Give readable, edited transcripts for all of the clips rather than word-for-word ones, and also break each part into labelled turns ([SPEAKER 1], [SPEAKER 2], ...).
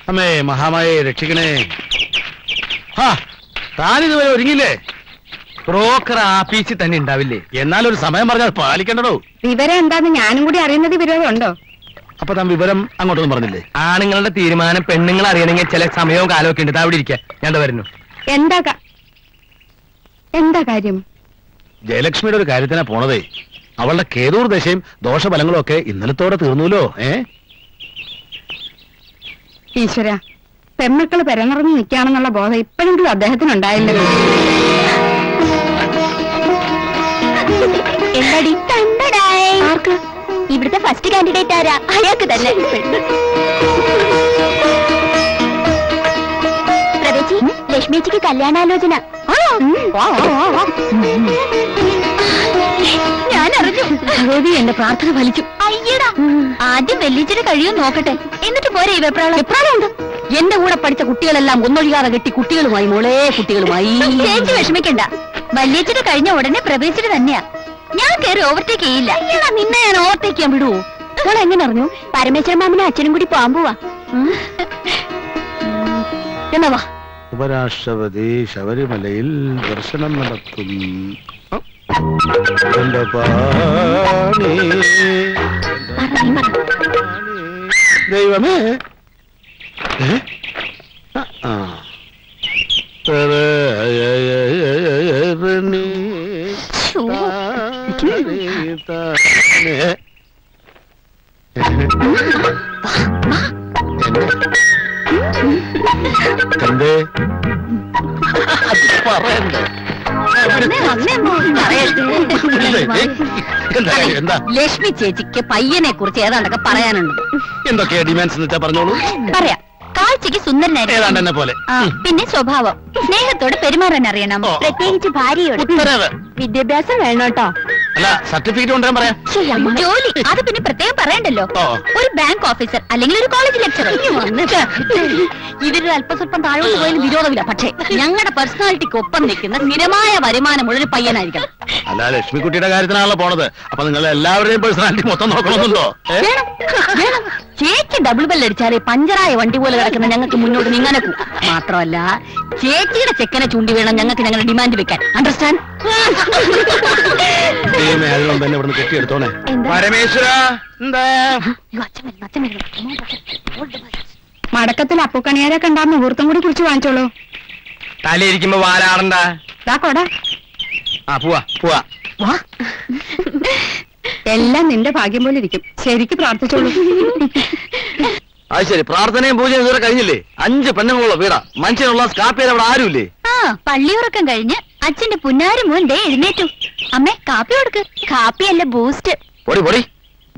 [SPEAKER 1] അമ്മേ മഹാമായെ രക്ഷിക്കണേ. താനിതുവരെ ഒരുങ്ങില്ലേ?
[SPEAKER 2] ബ്രോക്കർ ആഫീസിൽ തന്നെ ഉണ്ടാവില്ലേ?
[SPEAKER 1] എന്നാലൊരു സമയം പറഞ്ഞാൽ പാലിക്കണ്ടോ?
[SPEAKER 3] വിവരം എന്താന്ന് ഞാനും കൂടി അറിയുന്നത് വിരോധമുണ്ടോ?
[SPEAKER 1] അപ്പൊ താൻ വിവരം അങ്ങോട്ടൊന്നും പറഞ്ഞില്ലേ?
[SPEAKER 2] ആണുങ്ങളുടെ തീരുമാനം പെണ്ണുങ്ങൾ അറിയണമെങ്കിൽ ചില സമയവും കാലമൊക്കെ ഉണ്ട്. അവിടെ ഇരിക്കാം, ഞാൻ വരുന്നു.
[SPEAKER 3] എന്താ കാര്യം?
[SPEAKER 1] ജയലക്ഷ്മിയുടെ ഒരു കാര്യത്തിനാ പോണതേ. അവളുടെ കേതൂർ ദശയും ദോഷഫലങ്ങളും ഒക്കെ ഇന്നലത്തോടെ തീർന്നുല്ലോ.
[SPEAKER 3] ഈശ്വര, പെമ്മക്കള് പെരനിറഞ്ഞു നിൽക്കുകയാണെന്നുള്ള ബോധം ഇപ്പോഴെങ്കിലും അദ്ദേഹത്തിനുണ്ടായില്ലല്ലോ.
[SPEAKER 4] ആർക്ക്? ഇവിടുത്തെ ഫസ്റ്റ് കാൻഡിഡേറ്റ് ആരാ? അയാൾക്ക് തന്നെ. പ്രവേശി, ലക്ഷ്മിച്ചിക്ക് കല്യാണാലോചന. ഞാൻ അറിഞ്ഞു. ഭഗവതി എന്റെ പ്രാർത്ഥന ഫലിച്ചു. അയ്യടാ, ആദ്യം വെല്ലിച്ചിട്ട് കഴിയും നോക്കട്ടെ, എന്നിട്ട് പോരെ ഈ വെപ്രാളം. വെപ്രാളമുണ്ട്. എന്റെ കൂടെ പഠിച്ച കുട്ടികളെല്ലാം ഒന്നൊഴിയാതെ കെട്ടി കുട്ടികളുമായി, മോളെ കുട്ടികളുമായി. ചേച്ചി വിഷമിക്കണ്ട, വല്യച്ചിട്ട് കഴിഞ്ഞ ഉടനെ പ്രവേശിച്ചിട്ട് തന്നെയാ. ഞാൻ കയറി ഓവർടേക്ക് ചെയ്യില്ല. നിന്നെ ഞാൻ ഓവർടേക്ക് ചെയ്യാൻ വിടുവോ? നിങ്ങൾ എങ്ങനെ അറിഞ്ഞു? പരമേശ്വരൻ മാമനും അച്ഛനും കൂടി പോവാൻ പോവാ. എന്നാ വാ.
[SPEAKER 1] ഉപരാഷ്ട്രപതി ശബരിമലയിൽ ദർശനം നടത്തും. ദൈവമേ, എന്തേ പറയണ്ടേ?
[SPEAKER 4] ലക്ഷ്മി ചേച്ചിക്ക് പയ്യനെ കുറിച്ച് ഏതാണ്ടൊക്കെ പറയാനുണ്ട്.
[SPEAKER 1] എന്തൊക്കെയാ ഡിമാൻഡ്സ് എന്ന് വെച്ചാ പറഞ്ഞോളൂ.
[SPEAKER 4] പറയാം. കാഴ്ചക്ക് സുന്ദരനായിരുന്നു,
[SPEAKER 1] ഏതാണ്ട് പോലെ.
[SPEAKER 4] പിന്നെ സ്വഭാവം, സ്നേഹത്തോട് പെരുമാറാൻ അറിയണം, പ്രത്യേകിച്ച് ഭാര്യയോട്. വിദ്യാഭ്യാസം വേണം കേട്ടോ.
[SPEAKER 1] അല്ല, സർട്ടിഫിക്കറ്റ് കൊണ്ടുവരാൻ പറയാം.
[SPEAKER 4] ജോലി അത് പിന്നെ പ്രത്യേകം പറയണ്ടല്ലോ. ഒരു ബാങ്ക് ഓഫീസർ അല്ലെങ്കിൽ ഒരു കോളേജ് ലെക്ചറർ. ഇതിലൊരു അല്പസ്വല്പം താഴോട്ട് പോയാലും വിരോധമില്ല. പക്ഷേ ഞങ്ങളുടെ പേഴ്സണാലിറ്റിക്ക് ഒപ്പം നിൽക്കുന്ന സ്ഥിരമായ വരുമാനമുള്ള ഒരു പയ്യനായിരിക്കണം.
[SPEAKER 1] അല്ല, ലക്ഷ്മിക്കുട്ടിയുടെ കാര്യത്തിനാണല്ലോ പോണത്. അപ്പൊ നിങ്ങൾ എല്ലാവരുടെയും പേഴ്സണാലിറ്റി മൊത്തം നോക്കണമെന്നുണ്ടോ?
[SPEAKER 4] ചേച്ചി ഡബിൾ ബെല്ലടിച്ചാലേ പഞ്ചറായ വണ്ടി പോലെ കിടക്കുന്ന ഞങ്ങൾക്ക് മുന്നോട്ട് നീങ്ങാനൊക്കൂ. മാത്രമല്ല, ചേച്ചിയുടെ ചെക്കനെ ചൂണ്ടി വേണം ഞങ്ങൾക്ക് ഞങ്ങളുടെ ഡിമാൻഡ് വെക്കാൻ. അണ്ടർസ്റ്റാൻഡ്?
[SPEAKER 1] കെട്ടിയെടുത്തോണേ.
[SPEAKER 2] പരമേശ്വര,
[SPEAKER 3] മടക്കത്തിൽ അപ്പുക്കണിയാരെ കണ്ടാ മുഹൂർത്തം കൂടി കുറിച്ച് വാങ്ങിച്ചോളൂ.
[SPEAKER 2] തലയിരിക്കുമ്പോ വാലാടണ്ട.
[SPEAKER 1] പോവാ പോവാ.
[SPEAKER 3] എല്ലാം നിന്റെ ഭാഗ്യം പോലെ ഇരിക്കും. ശരിക്ക് പ്രാർത്ഥിച്ചോളൂ.
[SPEAKER 1] അത് ശരി, പ്രാർത്ഥനയും പൂജയും ഇതുവരെ കഴിഞ്ഞില്ലേ? 5 പെണ്ണുങ്ങളുള്ള വീടാ. മനുഷ്യനുള്ള സ്കാപ്പിയിൽ അവിടെ ആരുമില്ലേ?
[SPEAKER 4] പള്ളിയുറക്കം കഴിഞ്ഞ് അച്ഛന്റെ പുന്നാരി മോൻ ദേ എഴുന്നേറ്റു. അമ്മേ, കാപ്പി കൊടുക്ക്. കാപ്പിയല്ല, ബൂസ്റ്റ്.
[SPEAKER 1] പൊടി പൊടി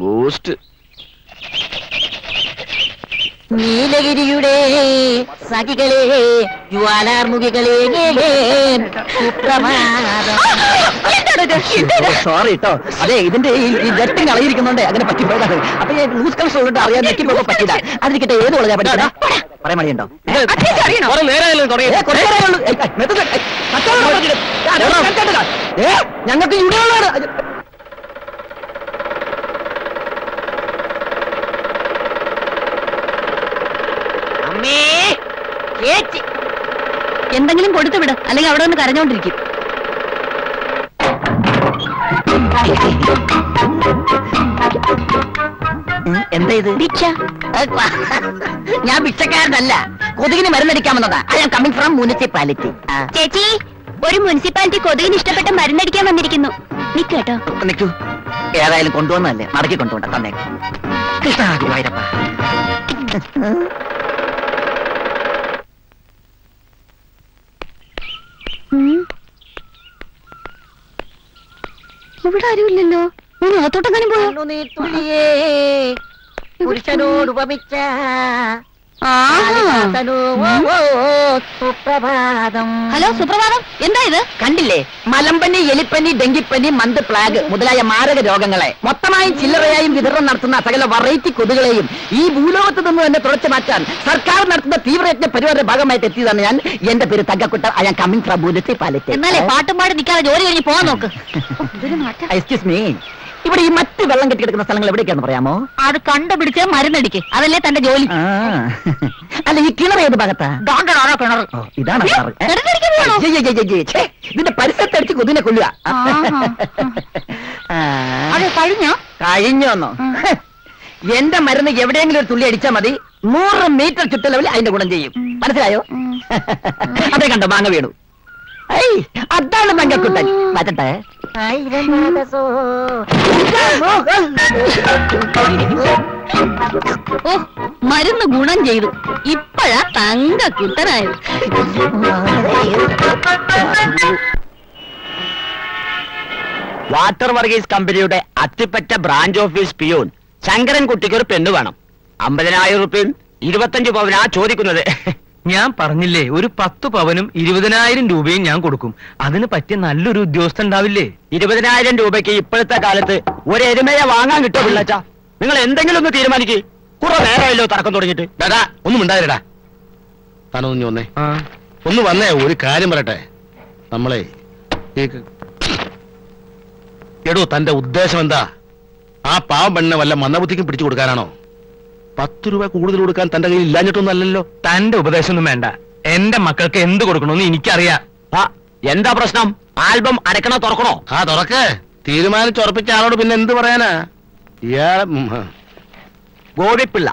[SPEAKER 1] ബൂസ്റ്റ്.
[SPEAKER 4] നീലഗിരിയുടെ സഖികളെ, ജ്വാലാർമുഖികളെ,
[SPEAKER 5] സോറി കേട്ടോ. അതെ, ഇതിന്റെ ഈ ജെറ്റ് കളയിരിക്കുന്നുണ്ട്, അങ്ങനെ പറ്റിപ്പോയതാണ്. അപ്പൊ ന്യൂസ് കണക്ഷൻ ഉള്ളത് അറിയാൻ നെറ്റിപ്പോ പറ്റില്ല. അതിരിക്കട്ടെ, ഏത് കൊള്ളാ പറ്റില്ല പറയാൻ മടിയുണ്ടോ? ഞങ്ങൾക്ക് ഇവിടെയുള്ളതാണ്.
[SPEAKER 4] എന്തെങ്കിലും കൊടുത്തു വിട്, അല്ലെങ്കിൽ അവിടെ ഒന്ന് കരഞ്ഞോണ്ടിരിക്കും.
[SPEAKER 5] എന്താ ഇത്?
[SPEAKER 4] ഭിക്ഷ.
[SPEAKER 5] ഞാൻ ഭിക്ഷക്കാരനല്ല, കൊതുകിന് മരുന്നടിക്കാൻ വന്നതാ. I am coming from municipality.
[SPEAKER 4] ചേച്ചി, ഒരു മുനിസിപ്പാലിറ്റി കൊതുകിന് ഇഷ്ടപ്പെട്ട മരുന്നടിക്കാൻ വന്നിരിക്കുന്നു. നിക്കേട്ടോ.
[SPEAKER 5] നിൽക്കൂ. ഏതായാലും കൊണ്ടുവന്നല്ലേ, മടക്കി കൊണ്ടുപോണ്ട. തന്നെ കൃഷ്ണ ഗുരുവായൂരപ്പ.
[SPEAKER 4] ഇവിടെ ആരുമില്ലല്ലോ. അകത്തോട്ടെങ്ങാനും പോയോ?
[SPEAKER 5] പുരുഷനോട് ഉപമിച്ച സുപ്രഭാതം.
[SPEAKER 4] ഹലോ, സുപ്രഭാതം. എന്താ ഇത്?
[SPEAKER 5] കണ്ടില്ലേ? മലമ്പനി, എലിപ്പനി, ഡെങ്കിപ്പനി, മന്ത് പ്ലാഗ് മുതലായ മാരക രോഗങ്ങളെ മൊത്തമായും ചില്ലറയായും വിതരണം നടത്തുന്ന സകല വെറൈറ്റി കൊതുകളെയും ഈ ഭൂലോകത്ത് നിന്ന് തന്നെ തുടച്ചു മാറ്റാൻ സർക്കാർ നടത്തുന്ന തീവ്രയജ്ഞ പരിപാടിയുടെ ഭാഗമായിട്ട് എത്തിയതാണ് ഞാൻ. എന്റെ പേര് Thankakkutta. I am coming from municipality.
[SPEAKER 4] എന്നാലേ പാട്ടും പാടി നിൽക്കാതെ ജോലി കഴിഞ്ഞ് പോകാൻ നോക്ക്.
[SPEAKER 5] എക്സ്ക്യൂസ് മീ, ഇവിടെ ഈ മറ്റ് വെള്ളം കെട്ടിക്കിടക്കുന്ന സ്ഥലങ്ങൾ എവിടേക്കാന്ന് പറയാമോ?
[SPEAKER 4] അത് കണ്ടുപിടിച്ച് മരുന്നടിക്ക്, അതല്ലേ തന്റെ ജോലി.
[SPEAKER 5] അല്ല, ഈ കിണർ ഏത് ഭാഗത്താ?
[SPEAKER 4] കിണർ
[SPEAKER 5] ഇതാണ് കിണർ. ഇതിന്റെ പരിസരത്തടിച്ച് കൊതിനെ കൊല്ലുക.
[SPEAKER 4] അതെ,
[SPEAKER 5] കഴിഞ്ഞോന്നോ? എന്റെ മരുന്ന് എവിടെയെങ്കിലും ഒരു തുള്ളി അടിച്ചാൽ മതി, 100 മീറ്റർ ചുറ്റളവിൽ അതിന്റെ ഗുണം ചെയ്യും. മനസ്സിലായോ? അതെ, കണ്ടോ മാങ്ങ വീണു. അതാണ് മങ്കക്കുട്ടൻ. മാറ്റട്ടെ.
[SPEAKER 4] ഓ, മരുന്ന് ഗുണം ചെയ്തു. ഇപ്പഴാ തങ്കക്കുട്ടനായത്.
[SPEAKER 2] വാട്ടർ വർഗീസ് കമ്പനിയുടെ അത്തിപ്പറ്റ ബ്രാഞ്ച് ഓഫീസ് പിയൂൺ ശങ്കരൻകുട്ടിക്ക് ഒരു പെണ്ണ് വേണം. 50,000 റുപ്യയും 25 പവനാ ചോദിക്കുന്നത്.
[SPEAKER 1] ഞാൻ പറഞ്ഞില്ലേ, ഒരു 10 പവനും 20,000 രൂപയും ഞാൻ കൊടുക്കും. അതിന് പറ്റിയ നല്ലൊരു ഉദ്യോഗസ്ഥൻ ഉണ്ടാവില്ലേ?
[SPEAKER 2] 20,000 രൂപയ്ക്ക് ഇപ്പോഴത്തെ കാലത്ത് ഒരു എരുമയെ വാങ്ങാൻ കിട്ടുമോ പിള്ളച്ച? നിങ്ങൾ എന്തെങ്കിലും ഒന്ന് തീരുമാനിക്ക്. കുറെ നേരമല്ലോ തർക്കം തുടങ്ങിയിട്ട്.
[SPEAKER 1] ഡാ, ഒന്നും ഉണ്ടായിരടാ. താനൊന്നു വന്നേ, ഒന്ന് വന്നേ. ഒരു കാര്യം പറയട്ടെ. നമ്മളെ എടോ, തന്റെ ഉദ്ദേശം എന്താ? ആ പാവം പെണ്ണിനെ വല്ല മന്ദബുദ്ധിക്കും പിടിച്ചു കൊടുക്കാനാണോ? 10 രൂപ കൂടുതൽ കൊടുക്കാൻ തന്റെ കയ്യിൽ ഇല്ലാഞ്ഞിട്ടൊന്നും അല്ലല്ലോ. തന്റെ ഉപദേശമൊന്നും വേണ്ട. എന്റെ മക്കൾക്ക് എന്ത് കൊടുക്കണമെന്ന് എനിക്കറിയാം.
[SPEAKER 2] എന്താ പ്രശ്നം? ആൽബം അടക്കണോ തുറക്കണോ?
[SPEAKER 1] തുറക്ക്. തീരുമാനിച്ചുറപ്പിച്ച ആളോട് പിന്നെ എന്ത് പറയാനാ? ഇയാളെ
[SPEAKER 2] ഗോപിപ്പിള്ള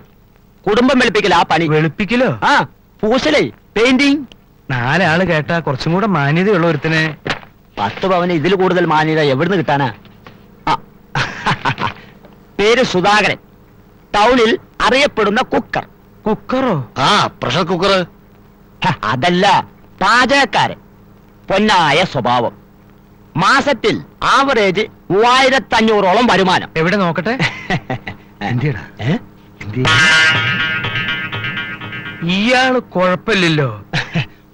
[SPEAKER 2] കുടുംബം വെളുപ്പിക്കല. ആ പണി
[SPEAKER 1] വെളുപ്പിക്കലോ?
[SPEAKER 2] പൂശലേ, പെയിന്റിങ്.
[SPEAKER 1] 4 ആള് കേട്ടാ കുറച്ചും കൂടെ മാന്യതയുള്ള ഒരുത്തിനെ.
[SPEAKER 2] 10 പവന് ഇതിൽ കൂടുതൽ മാന്യത എവിടുന്ന് കിട്ടാനാ? പേര് സുധാകരൻ. ടൗണിൽ അറിയപ്പെടുന്ന കുക്കർ.
[SPEAKER 1] കുക്കറോ? Pressure cooker.
[SPEAKER 2] അതല്ല, പാചകക്കാരൻ. പൊന്നായ സ്വഭാവം. മാസത്തിൽ ആവറേജ് 3500ഓളം വരുമാനം.
[SPEAKER 1] എവിടെ നോക്കട്ടെ? ഇയാള് കുഴപ്പമില്ലല്ലോ.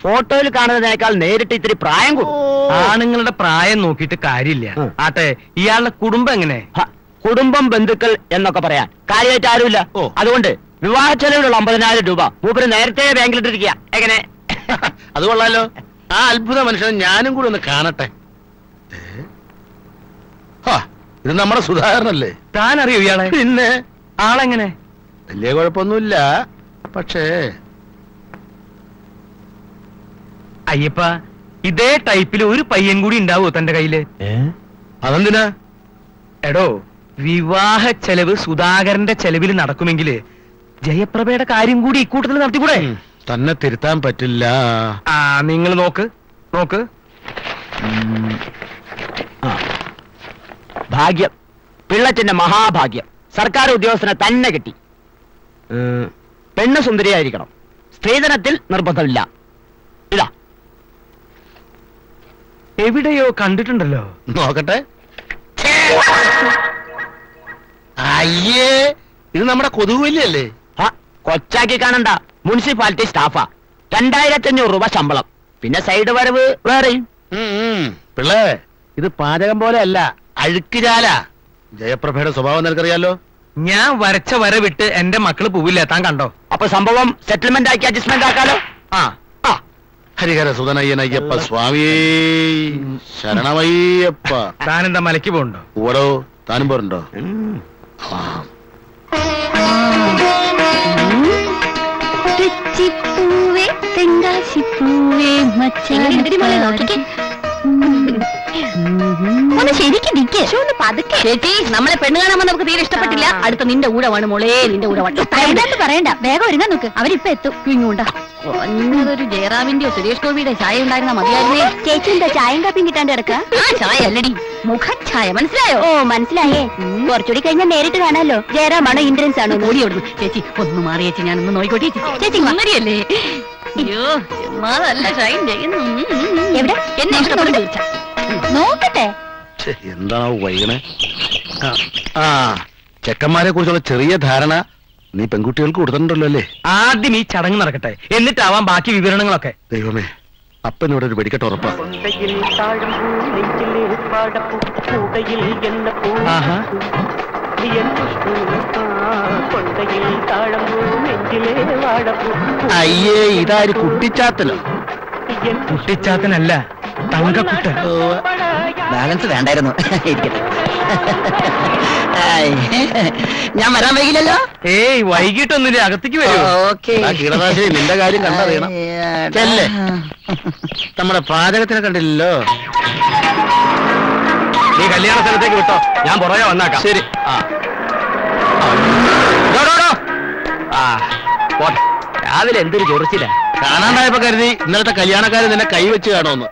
[SPEAKER 2] ഫോട്ടോയിൽ കാണുന്നതിനേക്കാൾ നേരിട്ട് ഇത്തിരി പ്രായം കൂടും.
[SPEAKER 1] ആണുങ്ങളുടെ പ്രായം നോക്കിയിട്ട് കാര്യമില്ല. ആട്ടെ, ഇയാളുടെ കുടുംബം എങ്ങനെ?
[SPEAKER 2] കുടുംബം, ബന്ധുക്കൾ എന്നൊക്കെ പറയാൻ കാര്യമായിട്ട് ആരുമില്ല. അതുകൊണ്ട് വിവാഹ ചെലവിലുള്ള 50,000 രൂപ മൂപ്പര് നേരത്തെ ബാങ്കിലിട്ടിരിക്കുക. എങ്ങനെ?
[SPEAKER 1] അത് കൊള്ളാലോ. ആ അത്ഭുത മനുഷ്യനെ ഞാനും കൂടി ഒന്ന് കാണട്ടെ. ഇത് നമ്മുടെ സുധാകരനല്ലേ? താൻ അറിയോ ഇയാളെ? പിന്നെ ആളെങ്ങനെ? വലിയ കുഴപ്പമൊന്നുമില്ല. പക്ഷേ അയ്യപ്പ, ഇതേ ടൈപ്പിൽ ഒരു പയ്യൻ കൂടി ഉണ്ടാവോ തന്റെ കയ്യില്? അതെന്തിനാ? എടോ, വിവാഹ ചെലവ് സുധാകരന്റെ ചെലവിൽ നടക്കുമെങ്കിൽ ജയപ്രഭയുടെ കാര്യം കൂടി ഇക്കൂട്ടത്തിൽ നടത്തിക്കൂടെ? തന്നെ തിരുത്താൻ പറ്റില്ല. നിങ്ങൾ നോക്ക്.
[SPEAKER 2] ഭാഗ്യം, പിള്ളച്ചന്റെ മഹാഭാഗ്യം. സർക്കാർ ഉദ്യോഗസ്ഥനെ തന്നെ കിട്ടി. പെണ്ണ് സുന്ദരിയായിരിക്കണം. സ്ത്രീധനത്തിൽ നിർബന്ധമില്ല. ഇതാ.
[SPEAKER 1] എവിടെയോ കണ്ടിട്ടുണ്ടല്ലോ. നോക്കട്ടെ. അയ്യേ, ഇത് നമ്മുടെ കൊതുകുവല്ലിയല്ലേ?
[SPEAKER 2] കൊച്ചാക്കി കാണണ്ട, മുനിസിപ്പാലിറ്റി സ്റ്റാഫാ. 2500 രൂപ ശമ്പളം. പിന്നെ സൈഡ് വരവ് വേറെയും.
[SPEAKER 1] പിള്ളേ, ഇത് പാചകം പോലെ അല്ല, അഴുക്കുചാല. ജയപ്രഭയുടെ സ്വഭാവം നിനക്കറിയാലോ. ഞാൻ വരച്ച വര വിട്ട് എന്റെ മക്കള് പോവില്ല. താൻ കണ്ടോ?
[SPEAKER 2] അപ്പൊ സംഭവം സെറ്റിൽമെന്റ് ആക്കി അഡ്ജസ്റ്റ്മെന്റ് ആക്കാലോ.
[SPEAKER 1] ഹരിഹര സുതനയ്യനയ്യപ്പ സ്വാമിയേ ശരണമയ്യപ്പ. താനെന്താ മലയ്ക്ക് പോണ്ടോ? ഓടോ, താനും പോരുണ്ടോ?
[SPEAKER 4] തെച്ചിപ്പൂവേ തെങ്കാശിപ്പൂവേ ഒന്ന് ശരിക്കും നിക്ക്. പതുക്കെ. ചേച്ചി, നമ്മളെ പെണ്ണ് കാണാൻ നമുക്ക് തീരെ ഇഷ്ടപ്പെട്ടില്ല. അടുത്ത നിന്റെ കൂടെ വേണം മോളെ, നിന്റെ കൂടെ വേണ്ട. പറയണ്ട, വേഗം ഒരുങ്ങാൻ നോക്ക്. അവരിപ്പ എത്തും. ഇങ്ങോട്ടാ ഒരു ജയറാമിന്റെയോ സുരേഷ് ഗോപിയുടെ ചായ ഉണ്ടായിരുന്ന മതിയായിരുന്നേ. ചേച്ചി എന്താ ചായയും കാപ്പിയും കിട്ടാണ്ട് കിടക്ക? ചായ അല്ലടി, മുഖഛായ. മനസ്സിലായോ? ഓ, മനസ്സിലായേ. കുറച്ചുകൂടി കഴിഞ്ഞാൽ നേരിട്ട് കാണാലോ. ജയറാമാണോ ഇന്ദ്രൻസ് ആണോ? ഓടി ഓടുന്നു. ചേച്ചി ഒന്ന് മാറി ചേച്ചി, ഞാനൊന്ന് നോയിക്കോട്ടെ. ചേച്ചി മങ്ങടിയല്ലേ? അയ്യോ, നല്ല ഷൈൻ ചെയ്യുന്നു. എവിടെ എന്നെ ഇഷ്ടപ്പെടും ചോദിച്ചാ നോക്കട്ടെ.
[SPEAKER 1] എന്താണോ വൈകണേ? ചെക്കന്മാരെ കുറിച്ചുള്ള ചെറിയ ധാരണ നീ പെൺകുട്ടികൾക്ക് കൊടുത്തിട്ടുണ്ടല്ലോ അല്ലേ? ആദ്യം ഈ ചടങ്ങ് നടക്കട്ടെ, എന്നിട്ടാവാം ബാക്കി വിവരണങ്ങളൊക്കെ. ദൈവമേ, അപ്പനോട് ഒരു വെടിക്കെട്ട് ഉറപ്പാ. അയ്യേ, ഇതാര് കുട്ടിച്ചാത്തനോ? കുട്ടിച്ചാത്തനല്ല, തങ്കക്കുട്ടൻ.
[SPEAKER 5] ബാലൻസ് വേണ്ടായിരുന്നു. ഇരിക്കട്ടെ. ഞാൻ വരാൻ വൈകില്ലല്ലോ.
[SPEAKER 1] ഏയ് വൈകിട്ടൊന്നുമില്ല, അകത്തേക്ക് വരും.
[SPEAKER 5] ഓക്കെ.
[SPEAKER 6] കീടനാശിനി നിന്റെ കാര്യം കണ്ടറിയണം. ചെല്ലേ, നമ്മുടെ പാചകത്തിനെ കണ്ടില്ലല്ലോ.
[SPEAKER 1] നീ കല്യാണ സ്ഥലത്തേക്ക് വിട്ടോ, ഞാൻ പുറകെ വന്നാക്കാം. ശരി.
[SPEAKER 2] രാവിലെ എന്തൊരു ചൊറിച്ചില്ല.
[SPEAKER 6] കാണാണ്ടായപ്പോ കരുതി ഇന്നലത്തെ കല്യാണക്കാര് നിന്നെ കൈവച്ച് കാണുമെന്ന്.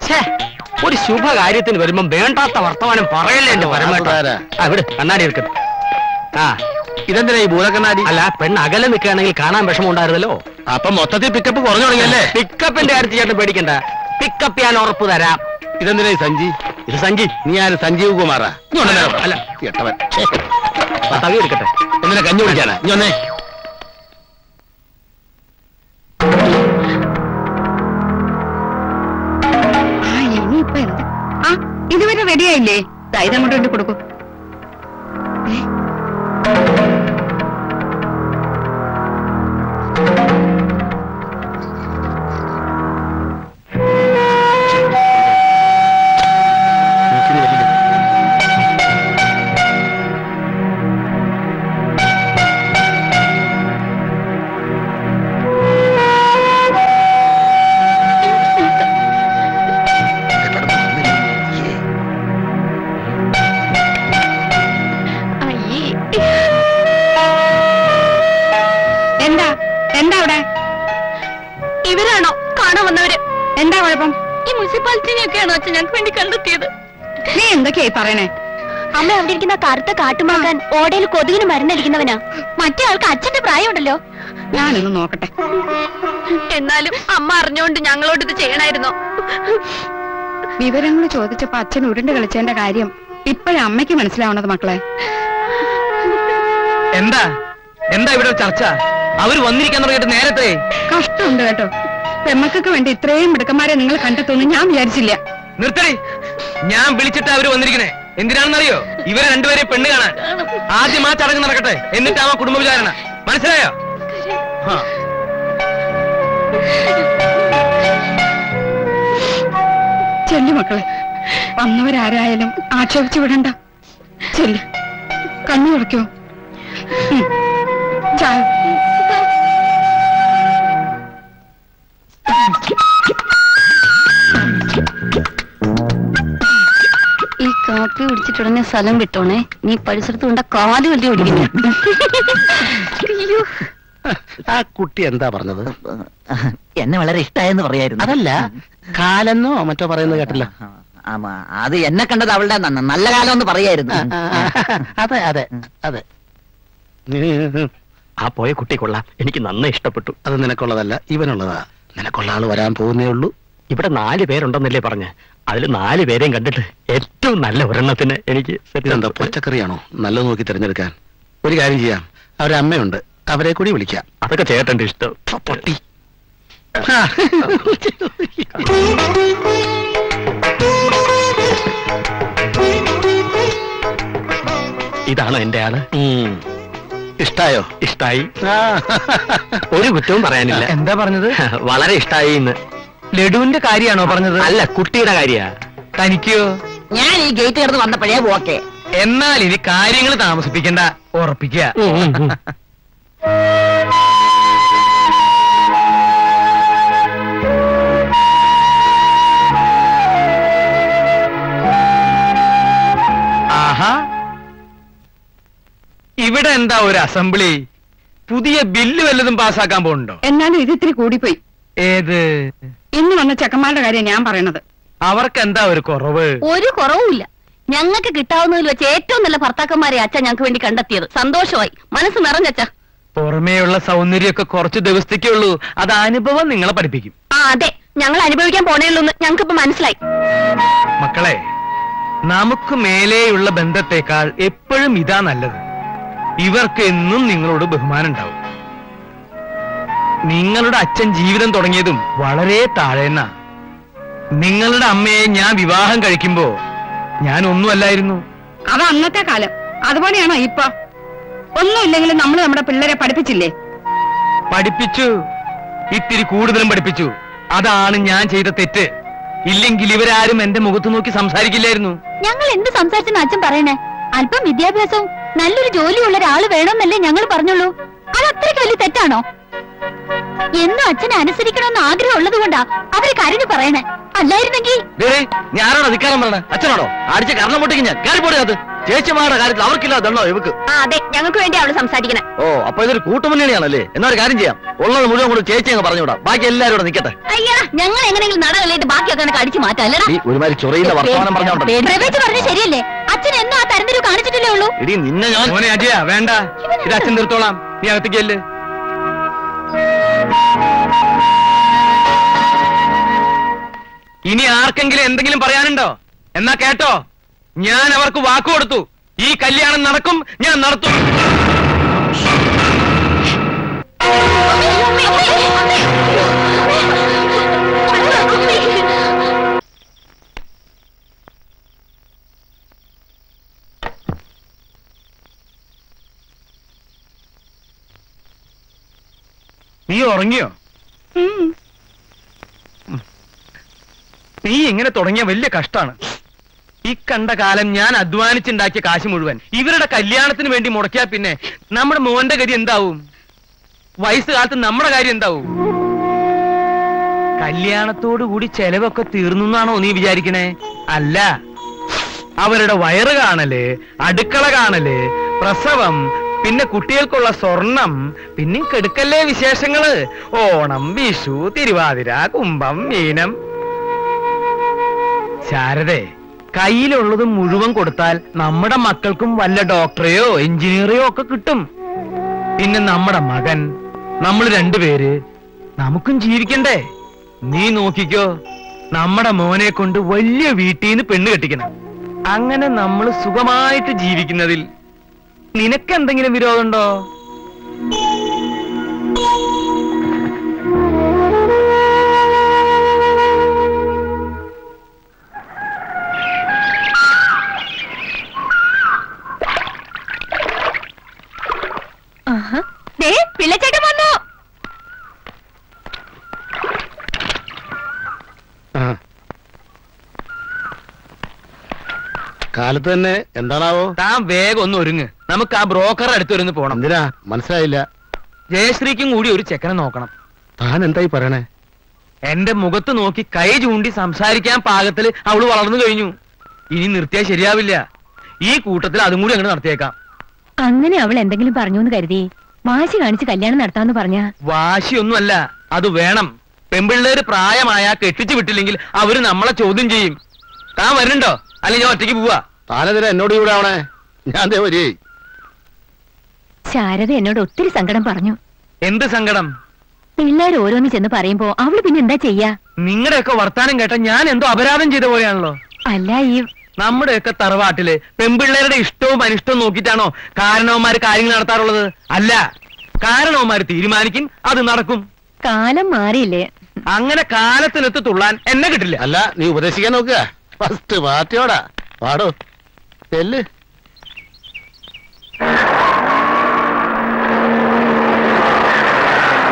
[SPEAKER 2] ഒരു ശുഭകാര്യത്തിന് വരുമ്പോ വേണ്ടാത്ത വർത്തമാനം പറയല്ലേ എന്റെ പരമേട്ടാ. അവിടെ കണ്ണാടി എടുക്കട്ടെ.
[SPEAKER 6] ഇതെന്തിനാ ഈ ഭൂതക്കണ്ണാടി?
[SPEAKER 2] അല്ല, പെണ്ണ് അകലെ നിൽക്കുകയാണെങ്കിൽ കാണാൻ വിഷമം ഉണ്ടായിരുന്നല്ലോ.
[SPEAKER 6] അപ്പൊ മൊത്തത്തിൽ പിക്കപ്പ് കുറഞ്ഞു തുടങ്ങിയല്ലേ?
[SPEAKER 2] പിക്കപ്പിന്റെ കാര്യത്തിൽ ചേട്ടൻ പേടിക്കണ്ട, പിക്കപ്പ് ഞാൻ ഉറപ്പ് തരാം.
[SPEAKER 6] ഇതെന്തിനാ ഈ സഞ്ജി?
[SPEAKER 2] ഇത് സഞ്ജി.
[SPEAKER 6] നീ ആര്? സഞ്ജീവ് കുമാറാ?
[SPEAKER 2] അല്ല,
[SPEAKER 6] എട്ടവൻ.
[SPEAKER 2] തവി എടുക്കട്ടെ.
[SPEAKER 6] എന്തിനാ കഞ്ഞി കുടിക്കാനാ? നീ ഒന്നേ.
[SPEAKER 3] ഇനിയിപ്പൊ എന്ത്? ഇതുവരെ റെഡിയായില്ലേ? ഇതങ്ങോട്ട് വേണ്ടി കൊടുക്കൂ.
[SPEAKER 4] ഇവരാണോ കാണാൻ വന്നവര്?
[SPEAKER 3] എന്താ കുഴപ്പം?
[SPEAKER 4] ഈ മുനിസിപ്പാലിറ്റിനെയൊക്കെയാണോ അച്ഛൻ ഞങ്ങൾക്ക് വേണ്ടി കണ്ടെത്തിയത്?
[SPEAKER 3] നീ എന്തൊക്കെയായി പറയണേ?
[SPEAKER 4] അമ്മ അവിടെ ഇരിക്കുന്ന കറുത്ത കാട്ടുമാക്കാൻ ഓടയിൽ കൊതുകിന് മരുന്നടിക്കുന്നവനാ. മറ്റേ ആൾക്ക് അച്ഛന്റെ പ്രായമുണ്ടല്ലോ.
[SPEAKER 3] ഞാനൊന്ന് നോക്കട്ടെ.
[SPEAKER 4] എന്നാലും അമ്മ അറിഞ്ഞുകൊണ്ട് ഞങ്ങളോട് ഇത് ചെയ്യണായിരുന്നോ?
[SPEAKER 3] വിവരങ്ങൾ ചോദിച്ചപ്പോ അച്ഛൻ ഉരുണ്ട് കളിച്ചതിന്റെ കാര്യം ഇപ്പോഴും അമ്മയ്ക്ക് മനസ്സിലാവണത് മക്കളെ.
[SPEAKER 1] എന്താ എന്താ ഇവിടെ ചർച്ച? അവര് വന്നിരിക്കാൻ തുടങ്ങിയിട്ട് നേരത്തെ.
[SPEAKER 3] കഷ്ടമുണ്ട് കേട്ടോ. പെമ്മക്കൊക്കെ വേണ്ടി ഇത്രയും മിടുക്കന്മാരെ നിങ്ങൾ കണ്ടെത്തുമെന്ന് ഞാൻ വിചാരിച്ചില്ല.
[SPEAKER 1] നിർത്തടി. ഞാൻ വിളിച്ചിട്ട് അവര് വന്നിരിക്കണേ എന്തിനാണെന്നറിയോ? ഇവരെ രണ്ടുപേരെ പെണ്ണ് കാണാൻ. ആദ്യം ആ ചടങ്ങ് നടക്കട്ടെ, എന്നിട്ടാവാ കുടുംബ വിചാരണ. മനസ്സിലായോ?
[SPEAKER 3] ചെല്ലു മക്കളെ, വന്നവരാരായാലും ആക്ഷേപിച്ചു വിടണ്ട. ചെല്ലു, കണ്ണു തുറക്കോ. ചായ.
[SPEAKER 4] ഈ കാപ്പി കുടിച്ചിട്ടുടനെ സ്ഥലം വിട്ടോണേ. നീ പരിസരത്ത് കൊണ്ട കാല് വലിയ ഓടിക്കുന്നു.
[SPEAKER 6] ആ കുട്ടി എന്താ പറഞ്ഞത്?
[SPEAKER 5] എന്നെ വളരെ ഇഷ്ടായെന്ന് പറയായിരുന്നു.
[SPEAKER 6] അതല്ല, കാലെന്നോ മറ്റോ പറയുന്നത് കേട്ടില്ല.
[SPEAKER 5] അത് എന്നെ കണ്ടത് അവളുടെ നല്ല കാലം എന്ന് പറയായിരുന്നു.
[SPEAKER 6] അതെ അതെ അതെ.
[SPEAKER 2] ആ പോയ കുട്ടി കൊള്ളാം, എനിക്ക് നന്നായി ഇഷ്ടപ്പെട്ടു.
[SPEAKER 6] അത് നിനക്കുള്ളതല്ല, ഇവനുള്ളതാ. നിനക്കുള്ള ആള് വരാൻ പോകുന്നേ ഉള്ളൂ.
[SPEAKER 2] ഇവിടെ 4 പേരുണ്ടെന്നല്ലേ പറഞ്ഞ്? അതിൽ 4 പേരെയും കണ്ടിട്ട് ഏറ്റവും നല്ല ഒരെണ്ണത്തിന് എനിക്ക്
[SPEAKER 6] എന്താ പച്ചക്കറിയാണോ നല്ലത് നോക്കി തിരഞ്ഞെടുക്കാൻ? ഒരു കാര്യം ചെയ്യാം, അവരെ അമ്മയുണ്ട്, അവരെ കൂടി വിളിക്കാം.
[SPEAKER 2] അതൊക്കെ ചേട്ടന്റെ ഇഷ്ടം.
[SPEAKER 6] പൊട്ടി.
[SPEAKER 2] ഇതാണോ എന്റെ ആള്?
[SPEAKER 6] ഇഷ്ടായോ?
[SPEAKER 2] ഇഷ്ടായി. ഒരു കുറ്റവും പറയാനില്ല.
[SPEAKER 1] എന്താ പറഞ്ഞത്?
[SPEAKER 2] വളരെ ഇഷ്ടായി എന്ന്.
[SPEAKER 1] ലഡുവിന്റെ കാര്യമാണോ പറഞ്ഞത്?
[SPEAKER 2] അല്ല, കുട്ടിയുടെ കാര്യ.
[SPEAKER 1] തനിക്കോ?
[SPEAKER 5] ഞാൻ ഈ ഗേറ്റ് കിടന്ന് വന്നപ്പോഴേ ഓക്കെ.
[SPEAKER 1] എന്നാൽ ഇനി കാര്യങ്ങൾ താമസിപ്പിക്കണ്ട, ഉറപ്പിക്കുക. ആഹാ, ഇവിടെ എന്താ ഒരു അസംബ്ലി? പുതിയ ബില്ല് വല്ലതും പാസ്സാക്കാൻ പോകുന്നുണ്ടോ?
[SPEAKER 3] എന്നാലും ഇത് ഇത്തിരി കൂടിപ്പോയി.
[SPEAKER 1] ഏത്?
[SPEAKER 3] ഇന്ന് വന്ന ചെക്കന്മാരുടെ കാര്യം ഞാൻ പറയണത്.
[SPEAKER 1] അവർക്ക് എന്താ ഒരു കുറവ്?
[SPEAKER 4] ഒരു കുറവുമില്ല. ഞങ്ങൾക്ക് കിട്ടാവുന്നതിൽ വെച്ച് ഏറ്റവും നല്ല ഭർത്താക്കന്മാരെ അച്ഛൻ ഞങ്ങൾക്ക് വേണ്ടി കണ്ടെത്തിയത്. സന്തോഷമായി, മനസ്സ് നിറഞ്ഞച്ച.
[SPEAKER 1] പുറമേയുള്ള സൗന്ദര്യമൊക്കെ കുറച്ച് ദിവസത്തേക്കേ ഉള്ളൂ. അത് അനുഭവം നിങ്ങളെ പഠിപ്പിക്കും.
[SPEAKER 4] അതെ, ഞങ്ങൾ അനുഭവിക്കാൻ പോണേയുള്ളൂ എന്ന് ഞങ്ങൾക്കിപ്പോ മനസ്സിലായി.
[SPEAKER 1] മക്കളെ, നമുക്ക് മേലെയുള്ള ബന്ധത്തെക്കാൾ എപ്പോഴും ഇതാ നല്ലത്. ഇവർക്ക് എന്നും നിങ്ങളോട് ബഹുമാനം ഉണ്ടാവും. നിങ്ങളുടെ അച്ഛൻ ജീവിതം തുടങ്ങിയതും വളരെ താഴേന്നാ. നിങ്ങളുടെ അമ്മയെ ഞാൻ വിവാഹം കഴിക്കുമ്പോ ഞാൻ ഒന്നുമല്ലായിരുന്നു.
[SPEAKER 3] അത് അന്നത്തെ കാലം. അതുപോലെയാണോ ഇപ്പൊ? ഒന്നുമില്ലെങ്കിലും നമ്മൾ നമ്മുടെ പിള്ളേരെ പഠിപ്പിച്ചില്ലേ?
[SPEAKER 1] പഠിപ്പിച്ചു, ഇത്തിരി കൂടുതലും പഠിപ്പിച്ചു. അതാണ് ഞാൻ ചെയ്ത തെറ്റ്. ഇല്ലെങ്കിൽ ഇവരാരും എന്റെ മുഖത്ത് നോക്കി സംസാരിക്കില്ലായിരുന്നു.
[SPEAKER 4] ഞങ്ങൾ എന്ത് സംസാരിച്ചെന്ന് അച്ഛൻ പറയണേ? അല്പം വിദ്യാഭ്യാസവും നല്ലൊരു ജോലിയുള്ള ഒരാള് വേണമെന്നല്ലേ ഞങ്ങൾ പറഞ്ഞുള്ളൂ. അത് അത്രയ്ക്ക് വലിയ തെറ്റാണോ? എന്നും അച്ഛനെ അനുസരിക്കണമെന്ന് ആഗ്രഹം ഉള്ളത് കൊണ്ടാ അവര് കരഞ്ഞു പറയണേ. അല്ലായിരുന്നെങ്കിൽ
[SPEAKER 1] ഞാനാണോ അധികാരം പറഞ്ഞത്? അച്ഛനാണോ? അടിച്ച കാരണം പൊട്ടിക്ക് ഞാൻ കയറിപ്പോടത്. ചേച്ചിമാരുടെ കാര്യത്തിൽ അവർക്കില്ലാതല്ലോ ഇവക്ക്.
[SPEAKER 4] അതെ, ഞങ്ങൾക്ക് വേണ്ടി അവള് സംസാരിക്കണേ.
[SPEAKER 1] ഓ, അപ്പൊ ഇതൊരു കൂട്ടുമുന്നണിയാണല്ലേ? എന്നാ ഒരു കാര്യം ചെയ്യാം, ഉള്ളത് മുഴുവൻ കൂടെ ചേച്ചി അങ്ങ് പറഞ്ഞുവിടാം. ബാക്കി എല്ലാവരും ഇവിടെ നിൽക്കട്ടെ.
[SPEAKER 4] അയ്യാ, ഞങ്ങൾ എങ്ങനെയെങ്കിലും നടകളിലേക്ക് ബാക്കിയൊക്കെ അടിച്ചു മാറ്റാം. അല്ലടാ
[SPEAKER 1] ഒരുമാതിരി ചൊറയില്ല വർത്തമാനം പറഞ്ഞോണ്ട്
[SPEAKER 4] പ്രവേശിച്ച് പറഞ്ഞ ശരിയല്ലേ? അച്ഛൻ എന്നും ആ തരംതിരിവ് കാണിച്ചിട്ടില്ലേ ഉള്ളൂ.
[SPEAKER 1] ഇടി നിന്നെ ഞാൻ മോനെ അജയ വേണ്ട, ഇത് അച്ഛൻ തീർത്തോളാം. നീ അകത്തേക്കല്ലേ. ഇനി ആർക്കെങ്കിലും എന്തെങ്കിലും പറയാനുണ്ടോ? എന്നാ കേട്ടോ, ഞാൻ അവർക്ക് വാക്കു കൊടുത്തു. ഈ കല്യാണം നടക്കും, ഞാൻ നടത്തും. നീ ഉറങ്ങിയോ? നീ ഇങ്ങനെ തുടങ്ങിയ വലിയ കഷ്ടാണ്. ഈ കണ്ട കാലം ഞാൻ അധ്വാനിച്ചുണ്ടാക്കിയ കാശ് മുഴുവൻ ഇവരുടെ കല്യാണത്തിന് വേണ്ടി മുടക്കിയാ പിന്നെ നമ്മുടെ മോന്റെ ഗതി എന്താവും? വയസ്സുകാലത്ത് നമ്മുടെ കാര്യം എന്താവും? കല്യാണത്തോടുകൂടി ചെലവൊക്കെ തീർന്നാണോ നീ വിചാരിക്കണേ? അല്ല, അവരുടെ വയറ് കാണല്, അടുക്കള കാണല്, പ്രസവം, പിന്നെ കുട്ടികൾക്കുള്ള സ്വർണം, പിന്നെ കെടുക്കല്ലേ വിശേഷങ്ങള്. ഓണം, വിഷു, തിരുവാതിര, കുംഭം, മീനം. ശാരദേ, കയ്യിലുള്ളത് മുഴുവൻ കൊടുത്താൽ നമ്മുടെ മക്കൾക്കും വല്ല ഡോക്ടറെയോ എഞ്ചിനീയറെയോ ഒക്കെ കിട്ടും. പിന്നെ നമ്മുടെ മകൻ, നമ്മൾ രണ്ടുപേര്, നമുക്കും ജീവിക്കണ്ടേ? നീ നോക്കിക്കോ, നമ്മുടെ മോനെ കൊണ്ട് വലിയ വീട്ടിൽ നിന്ന് പെണ്ണ് കെട്ടിക്കണം. അങ്ങനെ നമ്മൾ സുഖമായിട്ട് ജീവിക്കുന്നതിൽ നിനക്കെന്തെങ്കിലും വിരോധമുണ്ടോ?
[SPEAKER 4] പിള്ളച്ചേട്ടൻ വന്നു.
[SPEAKER 6] കാലത്ത് തന്നെ എന്താണാവോ?
[SPEAKER 1] താൻ വേഗം ഒന്ന് ഒരുങ്ങ്, നമുക്ക് ആ ബ്രോക്കറുടെ അടുത്തൊരുന്ന് പോണം.
[SPEAKER 6] എന്തിനാ? മനസ്സിലായില്ല.
[SPEAKER 1] ജയശ്രീക്കും കൂടി ഒരു ചെക്കനെ നോക്കണം.
[SPEAKER 6] താൻ എന്തായി പറയണേ?
[SPEAKER 1] എന്റെ മുഖത്ത് നോക്കി കൈ ചൂണ്ടി സംസാരിക്കാൻ പാകത്തില് അവള് വളർന്നു കഴിഞ്ഞു. ഇനി നിർത്തിയാൽ ശരിയാവില്ല. ഈ കൂട്ടത്തിൽ അതും കൂടി അങ്ങനെ നടത്തിയേക്കാം.
[SPEAKER 4] അങ്ങനെ അവൾ എന്തെങ്കിലും പറഞ്ഞു എന്ന് കരുതി വാശി കാണിച്ച് കല്യാണം നടത്താന്ന് പറഞ്ഞ?
[SPEAKER 1] വാശിയൊന്നുമല്ല, അത് വേണം. പെമ്പിള്ളേര് പ്രായമായ കെട്ടിച്ചു വിട്ടില്ലെങ്കിൽ അവര് നമ്മളെ ചോദ്യം ചെയ്യും. താൻ വരുന്നുണ്ടോ? അല്ലെങ്കിൽ ഞാൻ ഒറ്റയ്ക്ക് പോവാ.
[SPEAKER 6] താനെതിരെ എന്നോട് ഇവിടെ ആവണേ? ഞാൻ ദേ വരേ.
[SPEAKER 4] ശാരദ എന്നോട് ഒത്തിരി സങ്കടം പറഞ്ഞു.
[SPEAKER 1] എന്ത് സങ്കടം?
[SPEAKER 4] പിള്ളേർ ഓരോന്ന് ചെന്ന് പറയുമ്പോ അവള് പിന്നെ എന്താ ചെയ്യാ?
[SPEAKER 1] നിങ്ങളുടെയൊക്കെ വർത്താനം കേട്ട ഞാൻ എന്തോ അപരാധം ചെയ്ത പോലെയാണല്ലോ.
[SPEAKER 4] അല്ല, ഈ
[SPEAKER 1] നമ്മുടെയൊക്കെ തറവാട്ടില് പെമ്പിള്ളേരുടെ ഇഷ്ടവും അനിഷ്ടവും നോക്കിയിട്ടാണോ കാരണവന്മാര് കാര്യങ്ങൾ നടത്താറുള്ളത്? അല്ല, കാരണവന്മാര് തീരുമാനിക്കും, അത് നടക്കും.
[SPEAKER 4] കാലം മാറിയില്ലേ?
[SPEAKER 1] അങ്ങനെ കാലത്തിനൊത്ത് തുള്ളാൻ എന്നെ കിട്ടില്ല.
[SPEAKER 6] അല്ല, നീ ഉപദേശിക്കാൻ നോക്കുക. ഫസ്റ്റ് പാർട്ടിയോടാ പാടോ ചെല്ല്.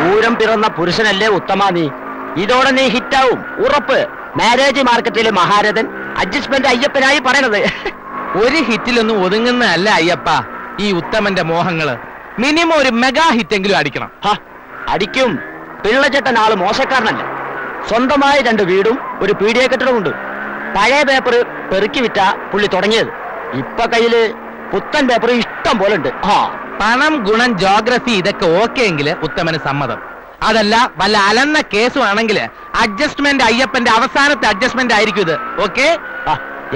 [SPEAKER 2] പൂരം പിറന്ന പുരുഷനല്ലേ ഉത്തമ നീ. ഇതോടെ നീ ഹിറ്റാവും ഉറപ്പ്. മാരേജ് മാർക്കറ്റിലെ മഹാരഥൻ അഡ്ജസ്റ്റ്മെന്റ് അയ്യപ്പനായി പറയണത്.
[SPEAKER 1] ഒരു ഹിറ്റിലൊന്നും ഒതുങ്ങുന്നതല്ല അയ്യപ്പ ഈ ഉത്തമന്റെ മോഹങ്ങള്. മിനിമം ഒരു മെഗാ ഹിറ്റെങ്കിലും അടിക്കണം.
[SPEAKER 2] അടിക്കും. പിള്ളച്ചേട്ടൻ ആള് മോശക്കാരനല്ല. സ്വന്തമായി 2 വീടും ഒരു പീഡിയ കെട്ടിടമുണ്ട്. പഴയ പേപ്പർ പെറുക്കി വിറ്റ പുള്ളി തുടങ്ങിയത്. ഇപ്പൊ കയ്യില് പുത്തൻ പേപ്പർ ഇഷ്ടം പോലെ ഉണ്ട്.
[SPEAKER 1] പണം, ഗുണം, ജോഗ്രഫി ഇതൊക്കെ ഓക്കെ എങ്കില് ഉത്തമന് സമ്മതം. അതല്ല വല്ല അലന്ന കേസുവാണെങ്കിൽ അഡ്ജസ്റ്റ്മെന്റ് അയ്യപ്പന്റെ അവസാനത്തെ അഡ്ജസ്റ്റ്മെന്റ് ആയിരിക്കും ഇത്. ഓക്കെ?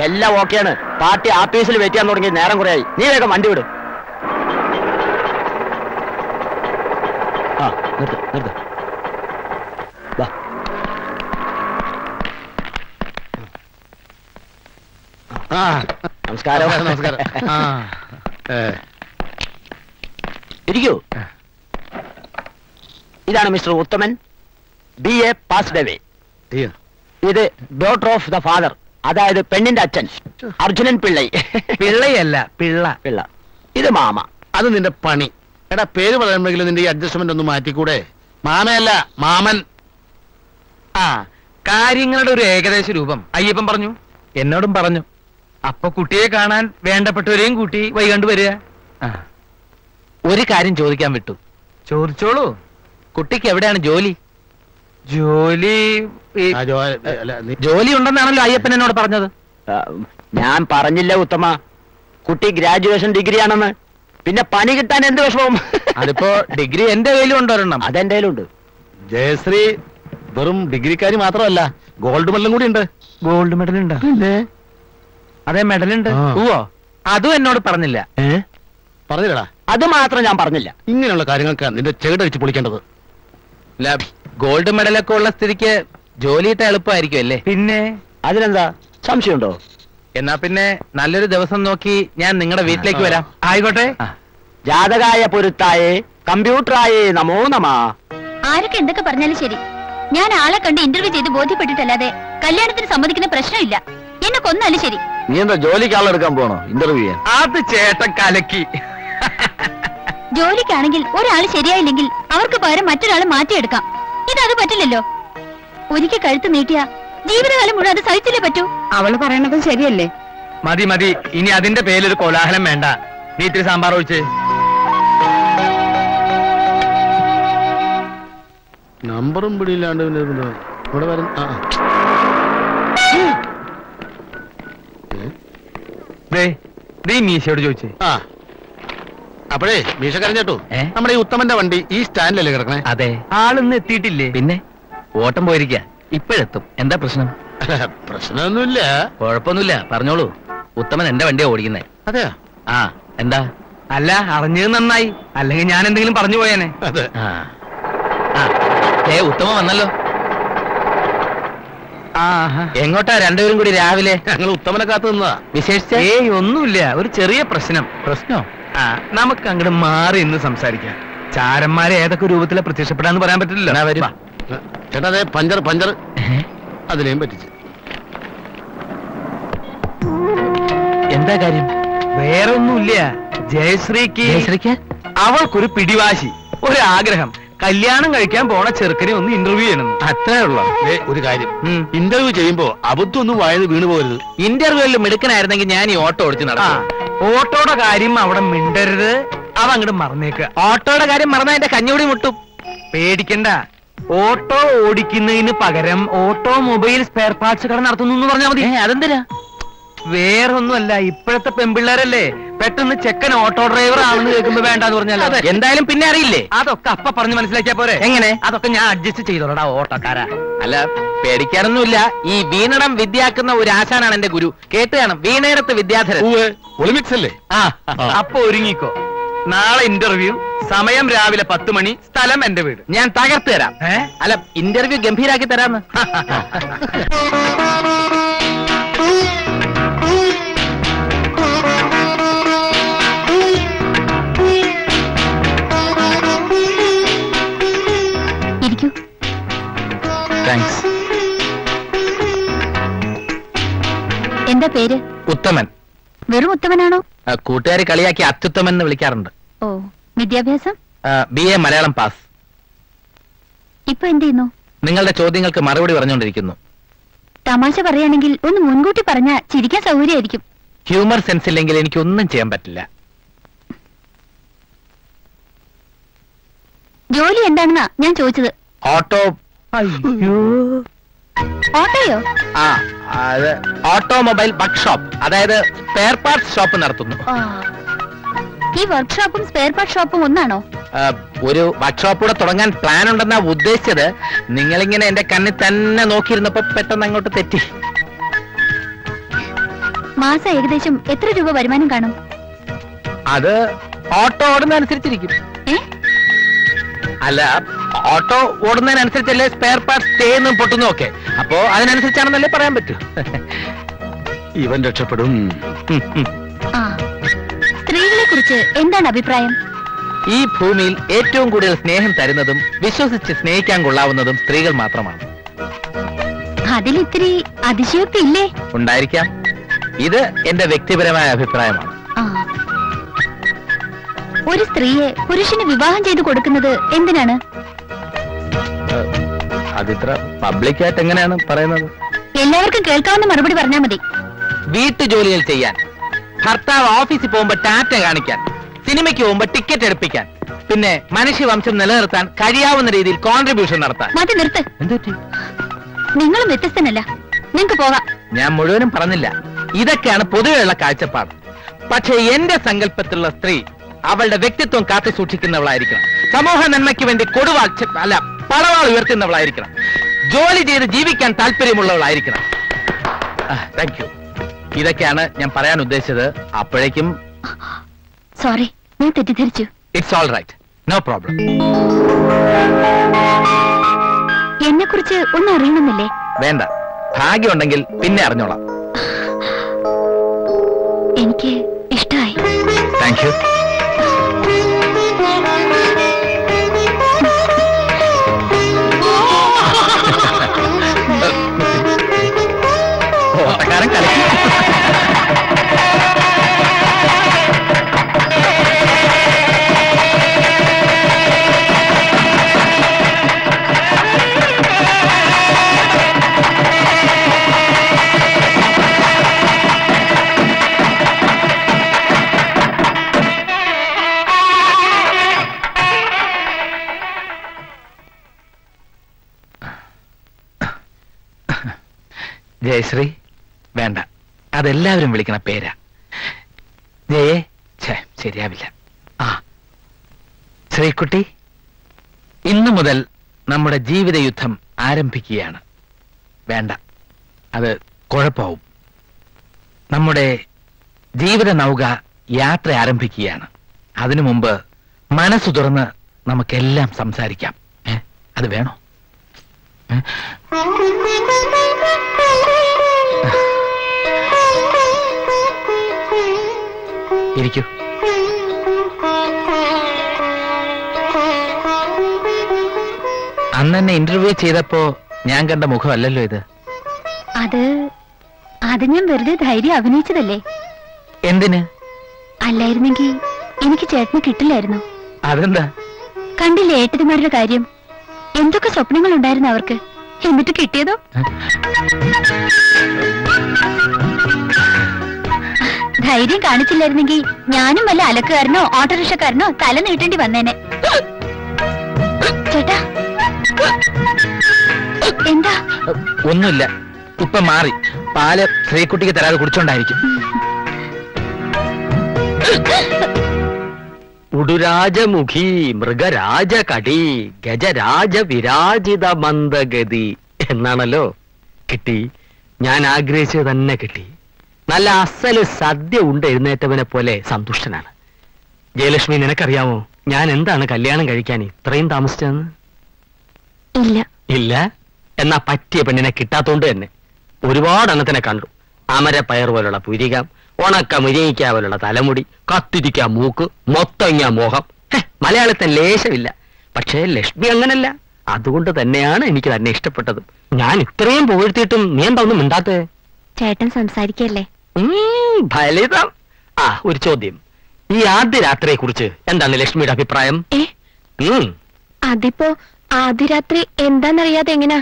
[SPEAKER 2] എല്ലാം ഓക്കെയാണ്. പാർട്ടി ആഫീസിൽ വെയിറ്റ് ചെയ്യാൻ തുടങ്ങി നേരം കുറയായി. നീ വേഗം വണ്ടി വിടും. നിർത്ത്. നമസ്കാരം.
[SPEAKER 6] നമസ്കാരം.
[SPEAKER 2] ഇരിക്കൂ. ഇതാണ് മിസ്റ്റർ ഉത്തമൻ, BA പാസ്ഡ് അവേ. ഇത് ഡോട്ടർ ഓഫ് ദ ഫാദർ, അതായത് പെണ്ണിന്റെ അച്ഛൻ, അർജുനൻ പിള്ളൈ.
[SPEAKER 1] പിള്ളയല്ല, പിള്ള.
[SPEAKER 2] ഇത് മാമ.
[SPEAKER 6] അത് നിന്റെ പണി. എടാ, പേര് പറയുമ്പോഴെങ്കിലും നിന്റെ ഈ അഡ്ജസ്റ്റ്മെന്റ് ഒന്ന് മാറ്റിക്കൂടെ? മാമയല്ല, മാമൻ.
[SPEAKER 1] കാര്യങ്ങളുടെ ഒരു ഏകദേശ രൂപം അയ്യപ്പൻ പറഞ്ഞു, എന്നോടും പറഞ്ഞു. അപ്പൊ കുട്ടിയെ കാണാൻ വേണ്ടപ്പെട്ടവരെയും കൂട്ടി വൈകണ്ട് വരിക.
[SPEAKER 7] ഒരു കാര്യം ചോദിക്കാൻ വിട്ടു.
[SPEAKER 1] ചോദിച്ചോളൂ.
[SPEAKER 7] കുട്ടിക്ക് എവിടെയാണ് ജോലി?
[SPEAKER 1] ജോലി
[SPEAKER 7] ജോലി ഉണ്ടെന്നാണല്ലോ അയ്യപ്പൻ എന്നോട് പറഞ്ഞത്.
[SPEAKER 2] ഞാൻ പറഞ്ഞില്ല ഉത്തമ, കുട്ടി ഗ്രാജുവേഷൻ ഡിഗ്രി ആണെന്ന്. പിന്നെ പണി കിട്ടാൻ എന്ത് വിഷമവും?
[SPEAKER 7] അതിപ്പോ ഡിഗ്രി എന്റെ കയ്യിലും ഉണ്ടൊരെണ്ണം.
[SPEAKER 2] അതെന്റെ കയ്യിലുണ്ട്.
[SPEAKER 6] ജയശ്രീ വെറും ഡിഗ്രിക്കാരി മാത്രമല്ല, ഗോൾഡ് മെഡലും കൂടി ഉണ്ട്.
[SPEAKER 1] ഗോൾഡ് മെഡൽ ഉണ്ടോ? അതെ, മെഡലുണ്ട്.
[SPEAKER 7] ഓ, അതും എന്നോട് പറഞ്ഞില്ല.
[SPEAKER 6] പറഞ്ഞില്ലടാ?
[SPEAKER 2] അത് മാത്രം ഞാൻ പറഞ്ഞില്ല.
[SPEAKER 6] ഇങ്ങനെയുള്ള കാര്യങ്ങൾക്ക് നിന്റെ ചെകിടടിച്ച് പൊളിക്കേണ്ടത്.
[SPEAKER 7] ഗോൾഡ് മെഡലൊക്കെ ഉള്ള സ്ഥിതിക്ക് ജോലിയിട്ട് എളുപ്പമായിരിക്കും അല്ലേ?
[SPEAKER 1] പിന്നെ
[SPEAKER 2] അതിനെന്താ സംശയമുണ്ടോ?
[SPEAKER 7] എന്നാ പിന്നെ നല്ലൊരു ദിവസം നോക്കി ഞാൻ നിങ്ങളുടെ വീട്ടിലേക്ക് വരാം.
[SPEAKER 1] ആയിക്കോട്ടെ.
[SPEAKER 2] ജാതകായ പൊരുത്തായേ കമ്പ്യൂട്ടറായേ നമോ നമാ.
[SPEAKER 4] ആരൊക്കെ എന്തൊക്കെ പറഞ്ഞാലും ശരി, ഞാൻ ആളെ കണ്ട് ഇന്റർവ്യൂ ചെയ്ത് ബോധ്യപ്പെട്ടിട്ടല്ലാതെ കല്യാണത്തിന് സമ്മതിക്കുന്ന പ്രശ്നമില്ല. എന്നെ കൊന്നാലും ശരി.
[SPEAKER 2] നീ എന്താ ജോലിക്ക് ആളെടുക്കാൻ പോണോ ഇന്റർവ്യൂ ചെയ്യാൻ?
[SPEAKER 1] അത് ചേട്ടൻ കലക്കി.
[SPEAKER 4] ജോലിക്കാണെങ്കിൽ ഒരാൾ ശരിയായില്ലെങ്കിൽ അവർക്ക് പകരം മറ്റൊരാളെ മാറ്റിയെടുക്കാം. ഇതത് പറ്റില്ലല്ലോ. ഒരിക്കൽ കഴുത്ത് നീട്ടിയ ജീവിതകാലം മുഴുവൻ അത് സഹിച്ചില്ലേ പറ്റൂ.
[SPEAKER 3] അവള് പറയണത് ശരിയല്ലേ?
[SPEAKER 1] മതി മതി, ഇനി അതിന്റെ പേരിലൊരു കോലാഹലം വേണ്ട. നീ ഇത്തിരി സാമ്പാർ ഒഴിച്ച്.
[SPEAKER 6] നമ്പറും പിടിയില്ലാണ്ട് ഇവിടെ വരും.
[SPEAKER 1] മീശയോട് ചോദിച്ചേ.
[SPEAKER 6] അപ്പോഴേ മീശക്കാരൻ ചേട്ടു, നമ്മുടെ ഈ ഉത്തമന്റെ വണ്ടി ഈ സ്റ്റാൻഡിലല്ലേ കിടക്കണേ?
[SPEAKER 7] അതെ.
[SPEAKER 1] ആളിന്ന് എത്തിയിട്ടില്ലേ?
[SPEAKER 7] പിന്നെ ഓട്ടം പോയിരിക്ക. ഇപ്പോഴെത്തും. എന്താ പ്രശ്നം?
[SPEAKER 6] പ്രശ്നമൊന്നുമില്ല.
[SPEAKER 7] കുഴപ്പമൊന്നുമില്ല, പറഞ്ഞോളൂ. ഉത്തമൻ എന്റെ വണ്ടിയാ ഓടിക്കുന്നേ.
[SPEAKER 6] അതെയാ?
[SPEAKER 7] ആ, എന്താ?
[SPEAKER 1] അല്ല, അറിഞ്ഞത് നന്നായി, അല്ലെങ്കിൽ ഞാൻ എന്തെങ്കിലും പറഞ്ഞു പോയേനെ.
[SPEAKER 6] അതെ.
[SPEAKER 7] ഉത്തമൻ വന്നല്ലോ.
[SPEAKER 1] ആഹാ.
[SPEAKER 7] എങ്ങോട്ടാ രണ്ടുപേരും കൂടി രാവിലെ?
[SPEAKER 6] ഞങ്ങൾ ഉത്തമനെ കാത്തു നിന്നതാ.
[SPEAKER 7] വിശേഷിച്ച?
[SPEAKER 1] ഏയ് ഒന്നുമില്ല, ഒരു ചെറിയ പ്രശ്നം.
[SPEAKER 7] പ്രശ്നോ?
[SPEAKER 1] നമുക്ക് അങ്ങോട്ട് മാറി ഇന്ന് സംസാരിക്കാം. ചാരന്മാരെ ഏതൊക്കെ രൂപത്തിലെ പ്രത്യക്ഷപ്പെടാന്ന് പറയാൻ പറ്റില്ലല്ലോ.
[SPEAKER 7] വരും.
[SPEAKER 6] ചേട്ടാ അതെ, പഞ്ചർ അതിനെയും പറ്റിച്ച്.
[SPEAKER 7] എന്താ കാര്യം?
[SPEAKER 1] വേറെ ഒന്നുമില്ല. ജയശ്രീക്ക് അവൾക്കൊരു പിടിവാശി, ഒരു ആഗ്രഹം. കല്യാണം കഴിക്കാൻ പോണ ചെറുക്കനെ ഒന്ന് ഇന്റർവ്യൂ ചെയ്യണം.
[SPEAKER 7] അത്രേ ഉള്ളൂ.
[SPEAKER 6] ഒരു കാര്യം, ഇന്റർവ്യൂ ചെയ്യുമ്പോ അബദ്ധമൊന്നും വായത് വീണ് പോകരുത്.
[SPEAKER 7] ഇന്റർവ്യൂവിൽ മിടുക്കനായിരുന്നെങ്കിൽ ഞാൻ ഈ ഓട്ടോ ഓടിച്ച് നടക്കാം.
[SPEAKER 1] ഓട്ടോയുടെ കാര്യം അവിടെ മിണ്ടരുത്. അവ അങ്ങോട്ട് മറന്നേക്കുക.
[SPEAKER 7] ഓട്ടോയുടെ കാര്യം മറന്നാ എന്റെ കഞ്ഞൂടി മുട്ടും.
[SPEAKER 1] പേടിക്കണ്ട. ഓട്ടോ ഓടിക്കുന്നതിന് പകരം ഓട്ടോമൊബൈൽ സ്പെയർ പാർട്സ് കട നടത്തുന്നു എന്ന് പറഞ്ഞാൽ മതി.
[SPEAKER 7] അതെന്തിനാ?
[SPEAKER 1] വേറൊന്നുമല്ല, ഇപ്പോഴത്തെ പെൺപിള്ളേരല്ലേ പെട്ടെന്ന് ചെക്കൻ ഓട്ടോ ഡ്രൈവർ ആണെന്ന് കേൾക്കുമ്പോ വേണ്ടെന്ന് പറഞ്ഞാൽ
[SPEAKER 7] എന്തായാലും പിന്നെ അറിയില്ലേ?
[SPEAKER 1] അതൊക്കെ അപ്പ പറഞ്ഞ് മനസ്സിലാക്കിയാ പോരെ.
[SPEAKER 7] എങ്ങനെ?
[SPEAKER 1] അതൊക്കെ ഞാൻ അഡ്ജസ്റ്റ് ചെയ്തോളടാ ഓട്ടോക്കാരാ.
[SPEAKER 7] അല്ല, പേടിക്കാനൊന്നുമില്ല. ഈ വീണടം വിദ്യാക്കുന്ന ഒരു ആശാനാണ് എന്റെ ഗുരു. കേട്ട് കാണും, വീണയിടത്ത് വിദ്യാധരൻ.
[SPEAKER 6] ഒളിമ്പിക്സ് അല്ലേ?
[SPEAKER 1] അപ്പൊ ഒരുങ്ങിക്കോ. നാളെ ഇന്റർവ്യൂ, സമയം രാവിലെ 10 മണി, സ്ഥലം എന്റെ വീട്.
[SPEAKER 7] ഞാൻ തകർത്ത് തരാം. അല്ല, ഇന്റർവ്യൂ ഗംഭീരാക്കി തരാന്ന്.
[SPEAKER 4] ഇരിക്കൂ.
[SPEAKER 7] താങ്ക്സ്.
[SPEAKER 4] എന്താ പേര്?
[SPEAKER 7] ഉത്തമൻ.
[SPEAKER 4] വെറും ഉത്തമനാണോ?
[SPEAKER 7] കൂട്ടുകാരി കളിയാക്കി അത്യുത്തമൻ എന്ന് വിളിക്കാറുണ്ട്.
[SPEAKER 4] ഓ, വിദ്യാഭ്യാസം?
[SPEAKER 7] BA Malayalam pass.
[SPEAKER 4] ഇപ്പൊ എന്ത് ചെയ്യുന്നു?
[SPEAKER 7] നിങ്ങളുടെ ചോദ്യങ്ങൾക്ക് മറുപടി പറഞ്ഞുകൊണ്ടിരിക്കുന്നു.
[SPEAKER 4] തമാശ പറയുകയാണെങ്കിൽ ഒന്ന് മുൻകൂട്ടി പറഞ്ഞാ ചിരിക്കാൻ സൗകര്യമായിരിക്കും.
[SPEAKER 7] ഹ്യൂമർ സെൻസ് ഇല്ലെങ്കിൽ എനിക്കൊന്നും ചെയ്യാൻ പറ്റില്ല.
[SPEAKER 4] ജോലി എന്താണെന്നാ ഞാൻ ചോദിച്ചത്.
[SPEAKER 7] ഓട്ടോ.
[SPEAKER 4] ഓട്ടോയോ?
[SPEAKER 7] അത് ഓട്ടോമൊബൈൽ വർക്ക്ഷോപ്പ്, അതായത് സ്പെയർ പാർട്സ് ഷോപ്പ് നടത്തുന്നു.
[SPEAKER 4] ഈ വർക്ക്ഷോപ്പും സ്പെയർ പാർട്ട് ഷോപ്പും ഒന്നാണോ?
[SPEAKER 7] ഒരു വർക്ക്ഷോപ്പ് കൂടെ തുടങ്ങാൻ പ്ലാൻ ഉണ്ടെന്നാ ഉദ്ദേശിച്ചത്. നിങ്ങളിങ്ങനെ എന്റെ കണ്ണിൽ തന്നെ നോക്കിയിരുന്നപ്പോ പെട്ടെന്ന് അങ്ങോട്ട് തെറ്റി.
[SPEAKER 4] മാസം ഏകദേശം എത്ര രൂപ വരുമാനം കാണും?
[SPEAKER 7] അത് ഓട്ടോ ഓടുന്നതനുസരിച്ചിരിക്കും. അല്ല, ഓട്ടോ ഓടുന്നതിനനുസരിച്ചല്ലേ സ്പെയർ പാർട്സ് തേന്നും പൊട്ടുന്നു ഒക്കെ. അപ്പോ അതിനനുസരിച്ചാണെന്നല്ലേ പറയാൻ പറ്റൂ.
[SPEAKER 6] ഇവൻ രക്ഷപ്പെടും.
[SPEAKER 4] സ്ത്രീകളെ കുറിച്ച് എന്താണ് അഭിപ്രായം?
[SPEAKER 7] ഈ ഭൂമിയിൽ ഏറ്റവും കൂടുതൽ സ്നേഹം തരുന്നതും വിശ്വസിച്ച് സ്നേഹിക്കാൻ കൊള്ളാവുന്നതും സ്ത്രീകൾ മാത്രമാണ്.
[SPEAKER 4] അതിലിത്തിരി അതിശയോക്തി ഇല്ലേ?
[SPEAKER 7] ഉണ്ടായിരിക്കാം. ഇത് എന്റെ വ്യക്തിപരമായ അഭിപ്രായമാണ്.
[SPEAKER 4] ഒരു സ്ത്രീയെ പുരുഷന് വിവാഹം ചെയ്തു കൊടുക്കുന്നത് എന്തിനാണ്?
[SPEAKER 7] അതിത്ര പബ്ലിക്കായിട്ട് എങ്ങനെയാണ് പറയുന്നത്?
[SPEAKER 4] എല്ലാവർക്കും കേൾക്കാവുന്ന മറുപടി പറഞ്ഞാൽ മതി.
[SPEAKER 7] വീട്ടു ജോലികൾ ചെയ്യാൻ, ഭർത്താവ് ഓഫീസിൽ പോകുമ്പോ ടാറ്റ കാണിക്കാൻ, സിനിമയ്ക്ക് പോകുമ്പോ ടിക്കറ്റ് എടുപ്പിക്കാൻ, പിന്നെ മനുഷ്യവംശം നിലനിർത്താൻ കഴിയാവുന്ന രീതിയിൽ കോൺട്രിബ്യൂഷൻ നടത്താൻ.
[SPEAKER 4] മതി, നിർത്ത്.
[SPEAKER 7] എന്തുപറ്റി?
[SPEAKER 4] നിങ്ങളും വ്യത്യസ്തനല്ല, നിങ്ങൾക്ക് പോകാം.
[SPEAKER 7] ഞാൻ മുഴുവനും പറഞ്ഞില്ല. ഇതൊക്കെയാണ് പൊതുവെയുള്ള കാഴ്ചപ്പാട്. പക്ഷേ എന്റെ സങ്കല്പത്തിലുള്ള സ്ത്രീ അവളുടെ വ്യക്തിത്വം കാത്തു സൂക്ഷിക്കുന്നവളായിരിക്കണം. സമൂഹ നന്മയ്ക്ക് വേണ്ടി കൊടുവാൾ അല്ല പടവാൾ ഉയർത്തുന്നവളായിരിക്കണം. ജോലി ചെയ്ത് ജീവിക്കാൻ താല്പര്യമുള്ളവളായിരിക്കണം. Thank you. ഇതൊക്കെയാണ് ഞാൻ പറയാൻ ഉദ്ദേശിച്ചത്. അപ്പോഴേക്കും
[SPEAKER 4] സോറി, ഞാൻ തെറ്റിദ്ധരിച്ചു.
[SPEAKER 7] It's all right, no problem.
[SPEAKER 4] എന്നെ കുറിച്ച് ഒന്നും അറിയണമെന്നില്ലേ?
[SPEAKER 7] വേണ്ട, ഭാഗ്യമുണ്ടെങ്കിൽ പിന്നെ അറിഞ്ഞോളാം.
[SPEAKER 4] എനിക്ക് ഇഷ്ടമായി.
[SPEAKER 7] Thank you. ഓട്ടക്കാരൻ കളിക്കും. ജയശ്രീ വേണ്ട, അതെല്ലാവരും വിളിക്കണ പേരാ. ജയേ ശരിയാവില്ല. ആ ശ്രീകുട്ടി, ഇന്നു മുതൽ നമ്മുടെ ജീവിത യുദ്ധം ആരംഭിക്കുകയാണ്. വേണ്ട, അത് കുഴപ്പമാവും. നമ്മുടെ ജീവിത നൗക യാത്ര ആരംഭിക്കുകയാണ്. അതിനു മുമ്പ് മനസ്സു തുറന്ന് നമുക്കെല്ലാം സംസാരിക്കാം. അത് വേണോ? ഇരിക്കൂ. അന്ന് എന്നെ ഇന്റർവ്യൂ ചെയ്തപ്പോ ഞാൻ കണ്ട മുഖമല്ലല്ലോ ഇത്.
[SPEAKER 4] അത് ഞാൻ വെറുതെ ധൈര്യം അഭിനയിച്ചതല്ലേ.
[SPEAKER 7] എന്തിന്?
[SPEAKER 4] അല്ലായിരുന്നെങ്കിൽ എനിക്ക് ചേട്ടന് കിട്ടില്ലായിരുന്നു.
[SPEAKER 7] അതെന്താ?
[SPEAKER 4] കണ്ടില്ലേ ഏട്ടന്മാരുടെ കാര്യം, എന്തൊക്കെ സ്വപ്നങ്ങൾ ഉണ്ടായിരുന്നു അവർക്ക്, എന്നിട്ട് കിട്ടിയതോ? ധൈര്യം കാണിച്ചില്ലായിരുന്നെങ്കിൽ ഞാനും വല്ല അലക്കുകാരനോ ഓട്ടോറിക്ഷക്കാരനോ തല നീട്ടേണ്ടി വന്നേനെ. ചേട്ടാ എന്താ?
[SPEAKER 7] ഒന്നുമില്ല, ഇപ്പൊ മാറി. പാല് ശ്രീകുട്ടിക്ക് തരാതെ കുടിച്ചോണ്ടായിരിക്കും.
[SPEAKER 2] ഉടുരാജമുഖി മൃഗരാജകടി ഗജരാജ വിരാജിത മന്ദഗതി എന്നാണല്ലോ. കിട്ടി, ഞാൻ ആഗ്രഹിച്ചത് തന്നെ കിട്ടി. നല്ല അസല് സദ്യ ഉണ്ട് എഴുന്നേറ്റവനെ പോലെ സന്തുഷ്ടനാണ്. ജയലക്ഷ്മി, നിനക്കറിയാമോ ഞാൻ എന്താണ് കല്യാണം കഴിക്കാൻ ഇത്രയും താമസിച്ചതെന്ന്?
[SPEAKER 4] ഇല്ല.
[SPEAKER 2] ഇല്ല? എന്നാ പറ്റിയ പെണ്ണിനെ കിട്ടാത്തോണ്ട് തന്നെ. ഒരുപാട് എണ്ണത്തിനെ കണ്ടു. അമരപ്പയർ പോലുള്ള പുരികം, ഉണക്ക മുരിങ്ങിക്ക പോലുള്ള തലമുടി, കത്തിരിക്ക മൂക്ക്, മൊത്തങ്ങ മോഹം. മലയാളത്തിൽ ലേശമില്ല. പക്ഷേ ലക്ഷ്മി അങ്ങനല്ല. അതുകൊണ്ട് തന്നെയാണ് എനിക്ക് തന്നെ ഇഷ്ടപ്പെട്ടത്. ഞാൻ ഇത്രയും പുകഴ്ത്തിയിട്ടും നീ എന്താ ഒന്നും മിണ്ടാത്തേ?
[SPEAKER 4] ചേട്ടൻ സംസാരിക്കല്ലേ?
[SPEAKER 2] ഫലിതം. ആ, ഒരു ചോദ്യം. ഈ ആദ്യ രാത്രിയെ കുറിച്ച് എന്താണ് ലക്ഷ്മിയുടെ അഭിപ്രായം?
[SPEAKER 4] അതിപ്പോ ആദ്യ രാത്രി എന്താന്നറിയാതെ എങ്ങനാ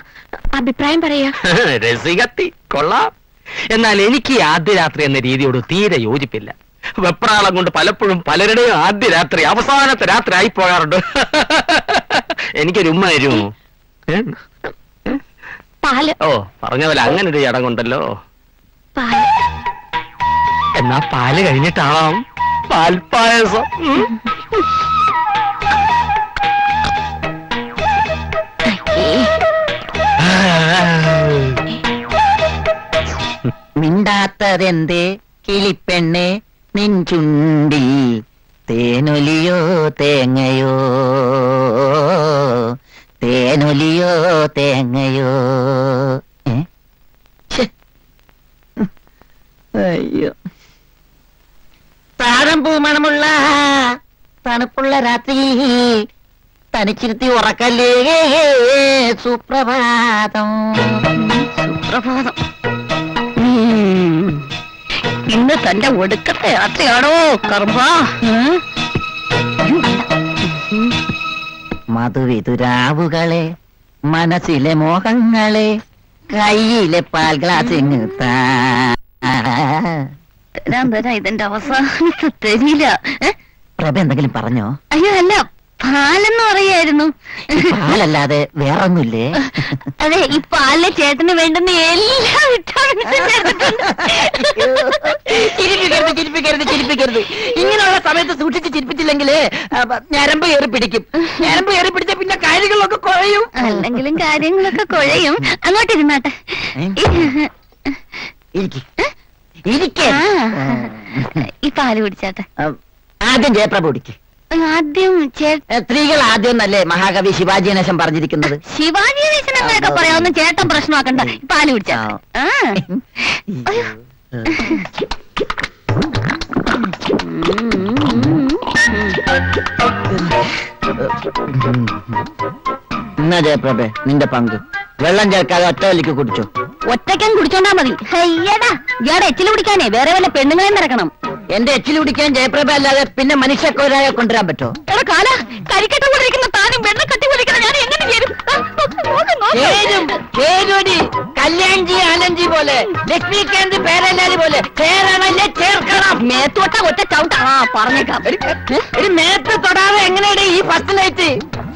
[SPEAKER 4] അഭിപ്രായം പറയാ?
[SPEAKER 2] രസികത്തി, കൊള്ളാം. എന്നാൽ എനിക്ക് ഈ ആദ്യ രാത്രി എന്ന രീതിയോട് തീരെ യോജിപ്പില്ല. വെപ്രാളം കൊണ്ട് പലപ്പോഴും പലരുടെയും ആദ്യ രാത്രി അവസാനത്തെ രാത്രി ആയി പോകാറുണ്ട്. എനിക്കൊരു ഉമ്മ തരുമോ?
[SPEAKER 4] പാല്.
[SPEAKER 2] ഓ, പറഞ്ഞ പോലെ അങ്ങനെ ഒരു ചടങ്ങുണ്ടല്ലോ.
[SPEAKER 4] പാല്.
[SPEAKER 2] എന്നാ പാല് കഴിഞ്ഞിട്ടാവാം പാൽപ്പായസം.
[SPEAKER 5] മിണ്ടാത്തതെന്തേ കിളിപ്പെണ്ണെ നിൻ ചുണ്ടിൽ തേനൊലിയോ തേങ്ങയോ, തേനൊലിയോ തേങ്ങയോ. അയ്യോ, താഴമ്പൂ മണമുള്ള തണുപ്പുള്ള രാത്രി തനിച്ചിരുത്തി ഉറക്കല്ലേ. സുപ്രഭാതം. സുപ്രഭാതം. ഇന്ന് തന്റെ ഒടുക്കത്തെ യാത്രയാണോ കർമ്മ? മധുവിതുരാവുകളെ മനസ്സിലെ മോഹങ്ങളെ കയ്യിലെ പാൽ ഗ്ലാസ്
[SPEAKER 4] ഇതിന്റെ അവസാനത്തെ തരില്ല.
[SPEAKER 5] പ്രഭ എന്തെങ്കിലും പറഞ്ഞോ?
[SPEAKER 4] അയ്യോ അല്ല, പാലെന്ന് പറയായിരുന്നു.
[SPEAKER 5] പാലല്ലാതെ വേറൊന്നുമില്ലേ?
[SPEAKER 4] അതെ, ഈ പാലിലെ ചേട്ടന് വേണ്ടുന്ന എല്ലാ
[SPEAKER 5] ചിരിപ്പിക്കരുത്. ഇങ്ങനെയുള്ള സമയത്ത് സൂക്ഷിച്ച് ചിരിപ്പിച്ചില്ലെങ്കിൽ ഞരമ്പ് കയറി പിടിക്കും. ഞരമ്പ് കയറി പിടിച്ച പിന്നെ കാര്യങ്ങളൊക്കെ കുഴയും.
[SPEAKER 4] അല്ലെങ്കിലും കാര്യങ്ങളൊക്കെ കുഴയും. അങ്ങോട്ടിരുന്നാട്ടെ. ഈ പാല് കുടിച്ചാട്ടെ.
[SPEAKER 5] ആദ്യം ജയപ്രഭ കുടിക്ക്.
[SPEAKER 4] ആദ്യം
[SPEAKER 5] സ്ത്രീകൾ ആദ്യം എന്നല്ലേ മഹാകവി ശിവാജി ഗണേശൻ പറഞ്ഞിരിക്കുന്നത്?
[SPEAKER 4] ശിവാജി ഗണേശൻ അങ്ങനെയൊക്കെ പറയാവുന്ന ചേട്ടൻ പ്രശ്നമാക്കണ്ട. പാല് കുടിച്ചാ.
[SPEAKER 5] എന്നാ ജയപ്രഭ നിന്റെ പങ്ക്. വെള്ളം ചേർക്കാതെ ഒറ്റ വലിക്ക് കുടിച്ചോ.
[SPEAKER 4] ഒറ്റയ്ക്കും കുടിച്ചോണ്ടാ മതി. അയ്യടാ, ഇയാടെ എച്ചില് കുടിക്കാനേ വേറെ വല്ല പെണ്ണുങ്ങളെ നിറക്കണം.
[SPEAKER 5] എന്റെ എച്ചിൽ കുടിക്കാൻ ജയപ്രഭ അല്ലാതെ പിന്നെ മനുഷ്യക്കൊരായെ കൊണ്ടുവരാൻ പറ്റോ?
[SPEAKER 4] എടാ കാല, കരിക്കട്ട പോലിരിക്കുന്ന താനും വെള്ളം കട്ടി പോലിരിക്കുന്ന ഞാൻ എങ്ങനെ ചേരും?
[SPEAKER 5] കല്യാൺജി ആനന്ദ്ജി പോലെ, ലക്ഷ്മികാന്ത് പേരല്ലാതി പോലെ ചേരണല്ലേ ചേർക്കണം.
[SPEAKER 4] മേത്തോട്ട ഒറ്റ ചവിട്ട. പറഞ്ഞേക്കാം.
[SPEAKER 5] ഒരു മേത്ത് തൊടാതെ എങ്ങനെയാണ് ഈ ഫസ്റ്റ് നൈറ്റ്?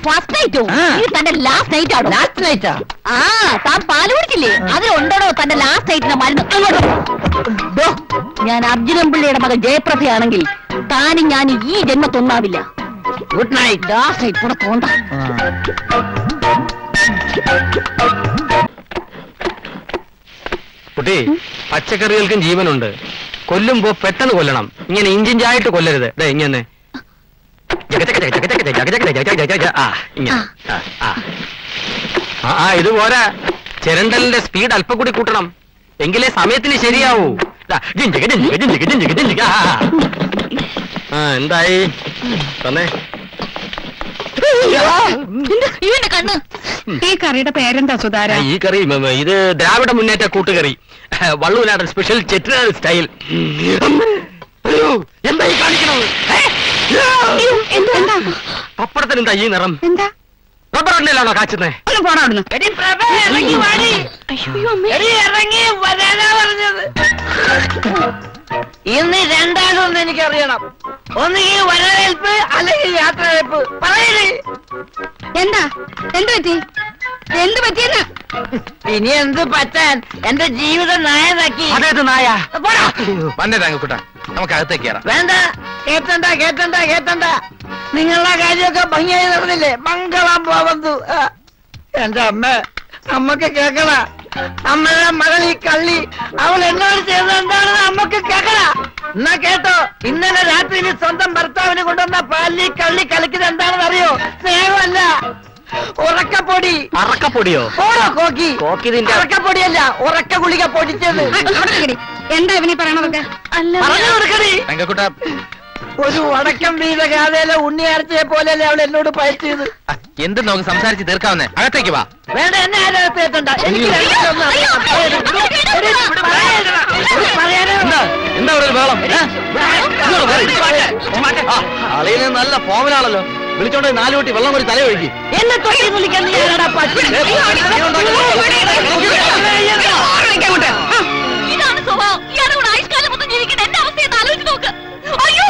[SPEAKER 4] ഫസ്റ്റ് നൈറ്റോ? ഇത് തന്റെ ലാസ്റ്റ് നൈറ്റ് ആണോ?
[SPEAKER 5] ലാസ്റ്റ് നൈറ്റാ?
[SPEAKER 4] താൻ പാല് കുടിച്ചില്ലേ? അതിലുണ്ടോ തന്റെ ലാസ്റ്റ് നൈറ്റിന്റെ മരുന്ന്? ഞാൻ അർജുനൻ പിള്ളയുടെ മകൻ ജയപ്രഭയാണെങ്കിൽ താനും ഞാൻ ഈ ജന്മത്തൊന്നാവില്ല.
[SPEAKER 5] Good night.
[SPEAKER 4] ലാസ്റ്റ് നൈറ്റ് കൂടെ തോണ്ട.
[SPEAKER 1] കുട്ടി, പച്ചക്കറികൾക്കും ജീവനുണ്ട്. കൊല്ലുമ്പോ പെട്ടെന്ന് കൊല്ലണം. ഇങ്ങനെ ഇഞ്ചിഞ്ചായിട്ട് കൊല്ലരുത്. ഇങ്ങനെ ഇത് പോരാ. ചിരണ്ടലിന്റെ സ്പീഡ് അല്പം കൂടി കൂട്ടണം. എങ്കിലേ സമയത്തിന് ശരിയാവൂ. എന്തായി തന്നെ?
[SPEAKER 3] ഇവന്റെ കണ്ണ്. ഈ കറിയുടെ പേരെന്താ സുധാര?
[SPEAKER 1] ഈ കറി ഇത് ദ്രാവിഡ മുന്നേറ്റ കൂട്ടുകറി. വള്ളൂനാടൻ സ്പെഷ്യൽ ചെറ്റിനാട് സ്റ്റൈൽ. എന്താ ഈ കാണിക്കണത്? പപ്പടത്തിന് എന്താ ഈ നിറം?
[SPEAKER 3] എന്താ
[SPEAKER 1] റബ്ബർ എണ്ണയിലാണോ കാച്ചുന്നേ?
[SPEAKER 3] ഒന്ന് പോടാ അവിടുന്ന്.
[SPEAKER 5] ഇന്ന് രണ്ടാമതൊന്നും എനിക്കറിയണം. ഒന്നുകിൽ വരവേൽപ്പ് അല്ലെങ്കിൽ യാത്രവേൽപ്പ്. പറയണേ
[SPEAKER 3] എന്താ? എന്ത് പറ്റി? എന്ത് പറ്റിയെന്ന്?
[SPEAKER 5] ഇനി എന്ത് പറ്റാൻ? എന്റെ ജീവിതം നായനാക്കി.
[SPEAKER 1] അതേത് നായ?
[SPEAKER 7] വന്നേ താങ്കൂട്ട, നമുക്ക് അകത്തേക്ക് കയറാം.
[SPEAKER 5] വേണ്ട, കേട്ടണ്ട. നിങ്ങളുടെ കാര്യമൊക്കെ ഭംഗിയായി നടന്നില്ലേ? മംഗളം പോവന്തു. എന്റെ അമ്മക്ക് കേക്കണ. അമ്മയുടെ മകൾ ഈ കള്ളി അവൾ എന്നോട് ചെയ്തത് എന്താണെന്ന് അമ്മക്ക് കേക്കണ. എന്നാ കേട്ടോ, ഇന്നലെ രാത്രിയിൽ സ്വന്തം ഭർത്താവിന് കൊണ്ടുവന്ന പാലിൽ കള്ളി കളിക്കുന്നത് എന്താണെന്ന് അറിയോ? സ്നേഹമല്ല, ഉറക്കപ്പൊടി.
[SPEAKER 1] അറക്കപ്പൊടിയോ?
[SPEAKER 5] ഓടോ കോക്കി.
[SPEAKER 1] കോക്കിതിന്റെ
[SPEAKER 5] ഉറക്കപ്പൊടിയല്ല, ഉറക്ക ഗുളിക പൊടിച്ചത്.
[SPEAKER 3] എന്താ ഇവനീ പറയണതൊക്കെ?
[SPEAKER 5] പറഞ്ഞു കൊടുക്കണേ.
[SPEAKER 7] താങ്കൂട്ട,
[SPEAKER 5] ഒരു വടക്കം വീത ഗാഥയിലെ ഉണ്ണിയാർച്ചയെ പോലെയല്ലേ അവൾ എന്നോട് പയറ്റിയത്.
[SPEAKER 7] എന്ത് നമുക്ക് സംസാരിച്ച് തീർക്കാവുന്നേ? അകത്തേക്ക് വാ.
[SPEAKER 5] വേണ്ട, എന്നെ ആരോഗ്യത്തേക്കണ്ട. എനിക്ക്
[SPEAKER 1] എന്താ ഒരു ബഹളം? അളിയന് നല്ല ഫോമിലാണല്ലോ. വിളിച്ചോണ്ട് 4 കുട്ടി വെള്ളം കൂടി തലയൊഴുക്കി.
[SPEAKER 5] എന്നെ തൊട്ടി വിളിക്കാൻ നീ ആരാടാ പട്ടി?
[SPEAKER 4] ഇതാണ് സ്വഭാവം. ഇയാളുടെ കൂടെ ആയുഷ്കാലം മൊത്തം ജീവിക്കുന്ന എന്റെ അവസ്ഥയെന്ന് ആലോചിച്ച് നോക്ക്. അയ്യോ,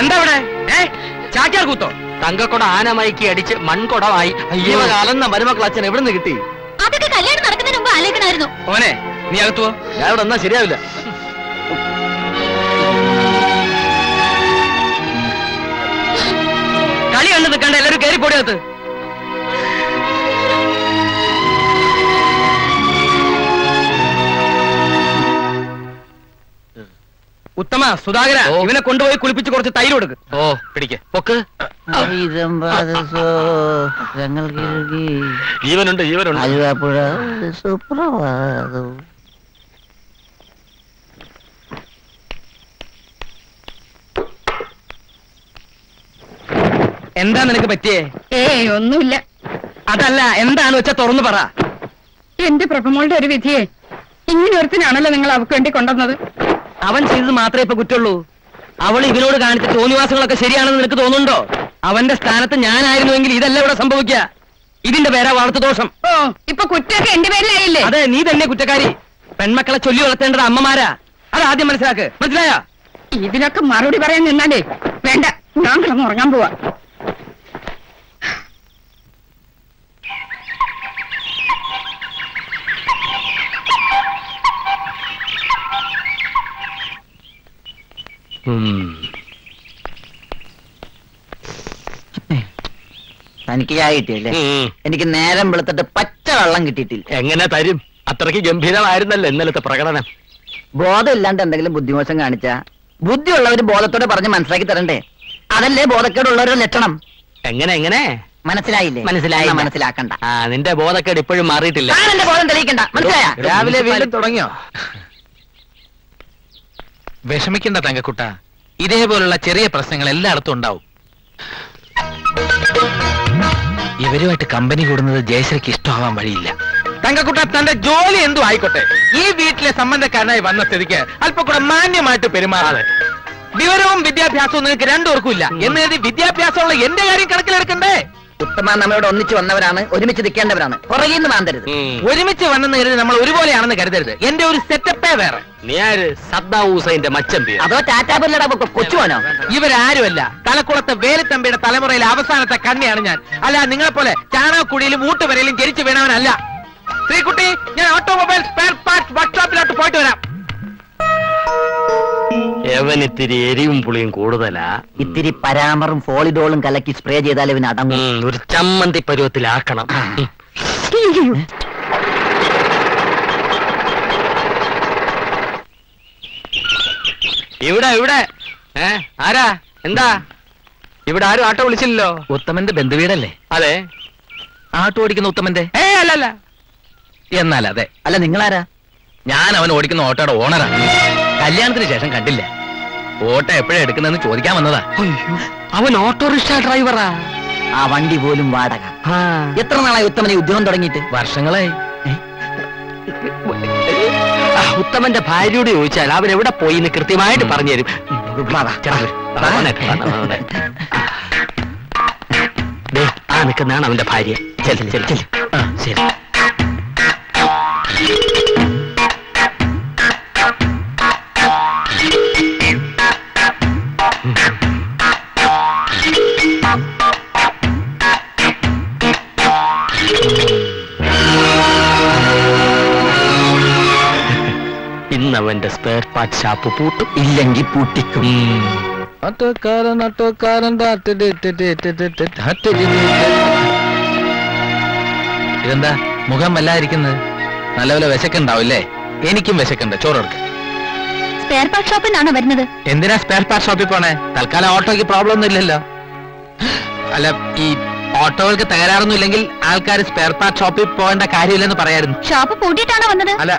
[SPEAKER 1] എന്താ ഇവിടെ? ചാക്യാർ കൂത്തോ? തങ്കക്കൊട ആനമയക്കി അടിച്ച് മൺകൊടമായി കാലം മരുമക്കൾ അച്ഛൻ എവിടെ നിന്ന് കിട്ടി?
[SPEAKER 4] അതൊക്കെ കല്യാണം നടക്കുന്നതിന് മുമ്പ് ആലോചിക്കണമായിരുന്നു.
[SPEAKER 1] ഓനെ നീ അകത്തുവോ? ഞാൻ ഇവിടെ എന്നാ ശരിയാവില്ല. കളി കണ്ടു നിൽക്കണ്ട, എല്ലാവരും കയറി പൊടിയകത്ത്. ഉത്തമ, സുധാകര, ഇവനെ കൊണ്ടുപോയി കുളിപ്പിച്ച് കുറച്ച് തൈര് കൊടുക്ക്. ഓ, പിടിക്ക്, പൊക്ക്. ജീവനുണ്ട്.
[SPEAKER 5] ആലുവാപ്പുഴ സുപ്രഭാതം.
[SPEAKER 1] എന്താ നിനക്ക് പറ്റിയേ?
[SPEAKER 3] ഒന്നുമില്ല.
[SPEAKER 1] അതല്ല, എന്താണ് വെച്ചാ തുറന്നു പറ.
[SPEAKER 3] എന്റെ പ്രഭമോളുടെ ഒരു വിധിയെ ഇങ്ങനെ ഒരുത്തിനാണല്ലോ നിങ്ങൾ അവർക്ക് വേണ്ടി കൊണ്ടുവന്നത്.
[SPEAKER 1] അവൻ ചെയ്തത് മാത്രമേ ഇപ്പൊ കുറ്റുള്ളൂ. അവൾ ഇവനോട് കാണിച്ച തോന്നിവാസങ്ങളൊക്കെ ശരിയാണെന്ന് നിനക്ക് തോന്നുന്നുണ്ടോ? അവന്റെ സ്ഥാനത്ത് ഞാനായിരുന്നുവെങ്കിൽ ഇതല്ല ഇവിടെ സംഭവിക്കുക. ഇതിന്റെ പേരാ വളർത്തു ദോഷം.
[SPEAKER 3] ഓ, ഇപ്പൊ കുറ്റമൊക്കെ എന്റെ പേരിലായില്ലേ?
[SPEAKER 1] അതെ, നീ തന്നെ കുറ്റക്കാരി. പെൺമക്കളെ ചൊല്ലി വളർത്തേണ്ടത് അമ്മമാരാ. അത് ആദ്യം മനസ്സിലാക്ക്. മനസ്സിലായോ?
[SPEAKER 3] ഇതിനൊക്കെ മറുപടി പറയാൻ നിന്നാലേ വേണ്ട, ഞാൻ കിടന്നുറങ്ങാൻ പോവാ.
[SPEAKER 5] തനിക്ക് ചായ കിട്ടിയല്ലേ? എനിക്ക് നേരം വെളുത്തിട്ട് പച്ച വെള്ളം കിട്ടിയിട്ടില്ല.
[SPEAKER 2] എങ്ങനെ തരും? അത്രയ്ക്ക് ഗംഭീരമായിരുന്നല്ലോ ഇന്നലത്തെ പ്രകടനം.
[SPEAKER 5] ബോധം ഇല്ലാണ്ട് എന്തെങ്കിലും ബുദ്ധിമോശം കാണിച്ചാ ബുദ്ധിയുള്ളവര് ബോധത്തോടെ പറഞ്ഞ് മനസ്സിലാക്കി തരണ്ടേ? അതല്ലേ ബോധക്കേടുള്ളവരുടെ ലക്ഷണം.
[SPEAKER 2] എങ്ങനെ
[SPEAKER 5] മനസ്സിലായില്ലേ?
[SPEAKER 2] മനസ്സിലായി.
[SPEAKER 5] മനസ്സിലാക്കണ്ട.
[SPEAKER 2] നിന്റെ ബോധക്കേട് ഇപ്പോഴും മാറിയിട്ടില്ല.
[SPEAKER 5] ഞാൻ എന്റെ ബോധം തെളിയിക്കണ്ട. മനസ്സിലായ?
[SPEAKER 7] രാവിലെ വീണ്ടും തുടങ്ങിയോ? വിഷമിക്കണ്ട തങ്കക്കുട്ട, ഇതേപോലുള്ള ചെറിയ പ്രശ്നങ്ങൾ എല്ലായിടത്തും ഉണ്ടാവും. ഇവരുമായിട്ട് കമ്പനി കൂടുന്നത് ജയശ്രീക്ക് ഇഷ്ടമാവാൻ വഴിയില്ല. തങ്കക്കുട്ട, തന്റെ ജോലി എന്തു ആയിക്കോട്ടെ, ഈ വീട്ടിലെ സംബന്ധക്കാരനായി വന്ന സ്ഥിതിക്ക് അല്പം കൂടെ മാന്യമായിട്ട് പെരുമാറാതെ. വിവരവും വിദ്യാഭ്യാസവും നിങ്ങൾക്ക് രണ്ടുപേർക്കും ഇല്ല എന്ന് കരുതി വിദ്യാഭ്യാസമുള്ള എന്റെ കാര്യം കണക്കിലെടുക്കണ്ടേ?
[SPEAKER 5] ഉത്തമ നമ്മളോട് ഒന്നിച്ച് വന്നവരാണ്, ഒരുമിച്ച് നിൽക്കേണ്ടവരാണ്. പുറകിന്ന് മാന്തരുത്.
[SPEAKER 7] ഒരുമിച്ച് വന്നെന്ന് കരുതി നമ്മൾ ഒരുപോലെയാണെന്ന് കരുതരുത്. എന്റെ ഒരു സെറ്റപ്പേ വേറെ.
[SPEAKER 2] നീ ആര്? സദ്ദാം ഹുസൈന്റെ മച്ചമ്പി?
[SPEAKER 5] അതോ ടാറ്റാ ബിർലയുടെ കൊച്ചുവാനോ?
[SPEAKER 7] ഇവരാരുമല്ല, തലക്കുളത്തെ വേലുത്തമ്പിയുടെ തലമുറയിലെ അവസാനത്തെ കണ്ണിയാണ് ഞാൻ. അല്ല നിങ്ങളെപ്പോലെ ചാണകക്കുടിയിലും ഊട്ടുവരയിലും ജനിച്ചു വീണവനല്ല. ശ്രീകുട്ടി, ഞാൻ ഓട്ടോമൊബൈൽ സ്പെയർ പാർട്സ് വർക്ക്ഷോപ്പിലോട്ട് പോയിട്ട് വരാം.
[SPEAKER 2] ഇത്തിരി എരിവും പുളിയും കൂടുതലാ.
[SPEAKER 5] ഇത്തിരി പരാമറും ഫോളിഡോളും കലക്കി സ്പ്രേ ചെയ്താൽ ഇവന് അടങ്ങും.
[SPEAKER 2] ഒരു ചമ്മന്തി പരുവത്തിലാക്കണം. ഇവിടെ ആരാ? എന്താ ഇവിടെ? ആരും ആട്ടോ വിളിച്ചില്ലല്ലോ.
[SPEAKER 7] ഉത്തമന്റെ ബന്ധുവീടല്ലേ?
[SPEAKER 2] അതെ.
[SPEAKER 7] ആട്ടോ ഓടിക്കുന്ന ഉത്തമന്റെ?
[SPEAKER 2] അല്ലല്ല.
[SPEAKER 7] എന്നാൽ അതെ.
[SPEAKER 5] അല്ല, നിങ്ങളാരാ?
[SPEAKER 7] ഞാൻ അവൻ ഓടിക്കുന്ന ഓട്ടോയുടെ ഓണറാണ്. കല്യാണത്തിന് ശേഷം കണ്ടില്ല. ഓട്ടോ എപ്പോഴാ എടുക്കുന്നതെന്ന് ചോദിക്കാൻ വന്നതാ.
[SPEAKER 2] അവൻ ഓട്ടോറിക്ഷ ഡ്രൈവറാ.
[SPEAKER 5] ആ വണ്ടി പോലും വാടക. എത്ര നാളായി ഉത്തമനെ ഉദ്യോഗം തുടങ്ങിയിട്ട്?
[SPEAKER 7] വർഷങ്ങളായി.
[SPEAKER 2] ഉത്തമന്റെ ഭാര്യയോട് ചോദിച്ചാൽ അവൻ എവിടെ പോയി എന്ന് കൃത്യമായിട്ട് പറഞ്ഞു തരും. നിൽക്കുന്നതാണ് അവന്റെ ഭാര്യ. ശരി. ഇന്നവന്റെ സ്പെയർ പാർട്ട് ഷാപ്പ് പൂട്ടും, ഇല്ലെങ്കിൽ പൂട്ടിക്കും.
[SPEAKER 7] ഇതെന്താ മുഖം വല്ലാതിരിക്കുന്നത്? നല്ലപോലെ വിശക്കുണ്ടാവില്ലേ? എനിക്കും വിശക്കുണ്ട്. ചോറെടുക്ക.
[SPEAKER 4] സ്പെയർ പാർട്ട് ഷോപ്പിൽ നിന്നാണോ വരുന്നത്?
[SPEAKER 7] എന്തിനാ സ്പെയർ പാർട്ട് ഷോപ്പിൽ പോണേ? തൽക്കാലം ഓട്ടോയ്ക്ക് പ്രോബ്ലം ഒന്നും ഇല്ലല്ലോ. അല്ല, ഈ ഓട്ടോകൾക്ക് തകരാറൊന്നും ഇല്ലെങ്കിൽ ആൾക്കാർ സ്പെയർ പാർട്ട് ഷോപ്പിൽ പോകേണ്ട കാര്യമില്ലെന്ന് പറയായിരുന്നു.
[SPEAKER 4] ഷോപ്പ് പൂട്ടിയിട്ടാണോ വന്നത്?
[SPEAKER 7] അല്ല,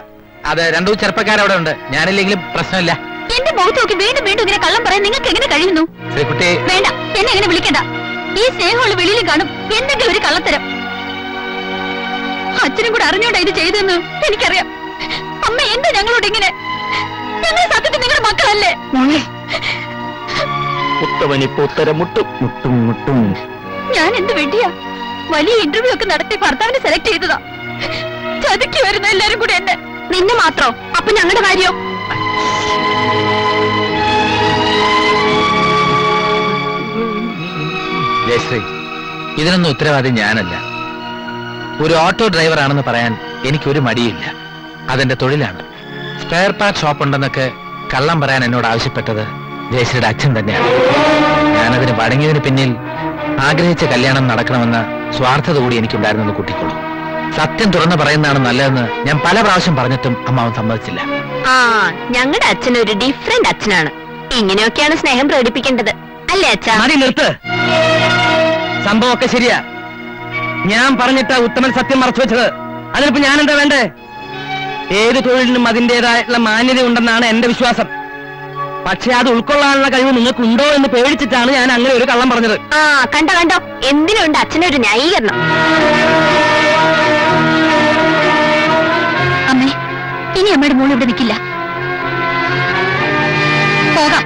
[SPEAKER 7] അത് രണ്ടു ചെറുപ്പക്കാരവിടെ ഉണ്ട്. ഞാനില്ലെങ്കിലും പ്രശ്നമില്ല.
[SPEAKER 4] എന്റെ മുഖത്ത് നോക്കി വീണ്ടും വീണ്ടും ഇങ്ങനെ കള്ളം പറയാൻ നിങ്ങൾക്ക് എങ്ങനെ കഴിയുന്നു?
[SPEAKER 7] ശ്രീകുട്ടി,
[SPEAKER 4] വേണ്ട, എന്നെ എങ്ങനെ വിളിക്കണ്ട. ഈ സ്നേഹമുള്ള വെളിയിൽ കാണും എന്തെങ്കിലും ഒരു കള്ളത്തരം. അച്ഛനും കൂടെ അറിഞ്ഞോണ്ടാ ഇത് ചെയ്തെന്ന് എനിക്കറിയാം. അമ്മ എന്താ ഞങ്ങളോട് ഇങ്ങനെ? ഞങ്ങൾ സത്യത്തിൽ നിങ്ങളുടെ മക്കളല്ലേ?
[SPEAKER 2] ഉത്തമനിപ്പോ ഉത്തരം മുട്ടും.
[SPEAKER 4] ഞാൻ എന്ത് വേണ്ടിയാ? വലിയ ഇന്റർവ്യൂ ഒക്കെ നടത്തി ഭർത്താവിനെ സെലക്ട് ചെയ്തതാ. ചതുക്കി വരുന്ന എല്ലാരും കൂടെ എന്നെ. നിന്നെ മാത്രോ? അപ്പൊ ഞങ്ങളുടെ കാര്യം?
[SPEAKER 7] ജയശ്രീ, ഇതിനൊന്നും ഉത്തരവാദി ഞാനല്ല. ഒരു ഓട്ടോ ഡ്രൈവർ ആണെന്ന് പറയാൻ എനിക്കൊരു മടിയില്ല. അതെന്റെ തൊഴിലാണ്. സ്പെയർ പാർട്ട് ഷോപ്പ് ഉണ്ടെന്നൊക്കെ കള്ളം പറയാൻ എന്നോട് ആവശ്യപ്പെട്ടത് ജയശ്രീയുടെ അച്ഛൻ തന്നെയാണ്. ഞാനതിന് വഴങ്ങിയതിന് പിന്നിൽ ആഗ്രഹിച്ച കല്യാണം നടക്കണമെന്ന സ്വാർത്ഥത കൂടി എനിക്കുണ്ടായിരുന്നെന്ന് കൂട്ടിക്കൊള്ളു. സത്യം തുറന്നു പറയുന്നതാണ് നല്ലതെന്ന് ഞാൻ പല പ്രാവശ്യം പറഞ്ഞിട്ടും അമ്മാവൻ സമ്മതിച്ചില്ല.
[SPEAKER 4] ഞങ്ങളുടെ അച്ഛൻ ഒരു ഡിഫറെന്റ് അച്ഛനാണ്. ഇങ്ങനെയൊക്കെയാണ് സ്നേഹം പ്രകടിപ്പിക്കേണ്ടത്, അല്ലേ അച്ഛാ?
[SPEAKER 1] മതി, നിർത്ത്. സംഭവമൊക്കെ ശരിയാ. ഞാൻ പറഞ്ഞിട്ടാ ഉത്തമൻ സത്യം മറച്ചു വെച്ചത്. അതിനിപ്പോ ഞാൻ എന്താ വേണ്ടേ? ഏത് തൊഴിലിനും അതിൻ്റെതായിട്ടുള്ള മാന്യത ഉണ്ടെന്നാണ് എന്റെ വിശ്വാസം. പക്ഷെ അത് ഉൾക്കൊള്ളാനുള്ള കഴിവ് നിങ്ങൾക്കുണ്ടോ എന്ന് പേടിച്ചിട്ടാണ് ഞാൻ അങ്ങനെ ഒരു കള്ളം പറഞ്ഞത്.
[SPEAKER 4] കണ്ടോ എന്തിനുണ്ട് അച്ഛനൊരു ന്യായീകരണം? അമ്മേ, ഇനി അമ്മയുടെ മോൾ ഇവിടെ നിൽക്കില്ല. പോകാം.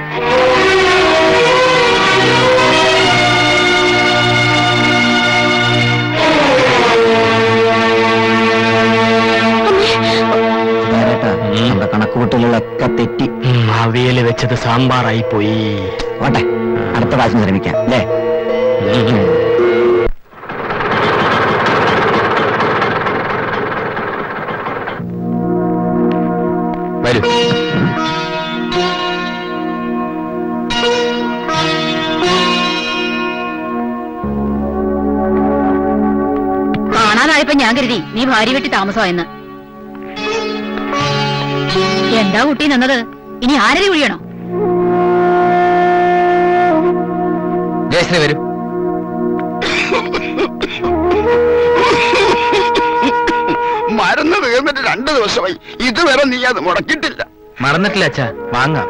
[SPEAKER 6] അത് സാമ്പാറായി പോയി.
[SPEAKER 2] ഓട്ടെ, അടുത്ത പ്രാവശ്യം ശ്രമിക്കാം അല്ലേ?
[SPEAKER 6] വരൂ.
[SPEAKER 4] കാണാതായപ്പോ ഞാൻ കരുതി നീ ഭാര്യ വെട്ടി താമസമായെന്ന്. എന്താ കുട്ടി നിന്നത്? ഇനി ആരതി വിളിയണോ?
[SPEAKER 7] ജയശ്രീ വരൂ.
[SPEAKER 8] മരുന്ന് തീർന്നിട്ട് 2 ദിവസമായി, ഇതുവരെ നീ അത് മുടക്കിയിട്ടില്ല.
[SPEAKER 7] മറന്നിട്ടില്ല അച്ഛാ, വാങ്ങാം.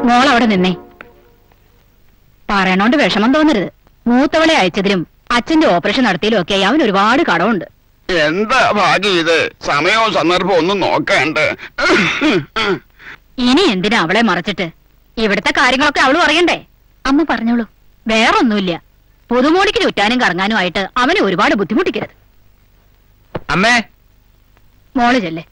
[SPEAKER 4] മോളവിടെ നിന്നേ. പറയണോണ്ട് വിഷമം തോന്നരുത്. മൂത്തവളെ അയച്ചതിലും അച്ഛന്റെ ഓപ്പറേഷൻ നടത്തിയതിലും ഒക്കെ അവൻ ഒരുപാട് കടമുണ്ട്.
[SPEAKER 8] എന്താ ഭാഗ്യം ഇത്, സമയവും സന്ദർഭവും ഒന്നും നോക്കണ്ട്.
[SPEAKER 4] ഇനി എന്തിനാ അവളെ മറച്ചിട്ട്? ഇവിടുത്തെ കാര്യങ്ങളൊക്കെ അവള് പറയണ്ടേ? അമ്മ പറഞ്ഞോളൂ. വേറൊന്നുമില്ല, പുതുമോടിക്ക് ചുറ്റാനും കറങ്ങാനും ആയിട്ട് അവനെ ഒരുപാട് ബുദ്ധിമുട്ടിക്കരുത്.
[SPEAKER 7] അമ്മേ,
[SPEAKER 4] മോള് ചെല്ലേ.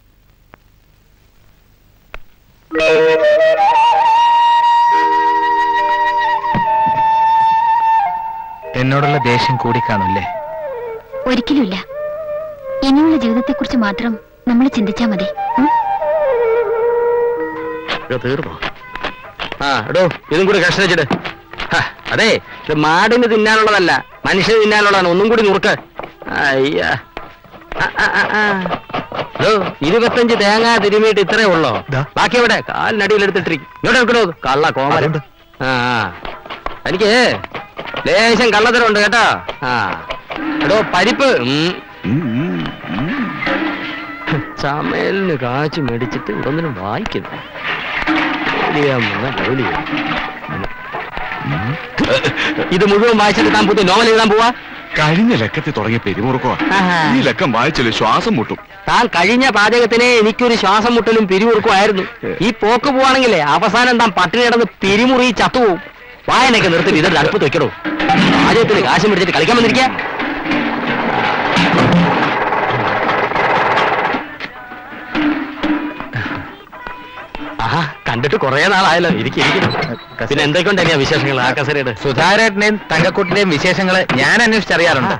[SPEAKER 7] എന്നോടുള്ള ദേഷ്യം കൂടിക്കാണുല്ലേ?
[SPEAKER 4] ഒരിക്കലുമില്ല. ഇനിയുള്ള ജീവിതത്തെക്കുറിച്ച് മാത്രം നമ്മൾ ചിന്തിച്ചാ മതി.
[SPEAKER 6] തീർന്നോ? ആ എടോ, ഇതും കൂടി കഷ്ണം വെച്ചിട്ട്. അതെ, ഇത് മാടിന് തിന്നാനുള്ളതല്ല, മനുഷ്യന് തിന്നാനുള്ളതാണ്. ഒന്നും കൂടി നുറുക്ക്. അയ്യാ, 25 തേങ്ങ തിരുമിയിട്ട് ഇത്രേ ഉള്ളോ? ബാക്കി എവിടെ? കാലിനടിയിലെടുത്തിട്ടിരിക്കും. ഇങ്ങോട്ട് എടുക്കണോ? കള്ള കോമരം. ആ എനിക്ക് ലേശം കള്ളത്തരമുണ്ട് കേട്ടോ. ആ എടോ, പരിപ്പ് ചമയലിന് കാച്ചു മേടിച്ചിട്ട് ഇതൊന്നിനും വായിക്കുന്നു. ഇത് മുഴുവൻ വായിച്ചിട്ട് താൻ പുതിയ നോവൽ എഴുതാൻ പോവാ?
[SPEAKER 8] കഴിഞ്ഞ ലക്കത്തിൽ തുടങ്ങിയ പെരുമുറുക്കോ, ഈ ലക്കം വായിച്ചല്ലോ ശ്വാസം മുട്ടും.
[SPEAKER 6] താൻ കഴിഞ്ഞ പാചകത്തിനെ എനിക്കൊരു ശ്വാസം മുട്ടലും പിരിമുറുക്കും ആയിരുന്നു. ഈ പോക്ക് പോവാണെങ്കിലേ അവസാനം താൻ പട്ടിണി കിടന്ന് പിരിമുറി ചത്തുപോകും. വായനൊക്കെ നിർത്തി ഇതൊരു അടുപ്പത്ത് വെക്കണോ? പാചകത്തിന് കാശം പിടിച്ചിട്ട് കളിക്കാൻ വന്നിരിക്കുക. ആഹാ, കണ്ടിട്ട് കുറെ നാളായല്ലോ. ഇരിക്കുന്നു. പിന്നെ എന്തൊക്കെയുണ്ട് ഇനിയാ വിശേഷങ്ങൾ ആ കസരയുടെ?
[SPEAKER 7] സുധാരേട്ടനെയും തങ്കക്കുട്ടിന്റെയും വിശേഷങ്ങള് ഞാൻ അന്വേഷിച്ചറിയാറുണ്ട്.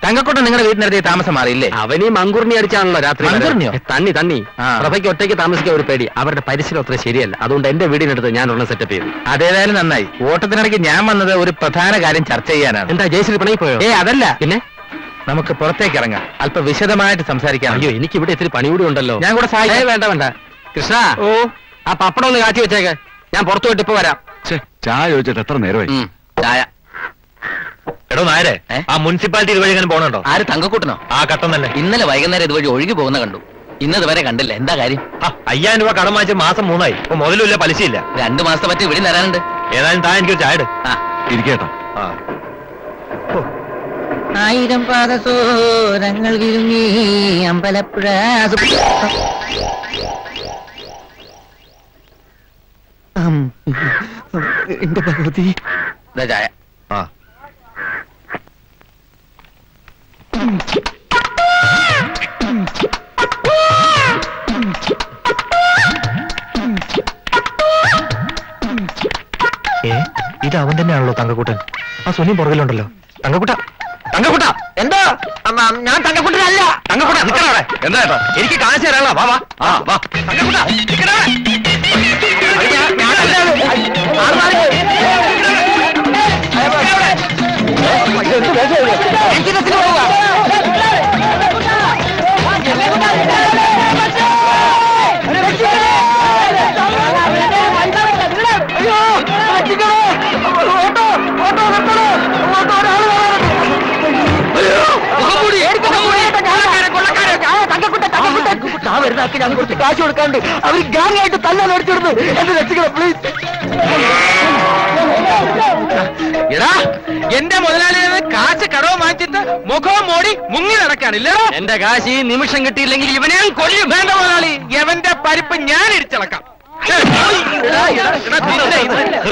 [SPEAKER 7] തങ്കക്കുട്ടൻ നിങ്ങളുടെ വീട്ടിനടുത്ത് താമസം മാറിയില്ലേ?
[SPEAKER 6] അവനീ മങ്കുറിനി അടിച്ചാണല്ലോ രാത്രി.
[SPEAKER 7] മങ്കുറിനിയോ?
[SPEAKER 6] തന്നി പ്രഭയ്ക്ക് ഒറ്റയ്ക്ക് താമസിക്കാൻ ഒരു പേടി. അവരുടെ പരിസരം അത്ര ശരിയല്ല. അതുകൊണ്ട് എന്റെ വീടിനടുത്ത് ഞാൻ ഉള്ള സെറ്റപ്പ് ചെയ്തു.
[SPEAKER 7] അതേതായാലും നന്നായി. ഓട്ടത്തിനിടയ്ക്ക് ഞാൻ വന്നത് ഒരു പ്രധാന കാര്യം ചർച്ച ചെയ്യാനാണ്.
[SPEAKER 6] എന്താ, ജയശ്രീ പണി പോയോ?
[SPEAKER 7] അതല്ല,
[SPEAKER 6] പിന്നെ
[SPEAKER 7] നമുക്ക് പുറത്തേക്ക് ഇറങ്ങാം, അല്പം വിശദമായിട്ട് സംസാരിക്കാം.
[SPEAKER 6] അയ്യോ, എനിക്ക് ഇവിടെ ഇത്തിരി പണി കൂടി ഉണ്ടല്ലോ.
[SPEAKER 7] ഞാൻ കൂടെ സഹായിക്കാം.
[SPEAKER 6] വേണ്ട കൃഷ്ണ, ഓ ആ പപ്പടം ഒന്ന് കാച്ചി വെച്ചേക്ക്. ഞാൻ പുറത്തു പോയിട്ട് ഇപ്പൊ വരാം.
[SPEAKER 8] ചായ ചോദിച്ചിട്ട് എത്ര നേരമായി?
[SPEAKER 6] ചായ.
[SPEAKER 7] എടോ നായരെ, ആ മുനിസിപ്പാലിറ്റി ഇതുവഴി എങ്ങനെ പോകണുണ്ടോ?
[SPEAKER 5] ആര്, തങ്കക്കൂട്ടനോ?
[SPEAKER 7] ആ കട്ടം തന്നെ.
[SPEAKER 5] ഇന്നലെ വൈകുന്നേരം ഇതുവഴി ഒഴുകി പോകുന്ന കണ്ടു. ഇന്നത് വരെ കണ്ടില്ല. എന്താ കാര്യം?
[SPEAKER 7] 5000 രൂപ കടം വാങ്ങിച്ച് മാസം 3 ആയി. ഇപ്പൊ മുതലുമില്ല, പലിശയില്ല.
[SPEAKER 5] 2 മാസത്തെ പറ്റി ഇവിടെ തരാനുണ്ട്.
[SPEAKER 7] ഏതായാലും താൻ എനിക്കൊരു ചായ ഇട്.
[SPEAKER 8] ഇരിക്കേട്ടാ.
[SPEAKER 5] 1000 പാദസോരങ്ങൾ വിരുങ്ങി അമ്പലപ്പുഴ.
[SPEAKER 6] എന്റെ ഭഗവതി.
[SPEAKER 5] ചായ.
[SPEAKER 7] ഇത് അവൻ തന്നെയാണല്ലോ തങ്കക്കൂട്ടൻ. ആ സുനി പുറകിലുണ്ടല്ലോ. തങ്കക്കൂട്ട
[SPEAKER 5] എന്താ? ഞാൻ തങ്കക്കൂട്ടനല്ല.
[SPEAKER 7] തങ്കക്കൂട്ട നിൽക്കണ അവിടെ. എന്താ കേട്ടോ? എനിക്ക് കാശ് തരാനുള്ള. വാ വാ തങ്കക്കൂട്ട നിൽക്കണ അവിടെ.
[SPEAKER 5] വരുന്നാക്കി ഞാൻ കുറച്ച് കാശ് കൊടുക്കാണ്ട് അവർ ഗാങ്ങായിട്ട് തല്ലാൻ അടിച്ചിടുന്നു. എന്റെ രക്ഷിക്കണം പ്ലീസ്.
[SPEAKER 7] എടാ, എന്റെ മുതലാളിയെ കാശ് കടവ് വാങ്ങിച്ചിട്ട് മുഖവും മോടി മുങ്ങി നടക്കാണില്ലോ.
[SPEAKER 6] എന്റെ കാശ് ഈ നിമിഷം കിട്ടിയില്ലെങ്കിൽ ഇവനെ കൊല്ലും.
[SPEAKER 7] വേണ്ട മുതലാളി, എവന്റെ പരിപ്പ് ഞാൻ ഇടിച്ചിളക്കാം.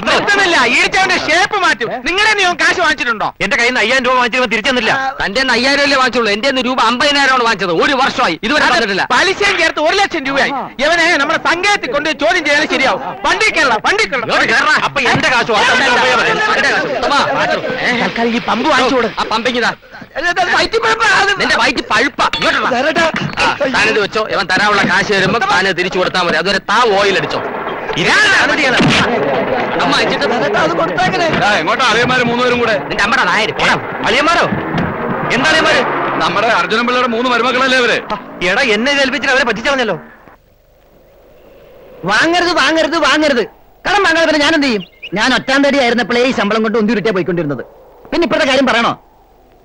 [SPEAKER 7] നിർത്തുന്നില്ല. ഈടിച്ചവന്റെ ഷേപ്പ് മാറ്റും. നിങ്ങളെ നീ കാശ് വാങ്ങിച്ചിട്ടുണ്ടോ?
[SPEAKER 6] എന്റെ കയ്യിൽ നിന്ന് 5000 രൂപ വാങ്ങിച്ചപ്പോൾ തിരിച്ചെന്നില്ല. തന്റെ 5000 അല്ലേ വാങ്ങിച്ചുള്ളൂ. എന്റെ രൂപ 50,000 വാങ്ങിച്ചത്. ഒരു വർഷമായി ഇതുവരെ തന്നിട്ടില്ല.
[SPEAKER 7] പലിശയും ചേർത്ത് 1,00,000 രൂപയായി. ഇവനെ നമ്മുടെ സംഘത്തിൽ കൊണ്ട് ചോദ്യം ചെയ്യാൻ ശരിയാവും. വണ്ടി കേരള.
[SPEAKER 6] അപ്പൊ എന്റെ കാശ്
[SPEAKER 7] തൽക്കാലം ഈ പമ്പ് വാങ്ങിച്ചു കൊടു.
[SPEAKER 6] ആ പമ്പിങ്ങിതാ നിന്റെ വയറ്റ് പഴുപ്പ. താനിത് വെച്ചോ. ഇവൻ തരാനുള്ള കാശ് വരുമ്പോ താന് തിരിച്ചു കൊടുത്താൽ മതി. അതുവരെ താ ഓയിൽ അടിച്ചോ. അമ്മ
[SPEAKER 8] എങ്ങോട്ടാ അളിയന്മാര് 3 പേരും കൂടെ?
[SPEAKER 6] നിന്റെ അമ്മയുടെ നായര് അളിയന്മാരോ? എന്താ അളിയന്മാര്?
[SPEAKER 8] നമ്മുടെ അർജുനൻ പിള്ളയുടെ 3 മരുമക്കളല്ലേ അവര്?
[SPEAKER 6] എടാ എന്നെ കേൾപ്പിച്ചിട്ട് അവരെ പറ്റിച്ചവഞ്ഞല്ലോ.
[SPEAKER 5] വാങ്ങരുത്. കടം വാങ്ങാതെ പിന്നെ ഞാൻ എന്ത് ചെയ്യും? ഞാൻ ഒറ്റാം തടി ആയിരുന്നപ്പോഴേ ഈ ശമ്പളം കൊണ്ട് ഒന്തിരുട്ടിയാ പോയിക്കൊണ്ടിരുന്നത്. പിന്നെ ഇപ്പോഴത്തെ കാര്യം പറയണോ?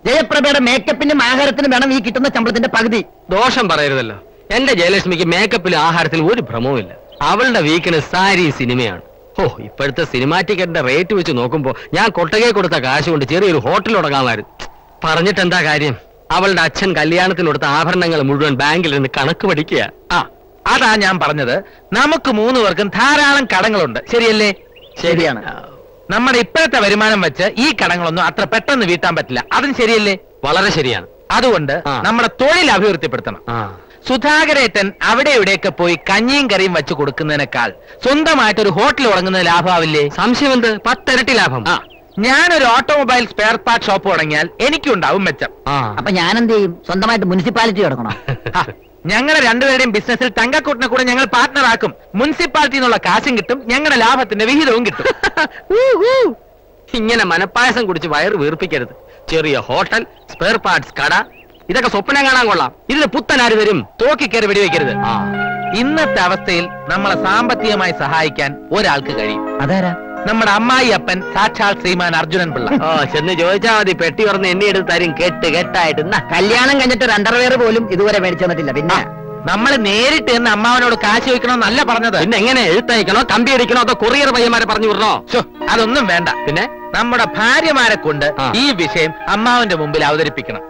[SPEAKER 5] ജയപ്രഭയുടെ മേക്കപ്പിനും ആഹാരത്തിനും വേണം ഈ കിട്ടുന്ന ശമ്പളത്തിന്റെ പകുതി.
[SPEAKER 6] ദോഷം പറയരുതല്ലോ. എന്റെ ജയലക്ഷ്മിക്ക് മേക്കപ്പിലും ആഹാരത്തിലും ഒരു ഭ്രമവുമില്ല. അവളുടെ വീക്കിന് സാരി സിനിമയാണ്. ഇപ്പോഴത്തെ സിനിമാ ടിക്കറ്റിന്റെ റേറ്റ് വെച്ച് നോക്കുമ്പോ ഞാൻ കൊട്ടകെ കൊടുത്ത കാശ് കൊണ്ട് ചെറിയൊരു ഹോട്ടൽ തുടങ്ങാമായിരുന്നു. പറഞ്ഞിട്ട് എന്താ കാര്യം? അവളുടെ അച്ഛൻ കല്യാണത്തിന് കൊടുത്ത ആഭരണങ്ങൾ മുഴുവൻ ബാങ്കിൽ നിന്ന് കണക്ക് പഠിക്കുക.
[SPEAKER 7] അതാ ഞാൻ പറഞ്ഞത്. നമുക്ക് 3 പേർക്കും ധാരാളം കടങ്ങളുണ്ട്. ശരിയല്ലേ?
[SPEAKER 5] ശരിയാണ്.
[SPEAKER 7] നമ്മുടെ ഇപ്പോഴത്തെ വരുമാനം വെച്ച് ഈ കടങ്ങളൊന്നും അത്ര പെട്ടെന്ന് വീട്ടാൻ പറ്റില്ല. അതും ശരിയല്ലേ?
[SPEAKER 6] വളരെ ശരിയാണ്.
[SPEAKER 7] അതുകൊണ്ട് നമ്മുടെ തൊഴിൽ അഭിവൃദ്ധിപ്പെടുത്തണം. സുധാകരേട്ടൻ അവിടെ ഇവിടെയൊക്കെ പോയി കഞ്ഞിയും കറിയും വെച്ച് കൊടുക്കുന്നതിനേക്കാൾ സ്വന്തമായിട്ടൊരു ഹോട്ടൽ തുടങ്ങുന്നത് ലാഭമാവില്ലേ?
[SPEAKER 6] സംശയം എന്ത്? 10 ഇരട്ടി ലാഭം.
[SPEAKER 7] ഞാനൊരു ഓട്ടോമൊബൈൽ സ്പെയർ പാർട്ട് ഷോപ്പ് തുടങ്ങിയാൽ എനിക്കുണ്ടാവും മെച്ചം.
[SPEAKER 5] അപ്പൊ ഞാൻ എന്ത് ചെയ്യും? സ്വന്തമായിട്ട് മുനിസിപ്പാലിറ്റി തുടങ്ങണം.
[SPEAKER 7] ഞങ്ങളുടെ രണ്ടുപേരുടെയും ബിസിനസ്സിൽ തങ്കക്കൂട്ടിനെ കൂടെ ഞങ്ങൾ പാർട്ട്ണർ ആക്കും. മുനിസിപ്പാലിറ്റി നിന്നുള്ള കാശും കിട്ടും, ഞങ്ങളുടെ ലാഭത്തിന്റെ വിഹിതവും കിട്ടും.
[SPEAKER 6] ഇങ്ങനെ മനപ്പായസം കുടിച്ച് വയറ് വീർപ്പിക്കരുത്. ചെറിയ ഹോട്ടൽ, സ്പെയർ പാർട്സ് കട, ഇതൊക്കെ സ്വപ്നം കാണാൻ കൊള്ളാം. ഇതിന് പുത്തനാര് വരും?
[SPEAKER 7] തോക്കിക്കയറി വെടിവെക്കരുത്. ഇന്നത്തെ അവസ്ഥയിൽ നമ്മളെ സാമ്പത്തികമായി സഹായിക്കാൻ ഒരാൾക്ക് കഴിയും.
[SPEAKER 5] അതാരാ?
[SPEAKER 7] നമ്മുടെ അമ്മായി അപ്പൻ സാക്ഷാൽ ശ്രീമാൻ അർജുനൻ പിള്ള.
[SPEAKER 6] ചെന്ന് ചോദിച്ചാ മതി. പെട്ടി പറഞ്ഞ് എണ്ണി എടുത്ത് തരും. കെട്ടായിട്ട്.
[SPEAKER 5] കല്യാണം കഴിഞ്ഞിട്ട് ഒരു അണ്ടർവെയർ പോലും ഇതുവരെ മേടിച്ചു തന്നിട്ടില്ല. പിന്നെ
[SPEAKER 7] നമ്മൾ നേരിട്ട് എന്ന് അമ്മാവനോട് കാശ് ചോദിക്കണമെന്നല്ല പറഞ്ഞത്.
[SPEAKER 6] പിന്നെ എങ്ങനെ? എഴുത്തയക്കണോ, കമ്പി അടിക്കണോ, അതോ കൊറിയർ പയ്യന്മാരെ പറഞ്ഞു വിടണോ?
[SPEAKER 7] അതൊന്നും വേണ്ട.
[SPEAKER 6] പിന്നെ
[SPEAKER 7] നമ്മുടെ ഭാര്യമാരെ കൊണ്ട് ഈ വിഷയം അമ്മാവന്റെ മുമ്പിൽ അവതരിപ്പിക്കണം.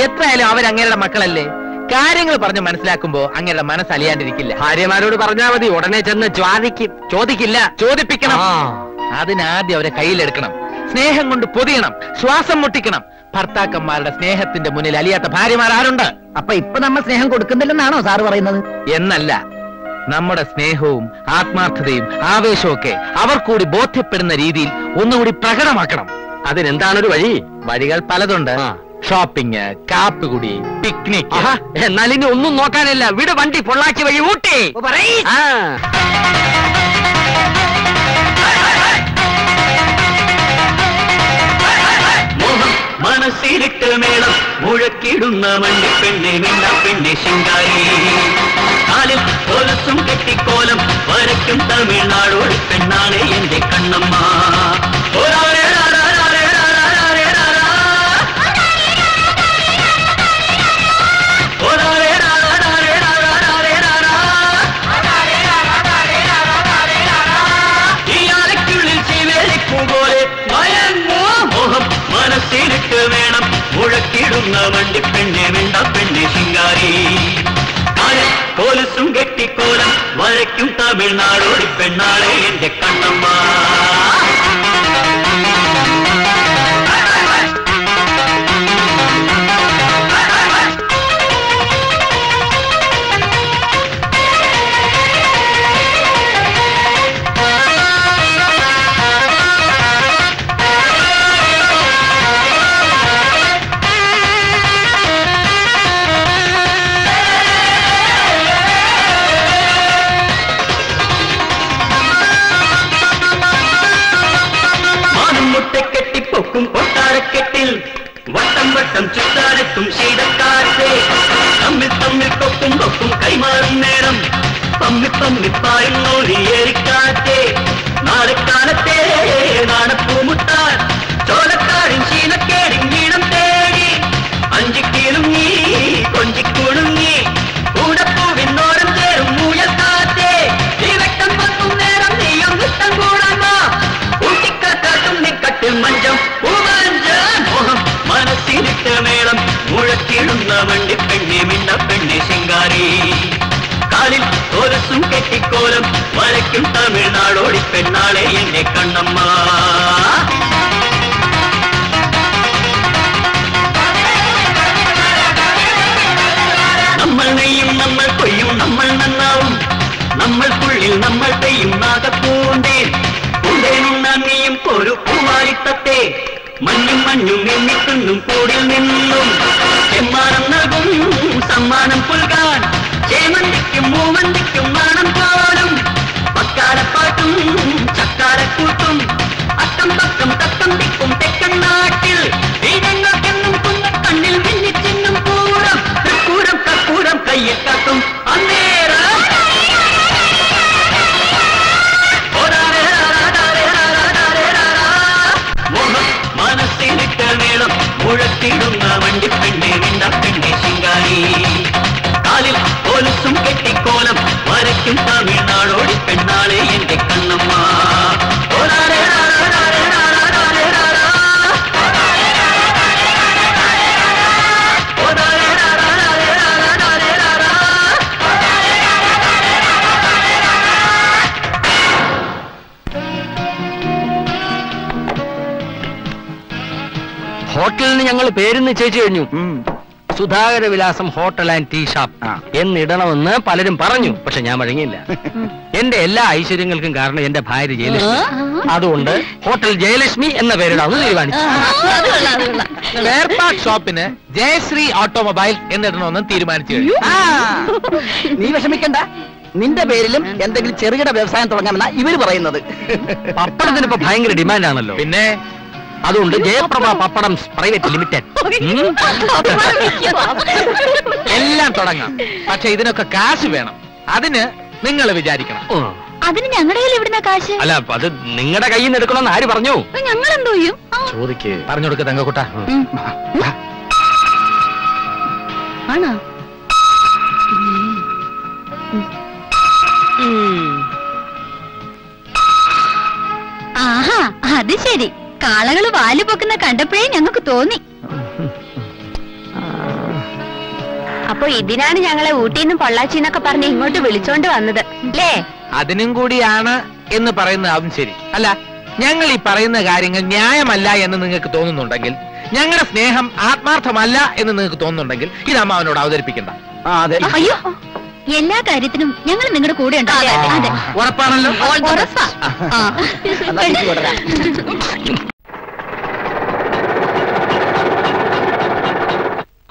[SPEAKER 7] എത്രയായാലും അവരങ്ങേരുടെ മക്കളല്ലേ. കാര്യങ്ങൾ പറഞ്ഞ് മനസ്സിലാക്കുമ്പോ അങ്ങയുടെ മനസ്സ് അലിയാണ്ടിരിക്കില്ല.
[SPEAKER 6] ഭാര്യമാരോട് പറഞ്ഞാൽ മതി. ഉടനെ ചെന്ന് ചോദിക്കില്ല.
[SPEAKER 7] ചോദിപ്പിക്കണം. അതിനാദ്യം അവരെ കയ്യിലെടുക്കണം. സ്നേഹം കൊണ്ട് പൊതിയണം. ശ്വാസം മുട്ടിക്കണം. ഭർത്താക്കന്മാരുടെ സ്നേഹത്തിന്റെ മുന്നിൽ അലിയാത്ത ഭാര്യമാർ ആരുണ്ട്?
[SPEAKER 5] അപ്പൊ ഇപ്പൊ നമ്മൾ സ്നേഹം കൊടുക്കുന്നില്ലെന്നാണോ സാറ് പറയുന്നത്?
[SPEAKER 7] എന്നല്ല, നമ്മുടെ സ്നേഹവും ആത്മാർത്ഥതയും ആവേശവും ഒക്കെ അവർ കൂടി ബോധ്യപ്പെടുന്ന രീതിയിൽ ഒന്നുകൂടി പ്രകടമാക്കണം.
[SPEAKER 6] അതിനെന്താണൊരു വഴി?
[SPEAKER 7] വഴികൾ പലതുണ്ട്. ഷോപ്പിംഗ്, കാപ്പുകുടി, പിക്നിക്.
[SPEAKER 6] എന്നാൽ ഇനി ഒന്നും നോക്കാനില്ല. വിട് വണ്ടി. പൊള്ളാച്ചി വഴി ഊട്ടി.
[SPEAKER 9] മനസ്സിലിട്ട് മേളം മുഴക്കിടുന്ന മണ്ണി പെണ്ണെ മിണ്ട പെണ്ണെ ശിങ്കാരി. കാലിൽ കൊലസും കെട്ടിക്കോലം വരയ്ക്കും തമിഴ്നാടോട് പെണ്ണാണ് എന്റെ കണ്ണമ്മ. മനസ്സിലിട്ട് വേണം മുഴക്കിടുന്ന വണ്ടി പെണ്ണെ മിണ്ട പെണ്ണെ ശിങ്കാരി. പോലീസും കെട്ടിക്കോലം വരയ്ക്കും തമിഴ്നാടോടി പെണ്ണാളെ എന്റെ കണ്ണമ്മ. കൊട്ടാരക്കെട്ടിൽ വട്ടം വട്ടം ചുറ്റാരത്തും ശീതക്കാറ്റേ. തമ്മിൽ തമ്മിൽ കൊക്കും കൊക്കും കൈമാറും നേരം പമ്മി പമ്മിപ്പായും നോരിയേറിക്കാറ്റേ. നാളെക്കാലത്തെ നാണപ്പൂമുട്ടാൻ ചോലക്കാടും ശീലക്കേടും വീണം തേടി അഞ്ചിക്കീലും നീ കൊഞ്ചിക്കുണുങ്ങി കൂടപ്പൂവിനോരം ചേരും മൂയൽ കാറ്റേ. ഈ വെട്ടം പത്തും നേരം നീയും നിട്ടം കൂടാമോ ഊട്ടിക്കാട്ടും നിക്കട്ടിൽ മഞ്ചം മോഹം. മനസ്സിലിട്ട് മേളം മുഴക്കിടുന്ന വണ്ടി പെണ്ണെ മിണ്ട പെണ്ണെ ശിങ്കാരി. കാലിൽ കൊലസു കൊലുസും കെട്ടിക്കോലം വരയ്ക്കും തമിഴ്നാടോടി പെണ്ണാളെ എന്റെ കണ്ണമ്മ. നമ്മൾ നെയ്യും നമ്മൾ കൊയ്യും നമ്മൾ നന്നാവും, നമ്മൾക്കുള്ളിൽ നമ്മൾ പെയ്യും നാഗപ്പൂന്തേൻ. പൂന്തേനുണ്ണാൻ നീയും ഒരു പൂവാലിത്തത്തെ, മഞ്ഞും മഞ്ഞും എണ്ണിക്കുന്നും കൂടിൽ നിന്നും സമ്മാനം നൽകും സമ്മാനം പുൽകാൻ. ചേമന്തിക്കും മൂവന്തിക്കും നാണം പോലും പക്കാലപ്പാട്ടും ചക്കാലക്കൂട്ടും അക്കം പക്കം തക്കം തിക്കും തെക്കൻ നാട്ടിൽ ഞങ്ങൾക്കെന്നും കുന്നക്കണ്ണിൽ മിന്നിച്ചിന്നും പൂരം കർപ്പൂരം കർപ്പൂരം കയ്യിൽ കാട്ടും അന്നേരം മനസ്സിനിട്ട നീളം മുഴത്തിടുന്ന വണ്ടിപ്പെണ്ണെ നിന്ന പെണ്ണെ ശിങ്കാരി. കാലിൽ കൊലുസും കെട്ടിക്കോലം വരയ്ക്കും തമിഴ്നാടോടി പെണ്ണാളെ എന്റെ കണ്ണമ്മ.
[SPEAKER 6] ഹോട്ടലിന് ഞങ്ങൾ പേര് നിശ്ചയിച്ചു കഴിഞ്ഞു. സുധാകര വിലാസം ഹോട്ടൽ ആൻഡ് ടീ ഷാപ്പ് എന്നിടണമെന്ന് പലരും പറഞ്ഞു. പക്ഷെ ഞാൻ വഴങ്ങിയില്ല. എന്റെ എല്ലാ ഐശ്വര്യങ്ങൾക്കും കാരണം എന്റെ ഭാര്യ ജയലക്ഷ്മി. അതുകൊണ്ട് ഹോട്ടൽ ജയലക്ഷ്മി എന്ന പേരിടാമെന്ന് തീരുമാനിച്ചു.
[SPEAKER 7] സ്പെയർ പാർട്ട് ഷോപ്പിന് ജയശ്രീ ഓട്ടോമൊബൈൽസ് എന്നിടണമെന്ന് തീരുമാനിച്ചു.
[SPEAKER 5] നീ വിഷമിക്കണ്ട, നിന്റെ പേരിലും എന്തെങ്കിലും ചെറുകിട വ്യവസായം തുടങ്ങാമെന്നാ ഇവര് പറയുന്നത്.
[SPEAKER 6] പപ്പടത്തിനിപ്പോ ഭയങ്കര ഡിമാൻഡാണല്ലോ.
[SPEAKER 7] പിന്നെ
[SPEAKER 6] അതുകൊണ്ട് ജയപ്രഭ പപ്പടം പ്രൈവറ്റ് ലിമിറ്റഡ്
[SPEAKER 7] എല്ലാം തുടങ്ങാം. പക്ഷെ ഇതിനൊക്കെ കാശ് വേണം. അതിന് നിങ്ങൾ വിചാരിക്കണം.
[SPEAKER 4] അതിന് ഞങ്ങളുടെ കയ്യിൽ എവിടുന്ന കാശ്?
[SPEAKER 6] അല്ല, അത് നിങ്ങളുടെ കയ്യിൽ നിന്ന് എടുക്കണമെന്ന് ആര് പറഞ്ഞു?
[SPEAKER 4] ഞങ്ങൾ എന്തോ ചെയ്യും?
[SPEAKER 6] ചോദിക്ക്.
[SPEAKER 7] പറഞ്ഞു കൊടുക്ക തങ്കക്കുട്ട.
[SPEAKER 4] ആണോ? ആഹാ, അത് ശരി. കാളകള് വാല് പൊക്കുന്ന കണ്ടപ്പോഴേ ഞങ്ങൾക്ക് തോന്നി. അപ്പൊ ഇതിനാണ് ഞങ്ങളെ ഊട്ടിന്ന് പൊള്ളാച്ചിന്നൊക്കെ പറഞ്ഞ് ഇങ്ങോട്ട് വിളിച്ചോണ്ട് വന്നത് അല്ലേ?
[SPEAKER 7] അതിനും കൂടിയാണ് എന്ന് പറയുന്നതാവും ശരി. അല്ല, ഞങ്ങൾ ഈ പറയുന്ന കാര്യങ്ങൾ ന്യായമല്ല എന്ന് നിങ്ങൾക്ക് തോന്നുന്നുണ്ടെങ്കിൽ, ഞങ്ങളുടെ സ്നേഹം ആത്മാർത്ഥമല്ല എന്ന് നിങ്ങൾക്ക് തോന്നുന്നുണ്ടെങ്കിൽ ഇത് അമ്മാവനോട് അവതരിപ്പിക്കണ്ട.
[SPEAKER 4] അയ്യോ, എല്ലാ കാര്യത്തിനും ഞങ്ങൾ നിങ്ങളുടെ കൂടെ ഉണ്ടോ? അതെ,
[SPEAKER 6] ഉറപ്പാണല്ലോ.
[SPEAKER 4] ഉറപ്പാ.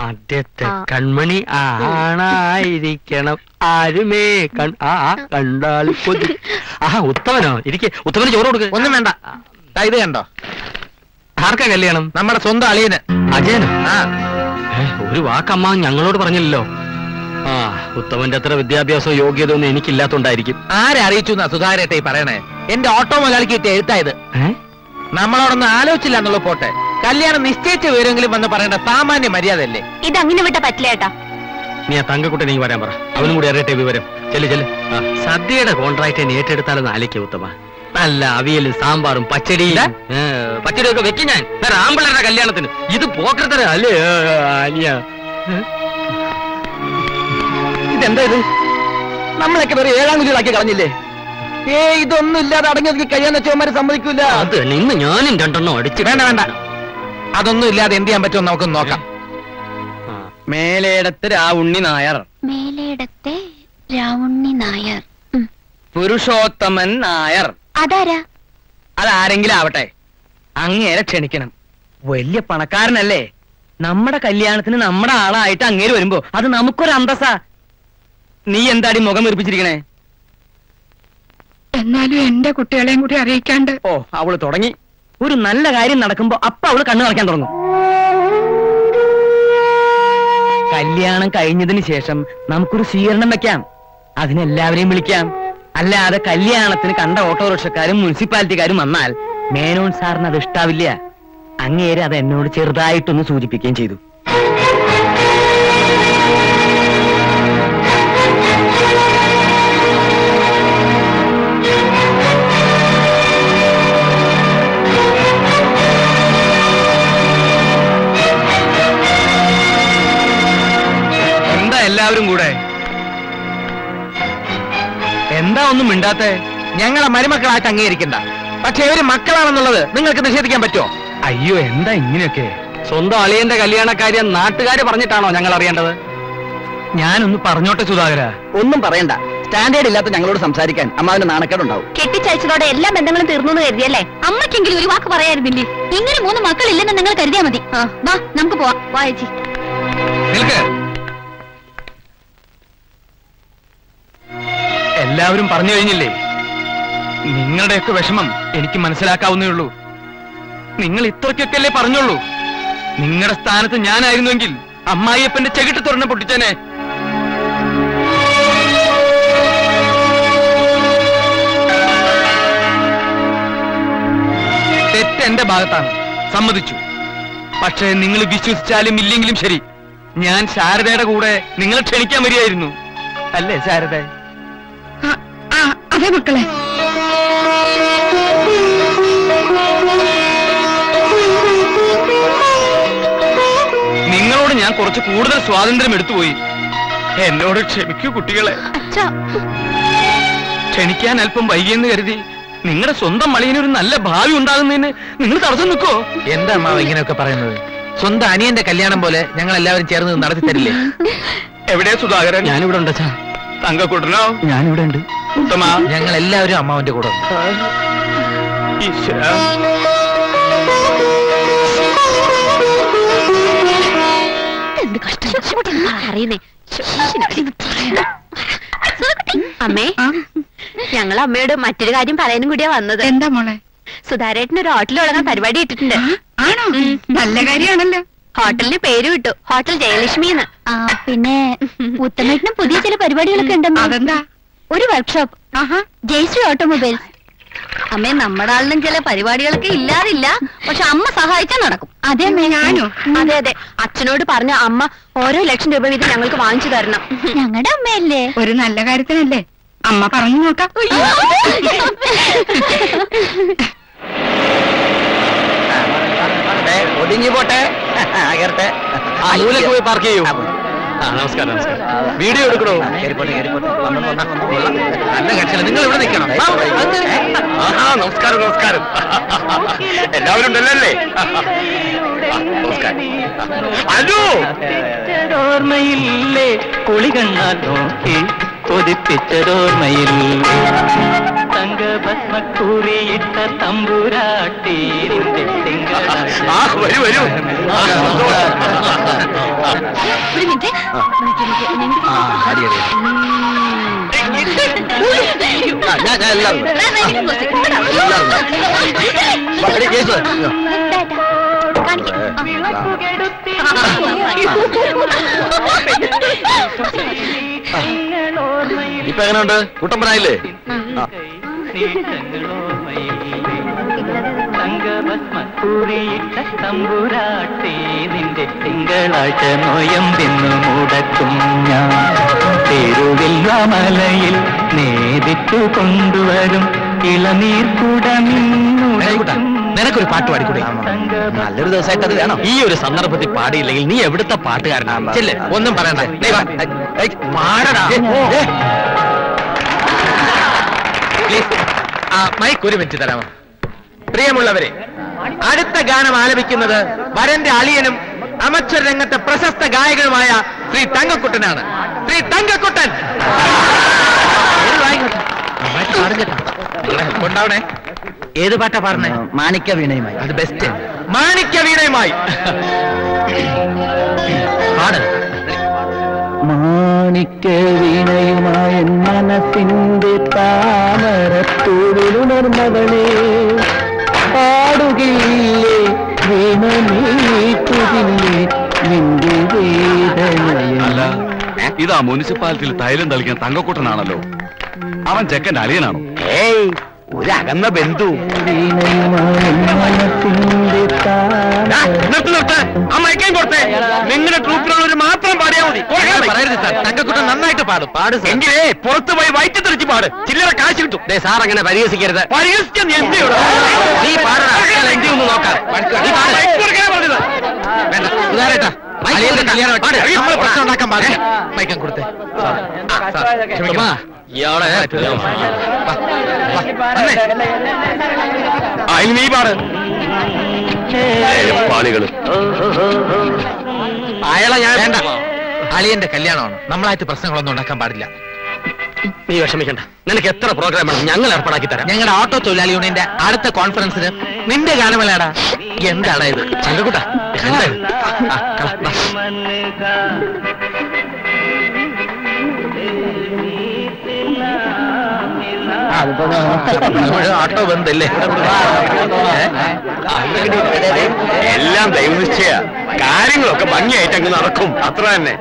[SPEAKER 6] ആദ്യത്തെ കൺമണി ആണായിരിക്കണം, ആരുമേ കണ്ടാൽ കൊതി. ആഹാ, ഉത്തമനോ? ഇരിക്കെ. ഉത്തമന് ചോറ് കൊടുക്ക്.
[SPEAKER 7] ഒന്നും വേണ്ട. ഇത് കണ്ടോ?
[SPEAKER 6] ആർക്കാ കല്യാണം?
[SPEAKER 7] നമ്മുടെ സ്വന്തം അളിയന്.
[SPEAKER 6] അജയനോ? ഒരു വാക്കമ്മ ഞങ്ങളോട് പറഞ്ഞില്ലല്ലോ. ആ, ഉത്തമന്റെ അത്ര വിദ്യാഭ്യാസവും യോഗ്യതയൊന്നും എനിക്കില്ലാത്തോണ്ടായിരിക്കും.
[SPEAKER 7] ആരെ അറിയിച്ചു എന്നാ സുധാകരട്ടെ പറയണേ? എന്റെ ഓട്ടോ മുതലാളിക്ക് കിട്ടിയ എഴുത്തായത്. നമ്മളോടൊന്നും ആലോചിച്ചില്ല എന്നുള്ള പോട്ടെ, കല്യാണം നിശ്ചയിച്ച വിവരമെങ്കിലും വന്ന് പറയേണ്ട സാമാന്യ മര്യാദ അല്ലേ?
[SPEAKER 4] ഇതങ്ങനെ വിട്ട പറ്റില്ല ഏട്ടാ.
[SPEAKER 6] നീ ആ തങ്കക്കുട്ടനെ നീ വരാൻ പറ, അവനും കൂടി അറിയട്ടെ വിവരം. ചെല്ലു ചെല്ലു. സദ്യയുടെ കോൺട്രാക്ട് ഏറ്റെടുത്താലെന്ന് ആലോചിക്കുക ഉത്തമ. നല്ല അവിയലും സാമ്പാറും പച്ചടിയും പച്ചടിയൊക്കെ വെക്കും ഞാൻ. ആമ്പിള്ളേരുടെ കല്യാണത്തിന്. ഇത് പോക്കത്തര അല്ലേ അനിയ?
[SPEAKER 5] ഇതെന്താ ഇത്? നമ്മളൊക്കെ വേറെ 7-ാം കുതികളാക്കി കളഞ്ഞില്ലേ? ഇതൊന്നും ഇല്ലാതെ അടങ്ങി ഒതുക്കി കഴിയാന്ന് വെച്ചവന്മാര് സമ്മതിക്കൂല.
[SPEAKER 6] അത് ഇന്ന് ഞാനും 2 അടിച്ചു.
[SPEAKER 7] വേണ്ട വേണ്ട, അതൊന്നും ഇല്ലാതെ എന്ത് ചെയ്യാൻ പറ്റുമോ നമുക്ക് നോക്കാം.
[SPEAKER 2] മേലേടത്ത് രാവുണ്ണി നായർ.
[SPEAKER 4] മേലേടത്തെ രാവുണ്ണി നായർ.
[SPEAKER 2] പുരുഷോത്തമൻ നായർ.
[SPEAKER 4] അതാരാ?
[SPEAKER 2] അതാരെങ്കിലും ആവട്ടെ, അങ്ങേരെ ക്ഷണിക്കണം. വലിയ പണക്കാരനല്ലേ? നമ്മുടെ കല്യാണത്തിന് നമ്മുടെ ആളായിട്ട് അങ്ങേര് വരുമ്പോ അത് നമുക്കൊരു അന്തസ്സാ. നീ എന്താടി മുഖം വീർപ്പിച്ചിരിക്കണേ?
[SPEAKER 3] എന്നാലും എന്റെ കുട്ടികളെയും കൂടി അറിയിക്കാണ്ട്.
[SPEAKER 2] ഓ, അവള് തുടങ്ങി. ഒരു നല്ല കാര്യം നടക്കുമ്പോ അപ്പ അവള് കണ്ണു കളയ്ക്കാൻ തുടങ്ങും. കല്യാണം കഴിഞ്ഞതിന് ശേഷം നമുക്കൊരു സ്വീകരണം വെക്കാം. അതിനെല്ലാവരെയും വിളിക്കാം. അല്ലാതെ കല്യാണത്തിന് കണ്ട ഓട്ടോറിക്ഷക്കാരും മുനിസിപ്പാലിറ്റിക്കാരും വന്നാൽ മേനോൻ സാറിന് അത് ഇഷ്ടാവില്ല. അങ്ങേര് അത് എന്നോട് ചെറുതായിട്ടൊന്ന് സൂചിപ്പിക്കുകയും ചെയ്തു.
[SPEAKER 1] എല്ലാവരും കൂടെ ഒന്നും മിണ്ടാത്തേ?
[SPEAKER 7] ഞങ്ങളെ മരുമക്കളായിട്ട് അംഗീകരിക്കണ്ട, പക്ഷെ ഇവര് മക്കളാണെന്നുള്ളത് നിങ്ങൾക്ക് നിഷേധിക്കാൻ പറ്റുമോ?
[SPEAKER 1] അയ്യോ, എന്താ ഇങ്ങനെയൊക്കെ?
[SPEAKER 6] സ്വന്തം അളിയന്റെ കല്യാണക്കാര്യം നാട്ടുകാര് പറഞ്ഞിട്ടാണോ ഞങ്ങൾ അറിയേണ്ടത്?
[SPEAKER 1] ഞാനൊന്ന് പറഞ്ഞോട്ടെ സുധാകര.
[SPEAKER 2] ഒന്നും പറയണ്ട. സ്റ്റാൻഡേർഡ് ഇല്ലാത്ത ഞങ്ങളോട് സംസാരിക്കാൻ അമ്മാവിന്റെ നാണക്കേടുണ്ടാവും.
[SPEAKER 4] കെട്ടിച്ചയച്ചതോടെ എല്ലാ ബന്ധങ്ങളും തീർന്നു എന്ന് കരുതിയല്ലേ? അമ്മയ്ക്കെങ്കിലും ഒരു വാക്ക് പറയായിരുന്നില്ലേ? ഇങ്ങനെ 3 മക്കളില്ലെന്ന് നിങ്ങൾ കരുതിയാ മതി. വാ, നമുക്ക് പോവാം. വായിച്ചി
[SPEAKER 1] നിൽക്ക്. എല്ലാവരും പറഞ്ഞു കഴിഞ്ഞില്ലേ? നിങ്ങളുടെയൊക്കെ വിഷമം എനിക്ക് മനസ്സിലാക്കാവുന്നേ ഉള്ളൂ. നിങ്ങൾ ഇത്രയ്ക്കൊക്കെയല്ലേ പറഞ്ഞോളൂ. നിങ്ങളുടെ സ്ഥാനത്ത് ഞാനായിരുന്നുവെങ്കിൽ അമ്മായിയപ്പന്റെ ചെകിട്ട് തുറന്ന് പൊട്ടിച്ചേനെ. തെറ്റ് എന്റെ ഭാഗത്താണ്, സമ്മതിച്ചു. പക്ഷേ നിങ്ങൾ വിശ്വസിച്ചാലും ഇല്ലെങ്കിലും ശരി, ഞാൻ ശാരദയുടെ കൂടെ നിങ്ങളെ ക്ഷണിക്കാൻ വരികയായിരുന്നു. അല്ലേ ശാരദ?
[SPEAKER 3] അതെ മക്കളെ.
[SPEAKER 1] നിങ്ങളോട് ഞാൻ കുറച്ച് കൂടുതൽ സ്വാതന്ത്ര്യം എടുത്തുപോയി. എന്നോട് ക്ഷമിക്കൂ കുട്ടികളെ. ക്ഷണിക്കാൻ അല്പം വൈകിയെന്ന് കരുതി നിങ്ങളുടെ സ്വന്തം മളിയനൊരു നല്ല ഭാവി ഉണ്ടാകുന്നതിന് നിങ്ങൾ തടസ്സം നിൽക്കോ?
[SPEAKER 7] എന്താ അമ്മാവ് ഇങ്ങനെയൊക്കെ പറയുന്നത്? സ്വന്തം അനിയന്റെ കല്യാണം പോലെ ഞങ്ങൾ എല്ലാവരും ചേർന്ന് നടത്തി തരില്ലേ?
[SPEAKER 1] എവിടെ സുധാകരൻ?
[SPEAKER 6] ഞാനിവിടെ ഉണ്ട്.
[SPEAKER 1] തങ്കക്കൂട്ടനോ?
[SPEAKER 2] ഞാനിവിടെ ഉണ്ട്.
[SPEAKER 7] ഞങ്ങൾ എല്ലാവരും അമ്മാവന്റെ കൂടെ ഉണ്ട്.
[SPEAKER 4] എന്ത് കഷ്ടം അറിയുന്നേ. അമ്മേ, ഞങ്ങൾ അമ്മയോട് മറ്റൊരു കാര്യം പറയാനും കൂടിയാ വന്നത്.
[SPEAKER 3] എന്താ മോളെ?
[SPEAKER 4] സുധാരേട്ടന് ഒരു ഹോട്ടൽ തുടങ്ങാൻ പരിപാടി ഇട്ടിട്ടുണ്ട്.
[SPEAKER 3] ആണോ? നല്ല കാര്യമാണല്ലോ.
[SPEAKER 4] ഹോട്ടലിന് പേര് വിട്ടു, ഹോട്ടൽ ജയലക്ഷ്മി എന്ന്. പിന്നെ ഉത്തമേട്ടനും പുതിയ ചില പരിപാടികളൊക്കെ ഉണ്ടെന്നോ?
[SPEAKER 3] അതെന്താ?
[SPEAKER 4] ഒരു വർക്ക്ഷോപ്പ്, ജയശ്രീ ഓട്ടോമൊബൈൽസ്. അമ്മേ, നമ്മുടെ ആളിനും ചില പരിപാടികളൊക്കെ ഇല്ലാതില്ല, പക്ഷെ അമ്മ സഹായിച്ചാൽ നടക്കും. അതെ
[SPEAKER 3] ഞാനോ?
[SPEAKER 4] അതെ അതെ, അച്ഛനോട് പറഞ്ഞ അമ്മ ഓരോ ലക്ഷം രൂപ വീതം ഞങ്ങൾക്ക് വാങ്ങിച്ചു തരണം. ഞങ്ങളുടെ അമ്മയല്ലേ?
[SPEAKER 3] ഒരു നല്ല കാര്യത്തിനല്ലേ? അമ്മ പറഞ്ഞു നോക്കാം.
[SPEAKER 2] ഒടിഞ്ഞു പോട്ടെ.
[SPEAKER 6] പോയി പാർക്ക് ചെയ്യൂ. നമസ്കാരം, നമസ്കാരം. വീഡിയോ എടുക്കണോ?
[SPEAKER 7] നല്ല കക്ഷി, നിങ്ങൾ ഇവിടെ നിൽക്കണം.
[SPEAKER 6] നമസ്കാരം, നമസ്കാരം. എല്ലാവരും ഉണ്ടല്ലേ? നമസ്കാരം. ഹലോ.
[SPEAKER 9] ഓർമ്മയില്ലേ കുളി കണ്ണാൽ നോക്കി കൊതിപ്പിച്ചതോർമ്മയിൽ തങ്കഭസ്മക്കൂറിയിട്ട തമ്പുരാട്ടി.
[SPEAKER 6] വരൂ വരൂ. ഇപ്പൊ എങ്ങനെയുണ്ട്? കുട്ടമ്പനായില്ലേ?
[SPEAKER 9] തങ്കഭസ്മക്കൂറിയിട്ട തമ്പുരാട്ടി നിന്റെ തിങ്കളാഴ്ച നോയമ്പെന്നു മുടക്കും ഞാൻ. തിരുവില്ലാമലയിൽ നേരിട്ടു കൊണ്ടുവരും ഇളനീർക്കുടമിന്നുടക്കും.
[SPEAKER 7] നിനക്കൊരു പാട്ട് പാടിക്കൂടെ?
[SPEAKER 2] നല്ലൊരു ദിവസമായിട്ട് അത് വേണം.
[SPEAKER 6] ഈ ഒരു സന്ദർഭത്തിൽ പാടിയില്ലെങ്കിൽ നീ എവിടുത്തെ പാട്ടുകാരനാണ്?
[SPEAKER 7] ചെല്ല്, ഒന്നും പറയണ്ട. പാടടാ. മൈക്ക് ഒരു മിനിറ്റ് തരാമോ? പ്രിയമുള്ളവരെ, അടുത്ത ഗാനം ആലപിക്കുന്നത് വരന്റെ അളിയനും അമച്ചർ രംഗത്തെ പ്രശസ്ത ഗായകനുമായ ശ്രീ തങ്കക്കുട്ടനാണ്. ശ്രീ തങ്കക്കുട്ടൻ കൊണ്ടാവണേ. ഏത് പാട്ടാ പാടുന്നേ?
[SPEAKER 2] മാണിക്യ വീണയുമായി.
[SPEAKER 7] അത് ബെസ്റ്റ്. മാണിക്യ വീണയുമായി പാട്.
[SPEAKER 2] മാണിക്യ വീണയുമായ മനസ്സിന്റെ താമരത്തൂരിലുണർന്നവളെ പാടുകയില്ലേ വീണമീട്ടുകില്ലേ നിന്റെ വേദനയല്ല.
[SPEAKER 8] ഇതാ മുനിസിപ്പാലിറ്റിയിൽ തൈലം തളിക്കാൻ തങ്കക്കൂട്ടനാണല്ലോ. അവൻ ചെക്കൻ്റെ അളിയനാണോ?
[SPEAKER 2] ഏയ്, ഒരു അകന്ന ബന്ധു.
[SPEAKER 7] നിങ്ങളുടെ ട്രൂപ്പിലുള്ളവർ മാത്രം പാടിയാൽ മതി. പറയരുത് സാർ, തങ്കക്കുട്ടൻ നന്നായിട്ട് പാടും. പാട് എങ്കിലേ പുറത്ത് പോയി വയറ്റി തെറിച്ച് പാട്, ചില്ലറ കാശ് കിട്ടും.
[SPEAKER 6] സാർ അങ്ങനെ പരിഹസിക്കരുത്.
[SPEAKER 7] പരിഹസിക്കാൻ നീ പാടണം. നോക്കാം. വേണ്ട സുധാരേട്ടാ, അളിയന്റെ കല്യാണം നമ്മൾ പ്രശ്നം ഉണ്ടാക്കാൻ പാടില്ല. മൈക്കം കൊടുത്തേ.
[SPEAKER 6] ഇയാളെ
[SPEAKER 1] നീ പാട്.
[SPEAKER 6] അയാളെ ഞാൻ
[SPEAKER 7] വേണ്ട. അളിയന്റെ കല്യാണമാണ്, നമ്മളായിട്ട് പ്രശ്നങ്ങളൊന്നും ഉണ്ടാക്കാൻ പാടില്ല.
[SPEAKER 6] നീ വിഷമിക്കണ്ട. നിനക്ക് എത്ര പ്രോഗ്രാം വേണം ഞങ്ങൾ ഏർപ്പാടാക്കി തരാം.
[SPEAKER 7] ഞങ്ങളുടെ ഓട്ടോ തൊഴിലാളി യൂണിയന്റെ അടുത്ത കോൺഫറൻസിന് നിന്റെ ഗാനമേളടാ. എന്താണ് ഇത്?
[SPEAKER 6] ചങ്കക്കൂട്ടാ
[SPEAKER 7] ഓട്ടോ ബന്ധല്ലേ?
[SPEAKER 1] എല്ലാം ദൈവനിശ്ചയ. കാര്യങ്ങളൊക്കെ ഭംഗിയായിട്ട് അങ്ങ് നടക്കും, അത്ര തന്നെ.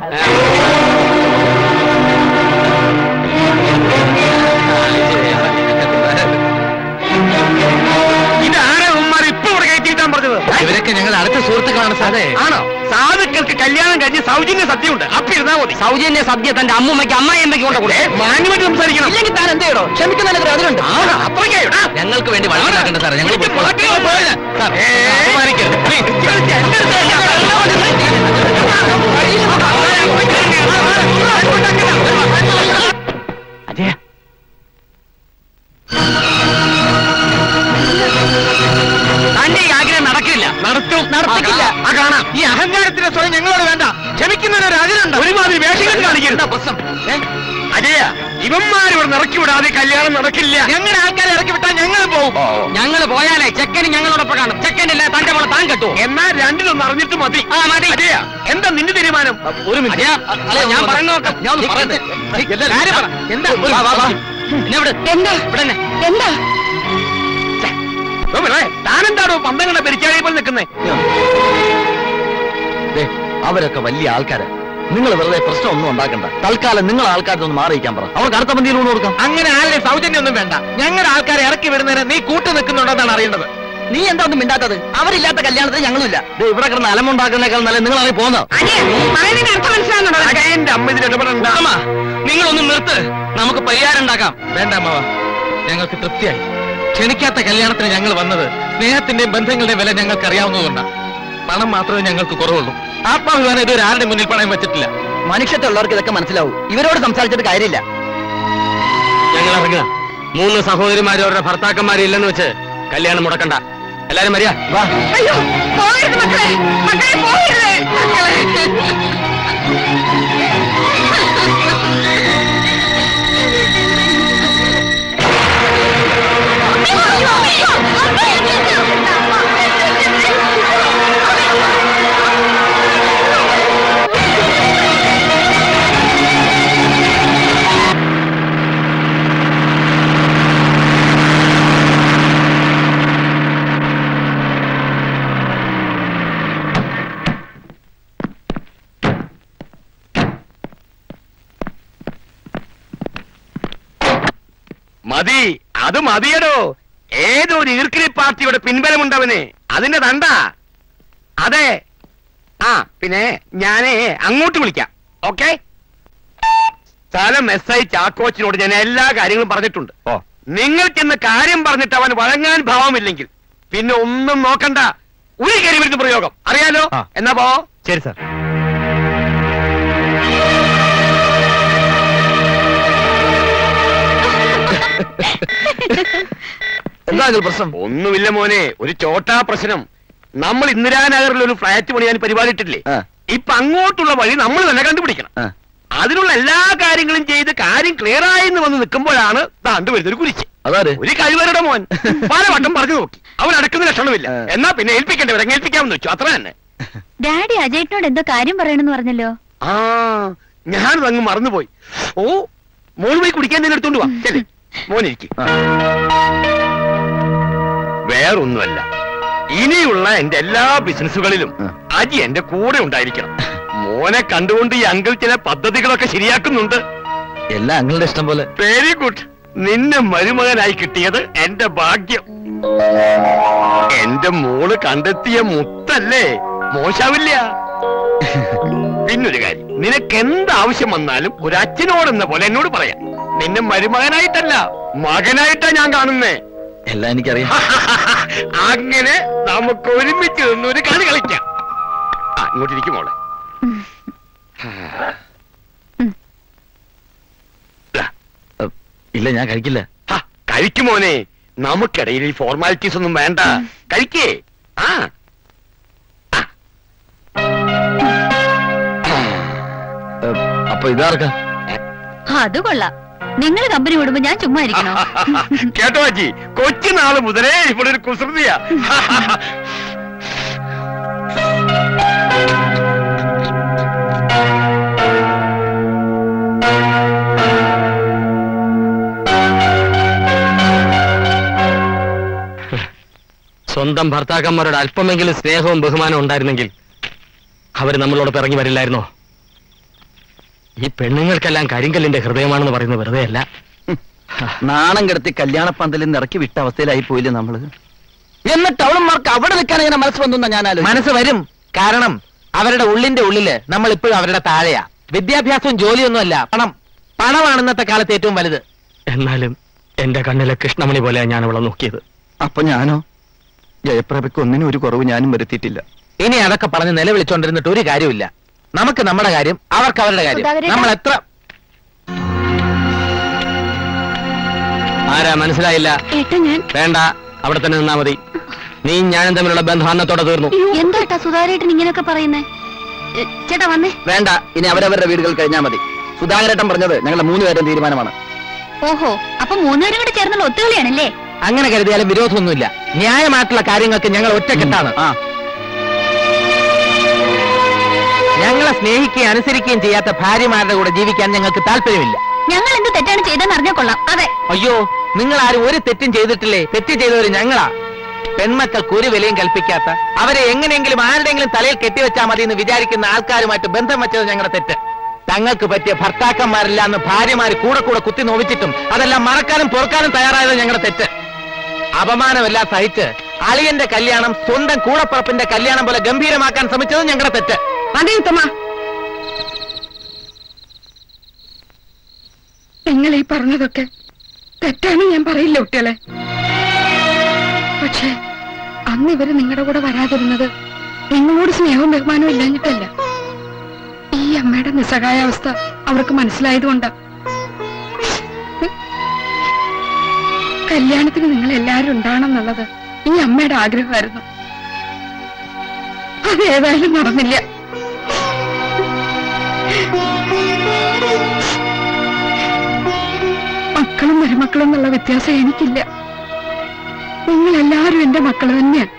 [SPEAKER 1] ഇതാരാ ഉമ്മാർ ഇപ്പൊ ഇവിടെ കയറ്റിയിട്ടാൻ പറഞ്ഞത്?
[SPEAKER 7] ഇവരൊക്കെ ഞങ്ങൾ അടുത്ത സുഹൃത്തുക്കളാണ് സാറേ.
[SPEAKER 1] ആണോ? സാധുക്കൾക്ക് കല്യാണം കഴിഞ്ഞ് സൗജന്യ സദ്യയുണ്ട്, അപ്പൊ ഇരുന്നാ മതി.
[SPEAKER 6] സൗജന്യ സദ്യ തന്റെ അമ്മൂമ്മയ്ക്ക് അമ്മായിയമ്മയ്ക്ക് കൊണ്ട് കൊടുത്തേ.
[SPEAKER 1] മാന്യമായിട്ട് സംസാരിക്കണം.
[SPEAKER 5] ഇല്ലെങ്കിൽ താൻ എന്ത് ചെയ്യണോ? ക്ഷമിക്കുന്ന അതിലുണ്ട്.
[SPEAKER 1] അത്രയ്ക്കായോ?
[SPEAKER 7] ഞങ്ങൾക്ക് വേണ്ടി വഴക്കുണ്ടാക്കണ്ട സാറേ. ഞങ്ങൾ
[SPEAKER 6] അജയ തന്റെ ഈ ആഗ്രഹം നടക്കില്ല.
[SPEAKER 1] നടത്തിക്കില്ല. ആ കാണാം. ഈ അഹങ്കാരത്തിന്റെ സ്വയം ഞങ്ങളോട് വേണ്ട. ക്ഷമിക്കുന്നതിനൊരു അതിരുണ്ട്. ഒരുമാതിരി വേഷങ്ങൾ കാണിക്കരുത്.
[SPEAKER 7] പ്രശ്നം
[SPEAKER 1] അജയ, ഇവന്മാരിവിടെ ഇറക്കി വിടാതെ കല്യാണം നടക്കില്ല.
[SPEAKER 7] ഞങ്ങളുടെ ആൾക്കാരെ ഇറക്കി വിട്ടാൽ ഞങ്ങൾ പോകും.
[SPEAKER 6] ഞങ്ങൾ പോയാലേ ചെക്കന് ഞങ്ങളോടൊപ്പം കാണും. ചെക്കനില്ല തന്റെ മോളെ താൻ കെട്ടുവോ?
[SPEAKER 1] എന്നാൽ രണ്ടിലൊന്ന് അറിഞ്ഞിട്ട് മതി.
[SPEAKER 6] മതി.
[SPEAKER 1] അജയ, എന്താ നിന്റെ തീരുമാനം?
[SPEAKER 6] ഒരു മിനിറ്റ്. ഞാൻ പറയുന്ന നോക്കാം. ഞാൻ ഒന്ന് പറയട്ടെ. കാര്യം പറ. എന്താ?
[SPEAKER 3] എന്താ
[SPEAKER 1] താനെന്താണോ പന്തങ്ങളുടെ പെരിച്ചാഴിയെ പോലെ നിൽക്കുന്നേ?
[SPEAKER 2] അവരൊക്കെ വലിയ ആൾക്കാര്. നിങ്ങൾ വെറുതെ പ്രശ്നമൊന്നും ഉണ്ടാക്കണ്ട. തൽക്കാലം നിങ്ങൾ ആൾക്കാരൊന്ന് മാറിയിക്കാൻ പറ. അവർക്ക് അടുത്ത പന്തിയിൽ ഊണ് കൊടുക്കാം.
[SPEAKER 7] അങ്ങനെ ആരുടെ സൗജന്യമൊന്നും വേണ്ട. ഞങ്ങളുടെ ആൾക്കാരെ ഇറക്കി വിടുന്നതിന് നീ കൂട്ടു നിൽക്കുന്നുണ്ടെന്നാണ് അറിയേണ്ടത്.
[SPEAKER 5] നീ എന്താ ഒന്നും മിണ്ടാത്തത്? അവരില്ലാത്ത കല്യാണത്തിന് ഞങ്ങളുമില്ല.
[SPEAKER 2] ഇവിടെ കിടന്ന് അലമുണ്ടാക്കുന്നേക്കാൾ നല്ല നിങ്ങൾ അറിയി പോന്നോ?
[SPEAKER 3] പറയുന്നതിന് അർത്ഥം മനസ്സിലാകുന്നുണ്ടോ?
[SPEAKER 1] എന്റെ അമ്മ ഇതിന് ഇടപെടണ്ട.
[SPEAKER 6] നിങ്ങളൊന്നും നിർത്ത്. നമുക്ക് പരിഹാരം ഉണ്ടാക്കാം.
[SPEAKER 7] വേണ്ട അമ്മാവ, ഞങ്ങൾക്ക് തൃപ്തിയായി. ക്ഷണിക്കാത്ത കല്യാണത്തിന് ഞങ്ങൾ വന്നത് സ്നേഹത്തിന്റെയും ബന്ധങ്ങളുടെയും വില ഞങ്ങൾക്ക് അറിയാവുന്നതുകൊണ്ടാണ്. പണം മാത്രമേ ഞങ്ങൾക്ക് കുറവുള്ളൂ. ആത്മാഭിമാനം ഇതുവരെ ആരുടെ മുന്നിൽ പണയം വെച്ചിട്ടില്ല.
[SPEAKER 5] മനുഷ്യത്തുള്ളവർക്ക് ഇതൊക്കെ മനസ്സിലാവും. ഇവരോട് സംസാരിച്ചിട്ട് കാര്യമില്ല.
[SPEAKER 6] ഞങ്ങൾ ഇറങ്ങുക. 3 സഹോദരിമാരും അവരുടെ ഭർത്താക്കന്മാരും ഇല്ലെന്ന് വെച്ച് കല്യാണം മുടക്കണ്ട. എല്ലാരും വരിക. വാ.
[SPEAKER 3] അയ്യോ, പോകരുത് മക്കളെ, മക്കളെ പോകരുത്.
[SPEAKER 1] മതി, അത് മതിയടോ. ഏതോ ഒരു ഈർക്കിലി പാർട്ടിയുടെ പിൻബലമുണ്ടവന്. അതിന്റെ തണ്ട. അതെ. ആ പിന്നെ ഞാനേ അങ്ങോട്ട് വിളിക്കാം. ഓക്കെ. സ്ഥലം SI ചാക്കോച്ചിനോട് ഞാൻ എല്ലാ കാര്യങ്ങളും പറഞ്ഞിട്ടുണ്ട്. നിങ്ങൾക്കിന്ന് കാര്യം പറഞ്ഞിട്ട് അവൻ വഴങ്ങാൻ ഭാവമില്ലെങ്കിൽ പിന്നെ ഒന്നും നോക്കണ്ട. ഒരു കരിമരുന്ന് പ്രയോഗം അറിയാലോ. എന്നാ പോ.
[SPEAKER 2] ശരി സാർ. എന്താ പ്രശ്നം?
[SPEAKER 1] ഒന്നുമില്ല മോനെ, ഒരു ചോട്ടാ പ്രശ്നം. നമ്മൾ ഇന്ദിരാനഗറിൽ ഒരു ഫ്ലാറ്റ് പണിയാൻ പരിപാടി ഇട്ടില്ലേ? ഇപ്പൊ അങ്ങോട്ടുള്ള വഴി നമ്മൾ തന്നെ കണ്ടുപിടിക്കണം. അതിനുള്ള എല്ലാ കാര്യങ്ങളും ചെയ്ത് കാര്യം ക്ലിയർ ആയെന്ന് വന്ന് നിൽക്കുമ്പോഴാണ് താണ്ട് വരുന്നൊരു കുരിശ്. ഒരു കഴിവരുടെ മോൻ പലവട്ടം പറഞ്ഞു നോക്കി. അവൻ അടക്കുന്ന ലക്ഷണമില്ല. എന്നാ പിന്നെ ഏൽപ്പിക്കേണ്ടവരെ ഏൽപ്പിക്കാമെന്ന് വെച്ചു. അത്ര തന്നെ.
[SPEAKER 4] ഡാഡി അജയ്നോട് എന്തോ കാര്യം പറയണമെന്ന് പറഞ്ഞല്ലോ.
[SPEAKER 1] ആ, ഞാനത് അങ്ങ് മറന്നുപോയി. ഓ, മോൾ പോയി കുടിക്കാൻ തന്നെ എടുത്തോണ്ട് വാ. ശരി മോനിരിക്കും. വേറൊന്നുമല്ല, ഇനിയുള്ള എന്റെ എല്ലാ ബിസിനസ്സുകളിലും അജി എന്റെ കൂടെ ഉണ്ടായിരിക്കണം. മോനെ കണ്ടുകൊണ്ട് ഈ അങ്കിൾ ചില പദ്ധതികളൊക്കെ ശരിയാക്കുന്നുണ്ട്.
[SPEAKER 2] എല്ലാം അങ്ങളുടെ ഇഷ്ടം പോലെ.
[SPEAKER 1] Very good. നിന്നെ മരുമകനായി കിട്ടിയത് എന്റെ ഭാഗ്യം. എന്റെ മോള് കണ്ടെത്തിയ മുത്തല്ലേ, മോശാവില്ല. പിന്നൊരു കാര്യം, നിനക്ക് എന്താവശ്യം വന്നാലും ഒരു അച്ഛനോടെന്ന പോലെ എന്നോട് പറയാം. നിന്നെ മരുമകനായിട്ടല്ല മകനായിട്ടാ ഞാൻ കാണുന്നേ.
[SPEAKER 2] എല്ലാം എനിക്കറിയാം.
[SPEAKER 1] അങ്ങനെ നമുക്ക് ഒരുമിച്ച് നിന്നൊരു കളി കളിക്കാം. ആ, ഇങ്ങോട്ടിരിക്കും മോളെ.
[SPEAKER 6] ഇല്ല, ഞാൻ കഴിക്കില്ല.
[SPEAKER 2] കഴിക്കുമോനെ, നമുക്കിടയിൽ ഈ ഫോർമാലിറ്റീസ് ഒന്നും വേണ്ട. കഴിക്കേ.
[SPEAKER 6] അപ്പൊ ഇതാർക്കാ?
[SPEAKER 4] അത് കൊള്ളാം. നിങ്ങൾ കമ്പനി വിടുമ്പോ ഞാൻ ചുമ്മാ ഇരിക്കണോ?
[SPEAKER 2] കേട്ടോ അജി, കൊച്ചുനാള് മുതലേ ഇവിടെ ഒരു കുസൃതിയാ.
[SPEAKER 6] സ്വന്തം ഭർത്താക്കന്മാരോട് അല്പമെങ്കിലും സ്നേഹവും ബഹുമാനവും ഉണ്ടായിരുന്നെങ്കിൽ അവർ നമ്മളോട് ഇറങ്ങി വരില്ലായിരുന്നോ? ഈ പെണ്ണുങ്ങൾക്കെല്ലാം കരിങ്കല്ലിന്റെ ഹൃദയമാണെന്ന് പറയുന്നത് വെറുതെ അല്ല.
[SPEAKER 7] നാണം കിടത്തി കല്യാണപ്പന്തലിൽ നിന്ന് ഇറക്കി വിട്ട അവസ്ഥയിലായി പോയില്ലേ നമ്മള്? എന്നിട്ട് അവളന്മാർക്ക് അവിടെ നിൽക്കാൻ ഇങ്ങനെ മനസ്സ് വന്നു? ഞാൻ മനസ്സ് വരും. കാരണം അവരുടെ ഉള്ളിന്റെ ഉള്ളില് നമ്മൾ ഇപ്പോഴും അവരുടെ താഴെയാ. വിദ്യാഭ്യാസവും ജോലിയൊന്നും അല്ല, പണം. പണമാണ് ഇന്നത്തെ കാലത്ത് ഏറ്റവും വലുത്.
[SPEAKER 6] എന്നാലും എന്റെ കണ്ണിലെ കൃഷ്ണമണി പോലെയാണ് ഞാൻ അവളെ നോക്കിയത്.
[SPEAKER 7] അപ്പൊ ഞാനോ? ജയപ്രഭയ്ക്ക് ഒന്നിനും ഒരു കുറവ് ഞാനും വരുത്തിയിട്ടില്ല. ഇനി അതൊക്കെ പറഞ്ഞ് നിലവിളിച്ചോണ്ടിരുന്നിട്ട് ഒരു കാര്യമില്ല. നമുക്ക് നമ്മുടെ കാര്യം, അവർക്ക് അവരുടെ കാര്യം. നമ്മൾ എത്ര...
[SPEAKER 6] ആരാ? മനസ്സിലായില്ല. വേണ്ട, അവിടെ തന്നെ നിന്നാ മതി. നീ ഞാനും തമ്മിലുള്ള ബന്ധം അന്നത്തോടെ തീർന്നു.
[SPEAKER 4] എന്താ സുധാകരേട്ടൻ ഇങ്ങനെയൊക്കെ പറയുന്നേ? ചേട്ടാ വന്നേ.
[SPEAKER 7] വേണ്ട, ഇനി അവരവരുടെ വീടുകൾ കഴിഞ്ഞാൽ മതി. സുധാകരേട്ടൻ പറഞ്ഞത് ഞങ്ങളുടെ 3 പേരും തീരുമാനമാണ്.
[SPEAKER 4] ഓഹോ, അപ്പൊ 3 പേരും കൂടെ ചേർന്നുള്ള ഒത്തുകളിയാണല്ലേ?
[SPEAKER 7] അങ്ങനെ കരുതിയാലും വിരോധമൊന്നുമില്ല. ന്യായമായിട്ടുള്ള കാര്യങ്ങൾക്ക് ഞങ്ങൾ ഒറ്റക്കെട്ടാണ്. ഞങ്ങളെ സ്നേഹിക്കുകയും അനുസരിക്കുകയും ചെയ്യാത്ത ഭാര്യമാരുടെ കൂടെ ജീവിക്കാൻ ഞങ്ങൾക്ക് താല്പര്യമില്ല.
[SPEAKER 4] ഞങ്ങൾ എന്ത് തെറ്റാണ് ചെയ്തെന്ന് അറിഞ്ഞാൽ കൊള്ളാം. അതെ.
[SPEAKER 7] അയ്യോ, നിങ്ങൾ ആരും ഒരു തെറ്റും ചെയ്തിട്ടില്ലേ? തെറ്റ് ചെയ്തവര് ഞങ്ങളാ. പെൺമക്കൾക്ക് ഒരു വിലയും കൽപ്പിക്കാത്ത, അവരെ എങ്ങനെയെങ്കിലും ആരുടെയെങ്കിലും തലയിൽ കെട്ടിവെച്ചാൽ മതി എന്ന് വിചാരിക്കുന്ന ആൾക്കാരുമായിട്ട് ബന്ധം വെച്ചത് ഞങ്ങളുടെ തെറ്റ്. തങ്ങൾക്ക് പറ്റിയ ഭർത്താക്കന്മാരില്ല എന്ന് ഭാര്യമാര് കൂടെ കൂടെ കുത്തി നോവിച്ചിട്ടും അതെല്ലാം മറക്കാനും പൊറുക്കാനും തയ്യാറായത് ഞങ്ങളുടെ തെറ്റ്. അപമാനമെല്ലാം സഹിച്ച് അളിയന്റെ കല്യാണം സ്വന്തം കൂടപ്പുറപ്പിന്റെ കല്യാണം പോലെ ഗംഭീരമാക്കാൻ ശ്രമിച്ചത് ഞങ്ങളുടെ തെറ്റ്.
[SPEAKER 3] അതെ ഉത്തമ, നിങ്ങൾ ഈ പറഞ്ഞതൊക്കെ തെറ്റാണ് ഞാൻ പറയില്ല കുട്ടികളെ. പക്ഷെ അന്ന് ഇവര് നിങ്ങളുടെ കൂടെ വരാതിരുന്നത് നിങ്ങളോട് സ്നേഹവും ബഹുമാനവും ഇല്ലാഞ്ഞിട്ടല്ല. ഈ അമ്മയുടെ നിസ്സഹായാവസ്ഥ അവർക്ക് മനസ്സിലായതുകൊണ്ടാ. കല്യാണത്തിന് നിങ്ങൾ എല്ലാവരും ഉണ്ടാവണം എന്നുള്ളത് ഈ അമ്മയുടെ ആഗ്രഹമായിരുന്നു. അതേതായാലും നടന്നില്ല. മക്കളും മരുമക്കളും എന്നുള്ള വ്യത്യാസം എനിക്കില്ല. നിങ്ങളെല്ലാരും എന്റെ മക്കൾ തന്നെയാണ്.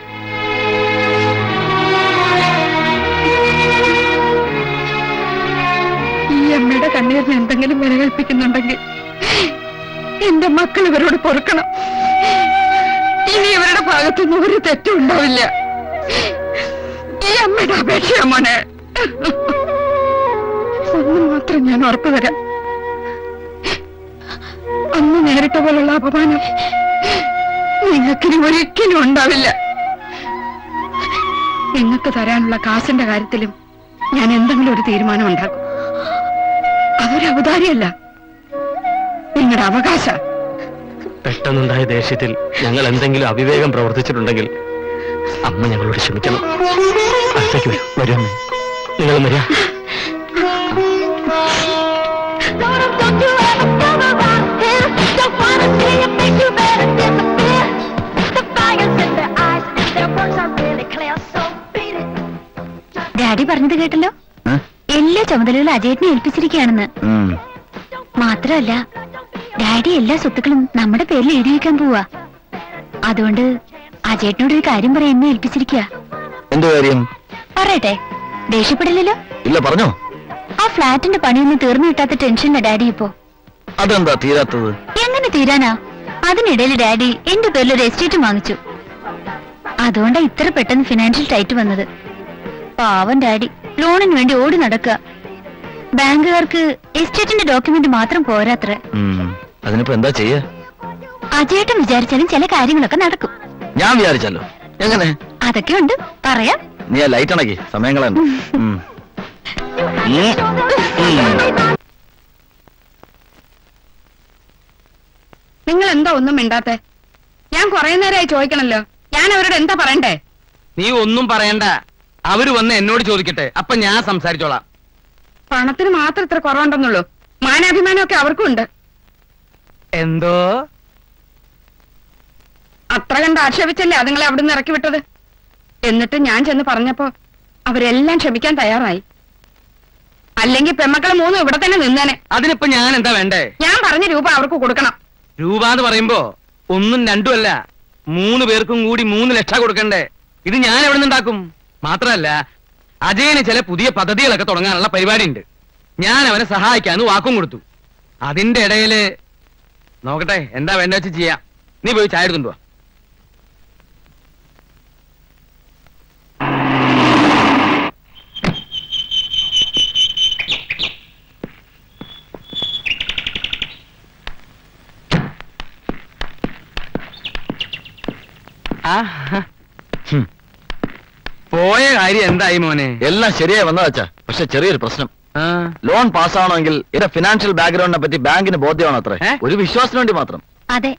[SPEAKER 3] ഈ അമ്മയുടെ കണ്ണീരിന് എന്തെങ്കിലും വില കൽപ്പിക്കുന്നുണ്ടെങ്കിൽ എന്റെ മക്കൾ ഇവരോട് പൊറുക്കണം. ഇനി ഇവരുടെ ഭാഗത്തുനിന്ന് ഒരു തെറ്റും ഉണ്ടാവില്ല. ഈ അമ്മയുടെ അപേക്ഷ മോനെ. ഒന്ന് മാത്രം ഞാൻ ഉറപ്പു തരാം, അന്ന് നേരിട്ട പോലുള്ള അപമാനം നിങ്ങൾക്കിനി ഒരിക്കലും ഉണ്ടാവില്ല. നിങ്ങൾക്ക് തരാനുള്ള കാശിന്റെ കാര്യത്തിലും ഞാൻ എന്തെങ്കിലും ഒരു തീരുമാനം ഉണ്ടാക്കും. അതൊരു ഔദാര്യമല്ല, നിങ്ങളുടെ അവകാശ.
[SPEAKER 6] പെട്ടെന്നുണ്ടായ ദേഷ്യത്തിൽ ഞങ്ങൾ എന്തെങ്കിലും അവിവേകം പ്രവർത്തിച്ചിട്ടുണ്ടെങ്കിൽ അമ്മ ഞങ്ങളോട് ക്ഷമിക്കണം. അടുത്തേക്ക് വരും. നിങ്ങൾ വരിക.
[SPEAKER 4] ഡാഡി പറഞ്ഞത് കേട്ടല്ലോ, എല്ലാ ചുമതലകളും അജയേട്ടനെ ഏൽപ്പിച്ചിരിക്കുകയാണെന്ന്. മാത്രമല്ല, ഡാഡി എല്ലാ സ്വത്തുക്കളും നമ്മുടെ പേരിൽ എഴുതി വയ്ക്കാൻ പോവാ. അതുകൊണ്ട് അജയേട്ടനോട് ഒരു കാര്യം പറയാൻ എന്നെ ഏൽപ്പിച്ചിരിക്കുക.
[SPEAKER 7] എന്ത് കാര്യം?
[SPEAKER 4] പറയട്ടെ, ദേഷ്യപ്പെടില്ലല്ലോ?
[SPEAKER 7] ഇല്ല, പറഞ്ഞോ.
[SPEAKER 4] ആ ഫ്ലാറ്റിന്റെ പണിയൊന്നും തീർന്നു കിട്ടാത്ത ടെൻഷനാ ഡാഡി ഇപ്പോ.
[SPEAKER 7] അതെന്താ തീരാത്തത്?
[SPEAKER 4] എങ്ങനെ തീരാനാ? അതിനിടയിൽ ഡാഡി എന്റെ പേരിൽ ഒരു എസ്റ്റേറ്റ് വാങ്ങിച്ചു. അതുകൊണ്ടാ ഇത്ര പെട്ടെന്ന് ഫിനാൻഷ്യൽ ടൈറ്റ് വന്നത്. പാവം ഡാഡി ലോണിന് വേണ്ടി ഓടി നടക്കുക. ബാങ്കുകാർക്ക് എസ്റ്റേറ്റിന്റെ ഡോക്യുമെന്റ് മാത്രം പോരാത്ര.
[SPEAKER 7] അതിനിപ്പോ എന്താ ചെയ്യാ?
[SPEAKER 4] അജയേട്ടൻ വിചാരിച്ചാലും ചില കാര്യങ്ങളൊക്കെ നടക്കും.
[SPEAKER 7] ഞാൻ വിചാരിച്ചല്ലോ. എങ്ങനെ?
[SPEAKER 4] അതൊക്കെ ഉണ്ട്, പറയാം.
[SPEAKER 7] നീ ആ ലൈറ്റ് അണക്കി, സമയങ്ങളുണ്ട്.
[SPEAKER 3] നിങ്ങൾ എന്താ ഒന്നും മിണ്ടാത്തെ? ഞാൻ കുറെ നേരമായി ചോദിക്കണല്ലോ, ഞാൻ അവരോട് എന്താ പറയണ്ടേ?
[SPEAKER 7] നീ ഒന്നും പറയണ്ട.
[SPEAKER 1] അവര് വന്ന് എന്നോട് ചോദിക്കട്ടെ, അപ്പൊ ഞാൻ സംസാരിച്ചോളാം.
[SPEAKER 3] പണത്തിന് മാത്രം ഇത്ര കുറവുണ്ടെന്നുള്ളൂ, മാനാഭിമാനമൊക്കെ അവർക്കും ഉണ്ട്.
[SPEAKER 1] എന്തോ
[SPEAKER 3] അത്ര കണ്ട് ആക്ഷേപിച്ചല്ലേ അതുങ്ങളെ അവിടുന്ന് ഇറക്കി വിട്ടത്. എന്നിട്ട് ഞാൻ ചെന്ന് പറഞ്ഞപ്പോ അവരെല്ലാം ക്ഷമിക്കാൻ തയ്യാറായി. അല്ലെങ്കിൽ പെമ്മക്കളെ മൂന്നും ഇവിടെ തന്നെ നിന്നേനെ.
[SPEAKER 1] അതിനിപ്പോ ഞാൻ എന്താ വേണ്ടേ?
[SPEAKER 3] ഞാൻ പറഞ്ഞ രൂപ അവർക്ക് കൊടുക്കണം.
[SPEAKER 1] രൂപ എന്ന് പറയുമ്പോ 1ഉം 2ഉം അല്ല, 3 പേർക്കും കൂടി 3 ലക്ഷം കൊടുക്കണ്ടേ? ഇത് ഞാൻ എവിടെ നിന്നുണ്ടാക്കും? മാത്രമല്ല, അജയന് ചില പുതിയ പദ്ധതികളൊക്കെ തുടങ്ങാനുള്ള പരിപാടി ഉണ്ട്. ഞാൻ അവനെ സഹായിക്കാന്ന് വാക്കും കൊടുത്തു. അതിന്റെ ഇടയില് നോക്കട്ടെ, എന്താ വേണ്ട വെച്ച് ചെയ്യാം. നീ പോയി ചായ എടുത്തുണ്ടോ? പോയ കാര്യം എന്തായി മോനെ?
[SPEAKER 2] എല്ലാം ശരിയായി വന്നതാച്ചാ, പക്ഷെ ചെറിയൊരു പ്രശ്നം. ലോൺ പാസ്സാവണമെങ്കിൽ എന്റെ ഫിനാൻഷ്യൽ ബാക്ക്ഗ്രൗണ്ടിനെ പറ്റി ബാങ്കിന് ബോധ്യമാണോ? അത്രേ, ഒരു വിശ്വാസത്തിന് വേണ്ടി മാത്രം.
[SPEAKER 4] അതെ,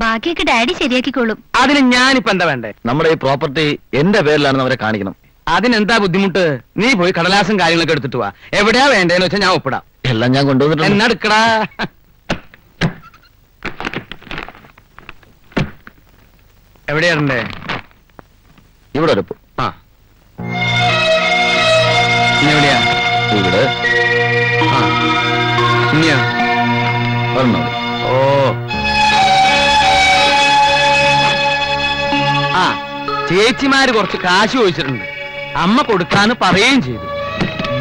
[SPEAKER 4] ബാക്കിയൊക്കെ ഡാഡി ശരിയാക്കിക്കോളും.
[SPEAKER 1] അതിന് ഞാനിപ്പോ എന്താ വേണ്ടേ?
[SPEAKER 2] നമ്മുടെ ഈ പ്രോപ്പർട്ടി എന്റെ പേരിലാണെന്ന് അവരെ കാണിക്കണം.
[SPEAKER 1] അതിനെന്താ ബുദ്ധിമുട്ട്? നീ പോയി കടലാസും കാര്യങ്ങളൊക്കെ എടുത്തിട്ട് വാ. എവിടെയാ വേണ്ടേന്ന് വെച്ചാൽ ഞാൻ ഒപ്പിടാം.
[SPEAKER 2] എല്ലാം ഞാൻ കൊണ്ടുവന്നിട്ടുണ്ട്.
[SPEAKER 1] എന്നെടുക്കടാ. എവിടെയാണ്ടേ?
[SPEAKER 2] ഇവിടെ ഒരു
[SPEAKER 1] ആ, എവിടെയാ?
[SPEAKER 2] ഇവിടെ
[SPEAKER 1] ആ, ഇനിയാ?
[SPEAKER 2] ഒരെണ്ണം.
[SPEAKER 1] ഓ, ആ, ചേച്ചിമാര് കുറച്ച് കാശ് ചോദിച്ചിട്ടുണ്ട്. അമ്മ കൊടുക്കാന്ന് പറയുകയും ചെയ്തു.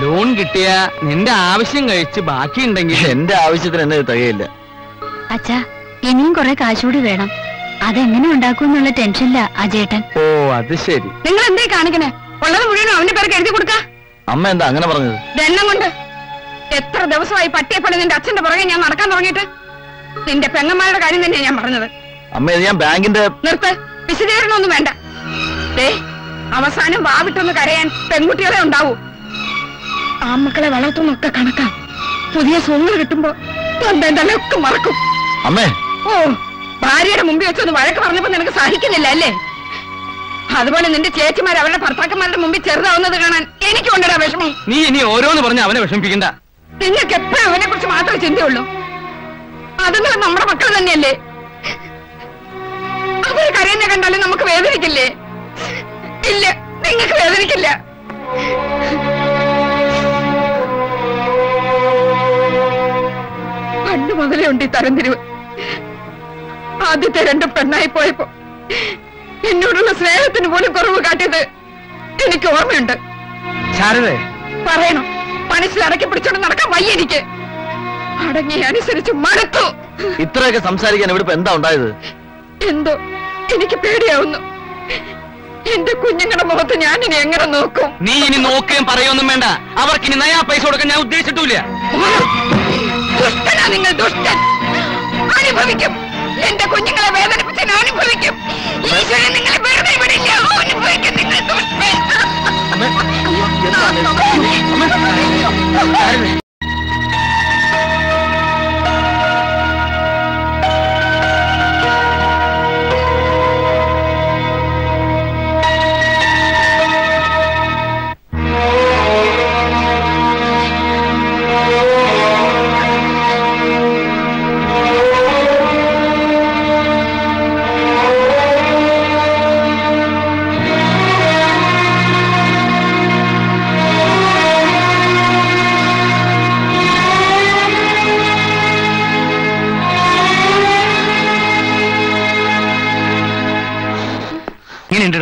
[SPEAKER 1] ലോൺ കിട്ടിയ നിന്റെ ആവശ്യം കഴിച്ച് ബാക്കിയുണ്ടെങ്കിൽ.
[SPEAKER 2] എന്റെ ആവശ്യത്തിന് എന്നെ തികയില്ല.
[SPEAKER 4] അച്ഛാ, ഇനിയും കുറെ കാശുകൂടി വേണം. അതെങ്ങനെ ഉണ്ടാക്കും എന്നുള്ള ടെൻഷനില്ല അജേട്ടൻ.
[SPEAKER 1] ഓ, അത് ശരി.
[SPEAKER 3] നിങ്ങൾ എന്തേ കാണിക്കണേ? ഉള്ളത് മുഴുവനും അവന്റെ പേർക്ക് എഴുതി കൊടുക്ക.
[SPEAKER 2] അമ്മ എന്താ അങ്ങനെ പറഞ്ഞത്?
[SPEAKER 3] എണ്ണം കൊണ്ട് എത്ര ദിവസമായി പട്ടിയെപ്പള്ളി നിന്റെ അച്ഛന്റെ പുറകെ ഞാൻ നടക്കാൻ തുടങ്ങിയിട്ട്. നിന്റെ പെങ്ങന്മാരുടെ കാര്യം തന്നെയാ ഞാൻ പറഞ്ഞത്.
[SPEAKER 2] അമ്മ, ഇത് ഞാൻ ബാങ്കിന്റെ.
[SPEAKER 3] നിർത്ത്, വിശദീകരണമൊന്നും വേണ്ട. ദേ, അവസാനം വാവിട്ടൊന്ന് കരയാൻ പെൺകുട്ടികളെ ഉണ്ടാവൂ. ആമക്കളെ വളർത്തുന്നൊക്കെ കണക്കാ. പുതിയ സ്വങ്ങൾ കിട്ടുമ്പോ ഒക്കെ മറക്കും.
[SPEAKER 2] അമ്മേ,
[SPEAKER 3] ഓ, ഭാര്യയുടെ മുമ്പിൽ വെച്ചൊന്ന് വഴക്ക് പറഞ്ഞപ്പോ നിനക്ക് സഹിക്കുന്നില്ല അല്ലേ? അതുപോലെ നിന്റെ ചേച്ചിമാർ അവരുടെ ഭർത്താക്കന്മാരുടെ മുമ്പിൽ ചെറുതാവുന്നത് കാണാൻ എനിക്ക് കൊണ്ടിടാ വിഷമം.
[SPEAKER 1] നീ ഇനി ഓരോന്ന് പറഞ്ഞ് അവനെ വിഷമിപ്പിക്കണ്ട.
[SPEAKER 3] നിങ്ങൾക്ക് എപ്പോഴും അവനെ കുറിച്ച് മാത്രമേ ചിന്തയുള്ളൂ. അതുങ്ങൾ നമ്മുടെ മക്കൾ തന്നെയല്ലേ? അവര് കരയുന്ന കണ്ടാലും നമുക്ക് വേദനിക്കില്ലേ? ഇല്ല, നിങ്ങൾക്ക് വേദനിക്കില്ല. പണ്ട് മുതലേ ഉണ്ട് ഈ തരംതിരിവ്. ആദ്യത്തെ 2 പെണ്ണായി പോയപ്പോ എന്നോടുള്ള സ്നേഹത്തിന് പോലും കുറവ് കാട്ടിയത് എനിക്ക് ഓർമ്മയുണ്ട്.
[SPEAKER 1] ശാരദേ,
[SPEAKER 3] പറയണം, മനസ്സിൽ അടക്കി പിടിച്ചോണ്ട് നടക്കാൻ വയ്യ എനിക്ക്. അടങ്ങി അനുസരിച്ച് മടുത്തു.
[SPEAKER 2] ഇത്രയൊക്കെ സംസാരിക്കാൻ ഇവിടെ എന്താ ഉണ്ടായത്?
[SPEAKER 3] എന്തോ എനിക്ക് പേടിയാവുന്നു. എന്റെ കുഞ്ഞുങ്ങളുടെ മുഖത്ത് ഞാൻ ഇനി എങ്ങനെ നോക്കും?
[SPEAKER 1] നീ ഇനി നോക്കുകയും പറയൊന്നും വേണ്ട. അവർക്ക് ഇനി നയാ പൈസ കൊടുക്കാൻ ഞാൻ ഉദ്ദേശിച്ചിട്ടില്ല.
[SPEAKER 3] ദുഷ്ടനാ നിങ്ങൾ, ദുഷ്ടൻ. അനുഭവിക്കും. എന്റെ കുഞ്ഞുങ്ങളെ വേദനിപ്പിച്ച് ഞാൻ അനുഭവിക്കും. ഈശ്വരൻ നിങ്ങളെ വെറുതെ വിടില്ല. അനുഭവിക്കും നിങ്ങൾ, ദുഷ്ടൻ.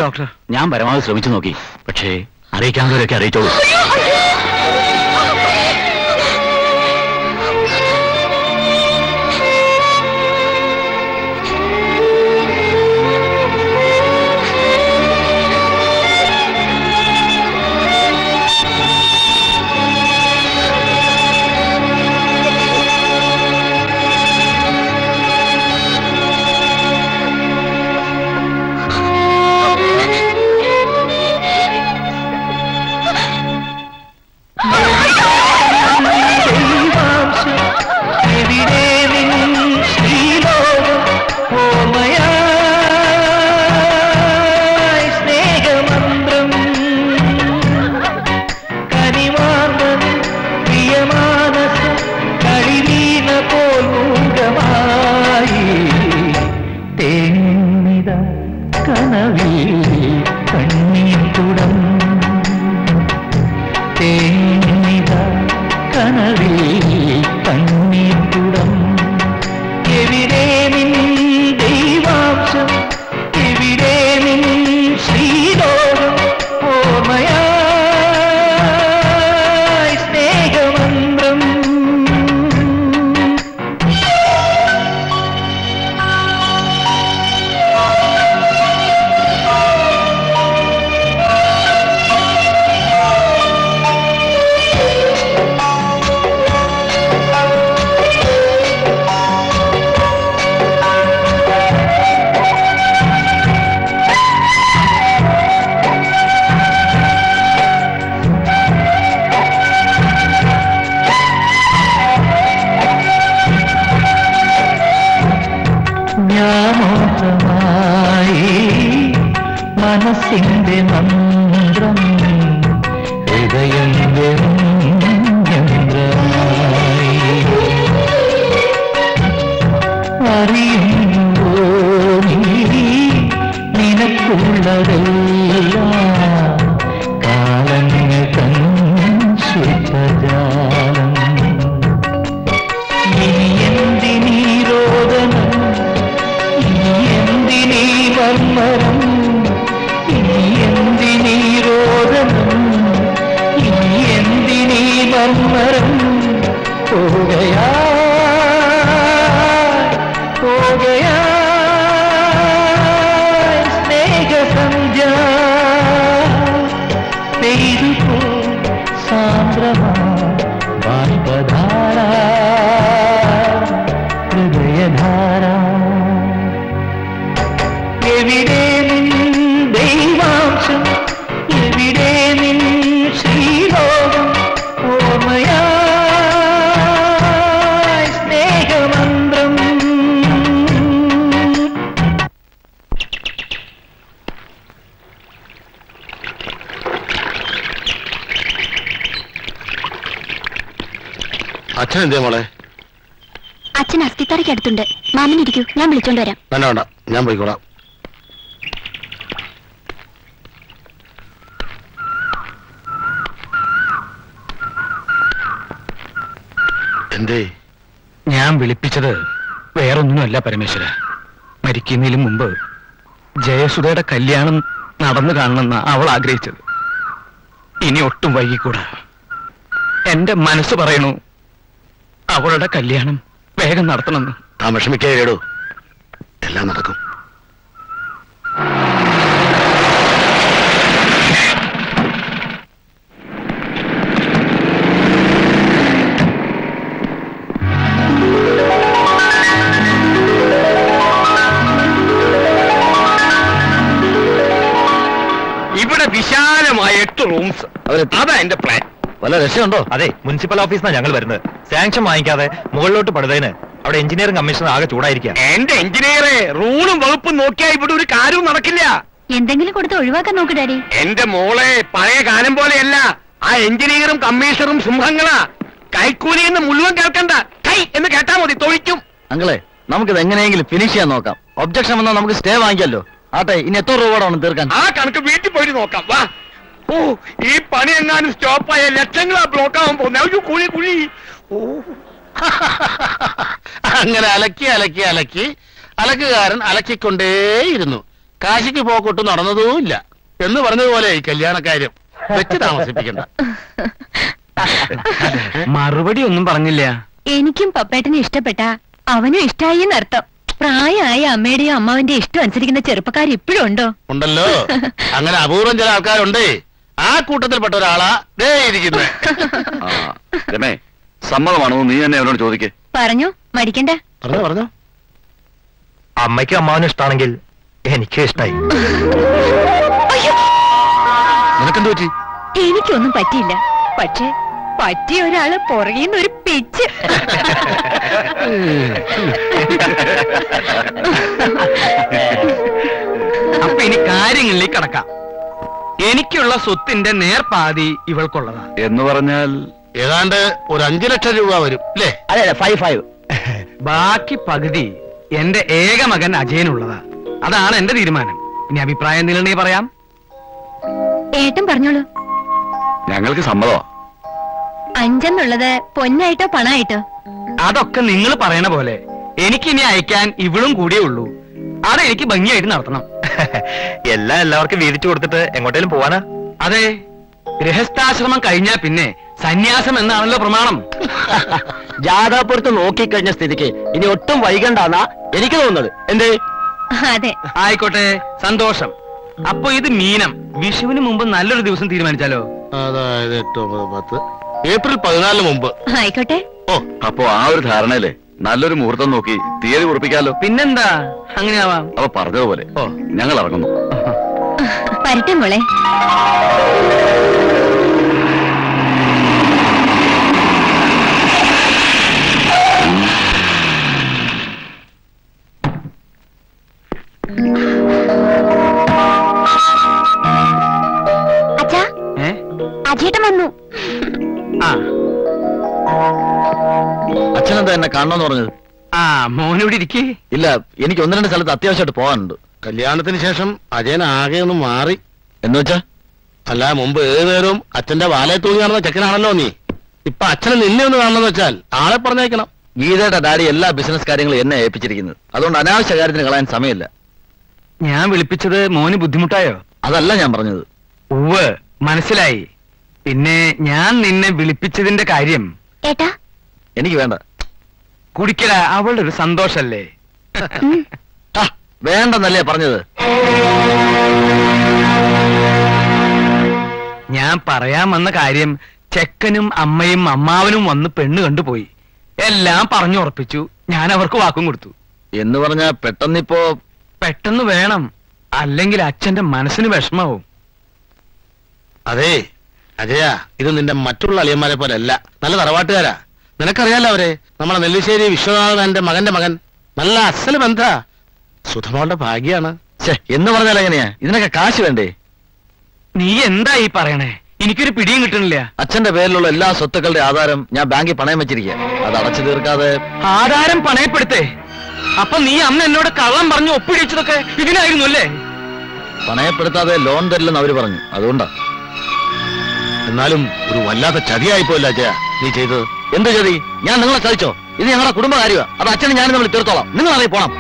[SPEAKER 1] ഡോക്ടർ,
[SPEAKER 2] ഞാൻ പരമാവധി ശ്രമിച്ചു നോക്കി, പക്ഷേ അറിയിക്കാവുന്നവരൊക്കെ അറിയിച്ചോളൂ.
[SPEAKER 10] പാട്ടിന്റെ മന്ത്രം ഹൃദയം അറിയുമ്പോ നിനക്കുള്ളതെല്ലാം കാലങ്ങൾ തൻ ശില്പജാലം ഇനി എന്തിനീ രോദനം ഇനി എന്തിനീ മർമ്മരം ഇനി എന്തിനീ രോദനം ഇനി എന്തിനീ മർമ്മരം പോകയാ പോകയാ സ്നേഹസന്ധ്യ പെയ്തുപോ സാന്ദ്രമാ ബാഷ്പധാര ഹൃദയധാര എവിടെ നിൻ ദൈവാംശം എവിടെ നിൻ ശ്രീലോകം ഓർമ്മയായി സ്നേഹമന്ത്രം
[SPEAKER 11] അച്ഛൻ എന്തേ മോളെ?
[SPEAKER 4] അച്ഛൻ അസ്ഥിത്തറയ്ക്ക് അടുത്തുണ്ട്. മാമനിരിക്കൂ, ഞാൻ വിളിച്ചോണ്ട് വരാം.
[SPEAKER 11] വേണ്ട വേണ്ട, ഞാൻ പോയിക്കോളാം. എന്തേ?
[SPEAKER 1] ഞാൻ വിളിപ്പിച്ചത് വേറൊന്നുമല്ല പരമേശ്വര. മരിക്കുന്നതിന് മുമ്പ് ജയസുധയുടെ കല്യാണം നടന്നു കാണണമെന്ന് അവൾ ആഗ്രഹിച്ചത്. ഇനി ഒട്ടും വൈകിക്കൂടാ. എന്റെ മനസ്സ് പറയണു അവളുടെ കല്യാണം വേഗം നടത്തണമെന്ന്.
[SPEAKER 11] താൻ വിഷമിക്കേടോ, എല്ലാം നടക്കും.
[SPEAKER 1] ഇവിടെ വിശാലമായ 8 റൂംസ്. അതാ എന്റെ പ്ലാൻ.
[SPEAKER 11] വല്ല രക്ഷയുണ്ടോ?
[SPEAKER 12] അതെ, മുനിസിപ്പൽ ഓഫീസിനാണ് ഞങ്ങൾ വരുന്നത്. സാങ്ഷൻ വാങ്ങിക്കാതെ മുകളിലോട്ട് പടുതേന് അവിടെ എഞ്ചിനീയറിംഗ് കമ്മീഷണർ ആകെ ചൂടായിരിക്കാം.
[SPEAKER 1] എന്റെ എഞ്ചിനീയറെ, റൂളും വകുപ്പും നോക്കിയാ ഇവിടെ ഒരു കാര്യവും നടക്കില്ല.
[SPEAKER 4] എന്തെങ്കിലും കൊടുത്ത് ഒഴിവാക്കാൻ നോക്ക് ഡാഡി.
[SPEAKER 1] എന്റെ മോളെ, പഴയ കാലം പോലെയല്ല. ആ എഞ്ചിനീയറും കമ്മീഷണറും സിംഹങ്ങളാ. കൈക്കൂലി എന്ന് മുഴുവൻ കേൾക്കണ്ട, കൈ എന്ന് കേട്ടാ മതി, തൊഴിക്കും.
[SPEAKER 2] അങ്ങളെ, നമുക്കിത് എങ്ങനെയെങ്കിലും ഫിനിഷ് ചെയ്യാൻ നോക്കാം. ഒബ്ജക്ഷൻ വന്നാൽ നമുക്ക് സ്റ്റേ വാങ്ങിക്കാമല്ലോ. ആട്ടെ, ഇനി എത്ര രൂപ വേണം തീർക്കാൻ?
[SPEAKER 1] ആ കണക്ക് വീട്ടിൽ പോയിട്ട് നോക്കാം. വാ. ഓ, ഈ പണി എങ്ങാനും സ്റ്റോപ്പായ ലക്ഷങ്ങളാ ബ്ലോക്ക് ആവാൻ പോകുന്നത്. കുഴി കുഴി. ഓ,
[SPEAKER 11] അങ്ങനെ അലക്കി അലക്കി അലക്കി അലക്കുകാരൻ അലക്കിക്കൊണ്ടേയിരുന്നു. കാശിക്ക് പോക്കൊട്ട് നടന്നതുമില്ല എന്ന് പറഞ്ഞതുപോലെ ഈ കല്യാണക്കാര്യം വെച്ച് താമസിപ്പിക്കണ്ട.
[SPEAKER 1] മറുപടി ഒന്നും പറഞ്ഞില്ല.
[SPEAKER 4] എനിക്കും പപ്പേട്ടനെ ഇഷ്ടപ്പെട്ട അവനും ഇഷ്ടായി എന്നർത്ഥം. പ്രായമായ അമ്മയുടെയും അമ്മാവന്റെ ഇഷ്ടം അനുസരിക്കുന്ന ചെറുപ്പക്കാർ ഇപ്പോഴും ഉണ്ടോ?
[SPEAKER 11] ഉണ്ടല്ലോ. അങ്ങനെ അപൂർവം ചില ആൾക്കാരുണ്ടേ. ആ കൂട്ടത്തിൽപ്പെട്ട ഒരാളാ ദേ ഇരിക്കുന്നത്.
[SPEAKER 8] രമേ, സമ്മതമാണോ? നീ തന്നെ അവരോട് ചോദിക്കേ.
[SPEAKER 4] പറഞ്ഞു, മടിക്കണ്ട.
[SPEAKER 11] പറഞ്ഞോ പറഞ്ഞോ.
[SPEAKER 12] അമ്മയ്ക്കും അമ്മാവനും ഇഷ്ടമാണെങ്കിൽ എനിക്കും ഇഷ്ടായി.
[SPEAKER 11] നിനക്കെന്ത് പറ്റി?
[SPEAKER 4] എനിക്കൊന്നും പറ്റിയില്ല. പക്ഷെ പറ്റിയ ഒരാള് പുറകിന്ന് ഒരു പിച്ച്.
[SPEAKER 1] അപ്പൊ ഇനി കാര്യങ്ങളിലേക്ക് കടക്കാം. എനിക്കുള്ള സ്വത്തിന്റെ നേർപാതി ഇവൾക്കുള്ളതാ.
[SPEAKER 8] എന്ന് പറഞ്ഞാൽ
[SPEAKER 11] ഏതാണ്ട് ഒരു 5 ലക്ഷം രൂപ വരും അല്ലേ?
[SPEAKER 2] അതെ അതെ, 5.
[SPEAKER 1] ബാക്കി പകുതി എന്റെ ഏക മകൻ അജയനുള്ളതാ. അതാണ് എന്റെ തീരുമാനം. ഇനി അഭിപ്രായം എന്തെങ്കിലും പറയാം.
[SPEAKER 4] ഏട്ടൻ പറഞ്ഞോളൂ.
[SPEAKER 8] ഞങ്ങൾക്ക് സമ്മതമാ.
[SPEAKER 4] 5 എന്നുള്ളത് പൊന്നായിട്ടോ പണായിട്ടോ?
[SPEAKER 1] അതൊക്കെ നിങ്ങൾ പറയണ പോലെ. എനിക്കിനി അയക്കാൻ ഇവളും കൂടിയേ ഉള്ളൂ. അതെനിക്ക് ഭംഗിയായിട്ട് നടത്തണം.
[SPEAKER 12] എല്ലാവർക്കും വീതിച്ചു കൊടുത്തിട്ട് എങ്ങോട്ടേലും പോവാനാ?
[SPEAKER 1] അതെ, ഗൃഹസ്ഥാശ്രമം കഴിഞ്ഞാൽ പിന്നെ സന്യാസം എന്നാണല്ലോ പ്രമാണം.
[SPEAKER 2] ജാഥാപുരത്ത് നോക്കിക്കഴിഞ്ഞ സ്ഥിതിക്ക് ഇനി ഒട്ടും വൈകണ്ടാന്നാ എനിക്ക് തോന്നുന്നത്. എന്തേ?
[SPEAKER 4] അതെ,
[SPEAKER 1] ആയിക്കോട്ടെ, സന്തോഷം. അപ്പൊ ഇത് മീനം. വിഷുവിന് മുമ്പ് നല്ലൊരു ദിവസം തീരുമാനിച്ചാലോ?
[SPEAKER 11] അതായത് 8, 9, 10 ഏപ്രിൽ 14 മുമ്പ്.
[SPEAKER 4] ആയിക്കോട്ടെ.
[SPEAKER 8] ഓ, അപ്പൊ ആ ഒരു ധാരണയില്ലേ നല്ലൊരു മുഹൂർത്തം നോക്കി തീയതി ഉറപ്പിക്കാലോ.
[SPEAKER 1] പിന്നെന്താ, അങ്ങനെയാവാം.
[SPEAKER 8] അപ്പൊ പറഞ്ഞതുപോലെ ഞങ്ങൾ ഇറങ്ങുന്നു.
[SPEAKER 4] വരട്ടെ മോളെ. അജേട്ടൻ വന്നു.
[SPEAKER 2] അച്ഛനെന്താ എന്നെ കാണണമെന്ന് പറഞ്ഞത്?
[SPEAKER 1] മോനിവിടെ ഇരിക്കേ.
[SPEAKER 2] ഇല്ല, എനിക്ക് ഒന്ന് രണ്ട് സ്ഥലത്ത് അത്യാവശ്യമായിട്ട് പോകാനുണ്ട്.
[SPEAKER 11] കല്യാണത്തിന് ശേഷം അജയൻ ആകെ ഒന്ന് മാറി.
[SPEAKER 2] എന്ന് വെച്ചാ?
[SPEAKER 11] അല്ല, മുമ്പ് ഏത് നേരവും അച്ഛന്റെ വാലയെ തൂങ്ങി കാണുന്ന ചെക്കനാണല്ലോ നീ. ഇപ്പൊ അച്ഛനെ നിന്നെ ഒന്ന് കാണണമെന്ന് വെച്ചാൽ ആളെ പറഞ്ഞേക്കണം.
[SPEAKER 2] ഗീതയുടെ ഡാഡി എല്ലാ ബിസിനസ് കാര്യങ്ങളും എന്നെ ഏൽപ്പിച്ചിരിക്കുന്നത്. അതുകൊണ്ട് അനാവശ്യ കാര്യത്തിന് കളയാൻ സമയമില്ല.
[SPEAKER 1] ഞാൻ വിളിപ്പിച്ചത് മോന് ബുദ്ധിമുട്ടായോ?
[SPEAKER 2] അതല്ല ഞാൻ പറഞ്ഞത്.
[SPEAKER 1] ഉവ്വ്, മനസ്സിലായി. പിന്നെ ഞാൻ നിന്നെ വിളിപ്പിച്ചതിന്റെ കാര്യം
[SPEAKER 4] ഏട്ടാ
[SPEAKER 2] എനിക്ക് വേണ്ട.
[SPEAKER 1] കുടിക്കല, അവളുടെ ഒരു സന്തോഷല്ലേ.
[SPEAKER 2] വേണ്ടെന്നല്ലേ പറഞ്ഞത്?
[SPEAKER 1] ഞാൻ പറയാൻ വന്ന കാര്യം, ചെക്കനും അമ്മയും അമ്മാവനും വന്ന് പെണ്ണ് കണ്ടുപോയി. എല്ലാം പറഞ്ഞുറപ്പിച്ചു. ഞാൻ അവർക്ക് വാക്കും കൊടുത്തു.
[SPEAKER 2] എന്ന് പറഞ്ഞാ പെട്ടെന്നിപ്പോ?
[SPEAKER 1] പെട്ടെന്ന് വേണം, അല്ലെങ്കിൽ അച്ഛന്റെ മനസ്സിന് വിഷമാവും.
[SPEAKER 11] അതെ അജയ, ഇത് നിന്റെ മറ്റുള്ള അളിയന്മാരെ പോലെ അല്ല. നല്ല തറവാട്ടുകാരാ. നിനക്കറിയാലോ അവരെ. നമ്മളെ നെല്ലിശ്ശേരി വിശ്വനാഥന്റെ മകന്റെ മകൻ. നല്ല അസല് ബന്ധ. സുധമോളുടെ ഭാഗ്യാണ്.
[SPEAKER 2] എന്ന് പറഞ്ഞാൽ എങ്ങനെയാ? ഇതിനൊക്കെ കാശ് വേണ്ടേ?
[SPEAKER 1] നീ എന്താ ഈ പറയണേ? എനിക്കൊരു പിടിയും കിട്ടണില്ല.
[SPEAKER 2] അച്ഛന്റെ പേരിലുള്ള എല്ലാ സ്വത്തുക്കളുടെ ആധാരം ഞാൻ ബാങ്കിൽ പണയം വെച്ചിരിക്കുക. അത് അടച്ചു തീർക്കാതെ.
[SPEAKER 1] ആധാരം പണയപ്പെടുത്തേ? അപ്പൊ നീ അന്ന് എന്നോട് കള്ളം പറഞ്ഞു ഒപ്പിടിച്ചതൊക്കെ ഇതിനായിരുന്നു അല്ലേ?
[SPEAKER 2] പണയപ്പെടുത്താതെ ലോൺ തരില്ലെന്ന് അവര് പറഞ്ഞു. അതുകൊണ്ടാ.
[SPEAKER 11] എന്നാലും ഒരു വല്ലാത്ത ചതിയായിപ്പോയില്ല അജയ നീ ചെയ്തത്.
[SPEAKER 2] എന്ത് ചതി? ഞാൻ നിങ്ങളെ ചതിച്ചോ? ഇത് ഞങ്ങളുടെ കുടുംബകാര്യമാ. അത് അച്ഛനും ഞാനും നമ്മൾ തീർത്തോളാം. നിങ്ങൾ അറിയി പോണം.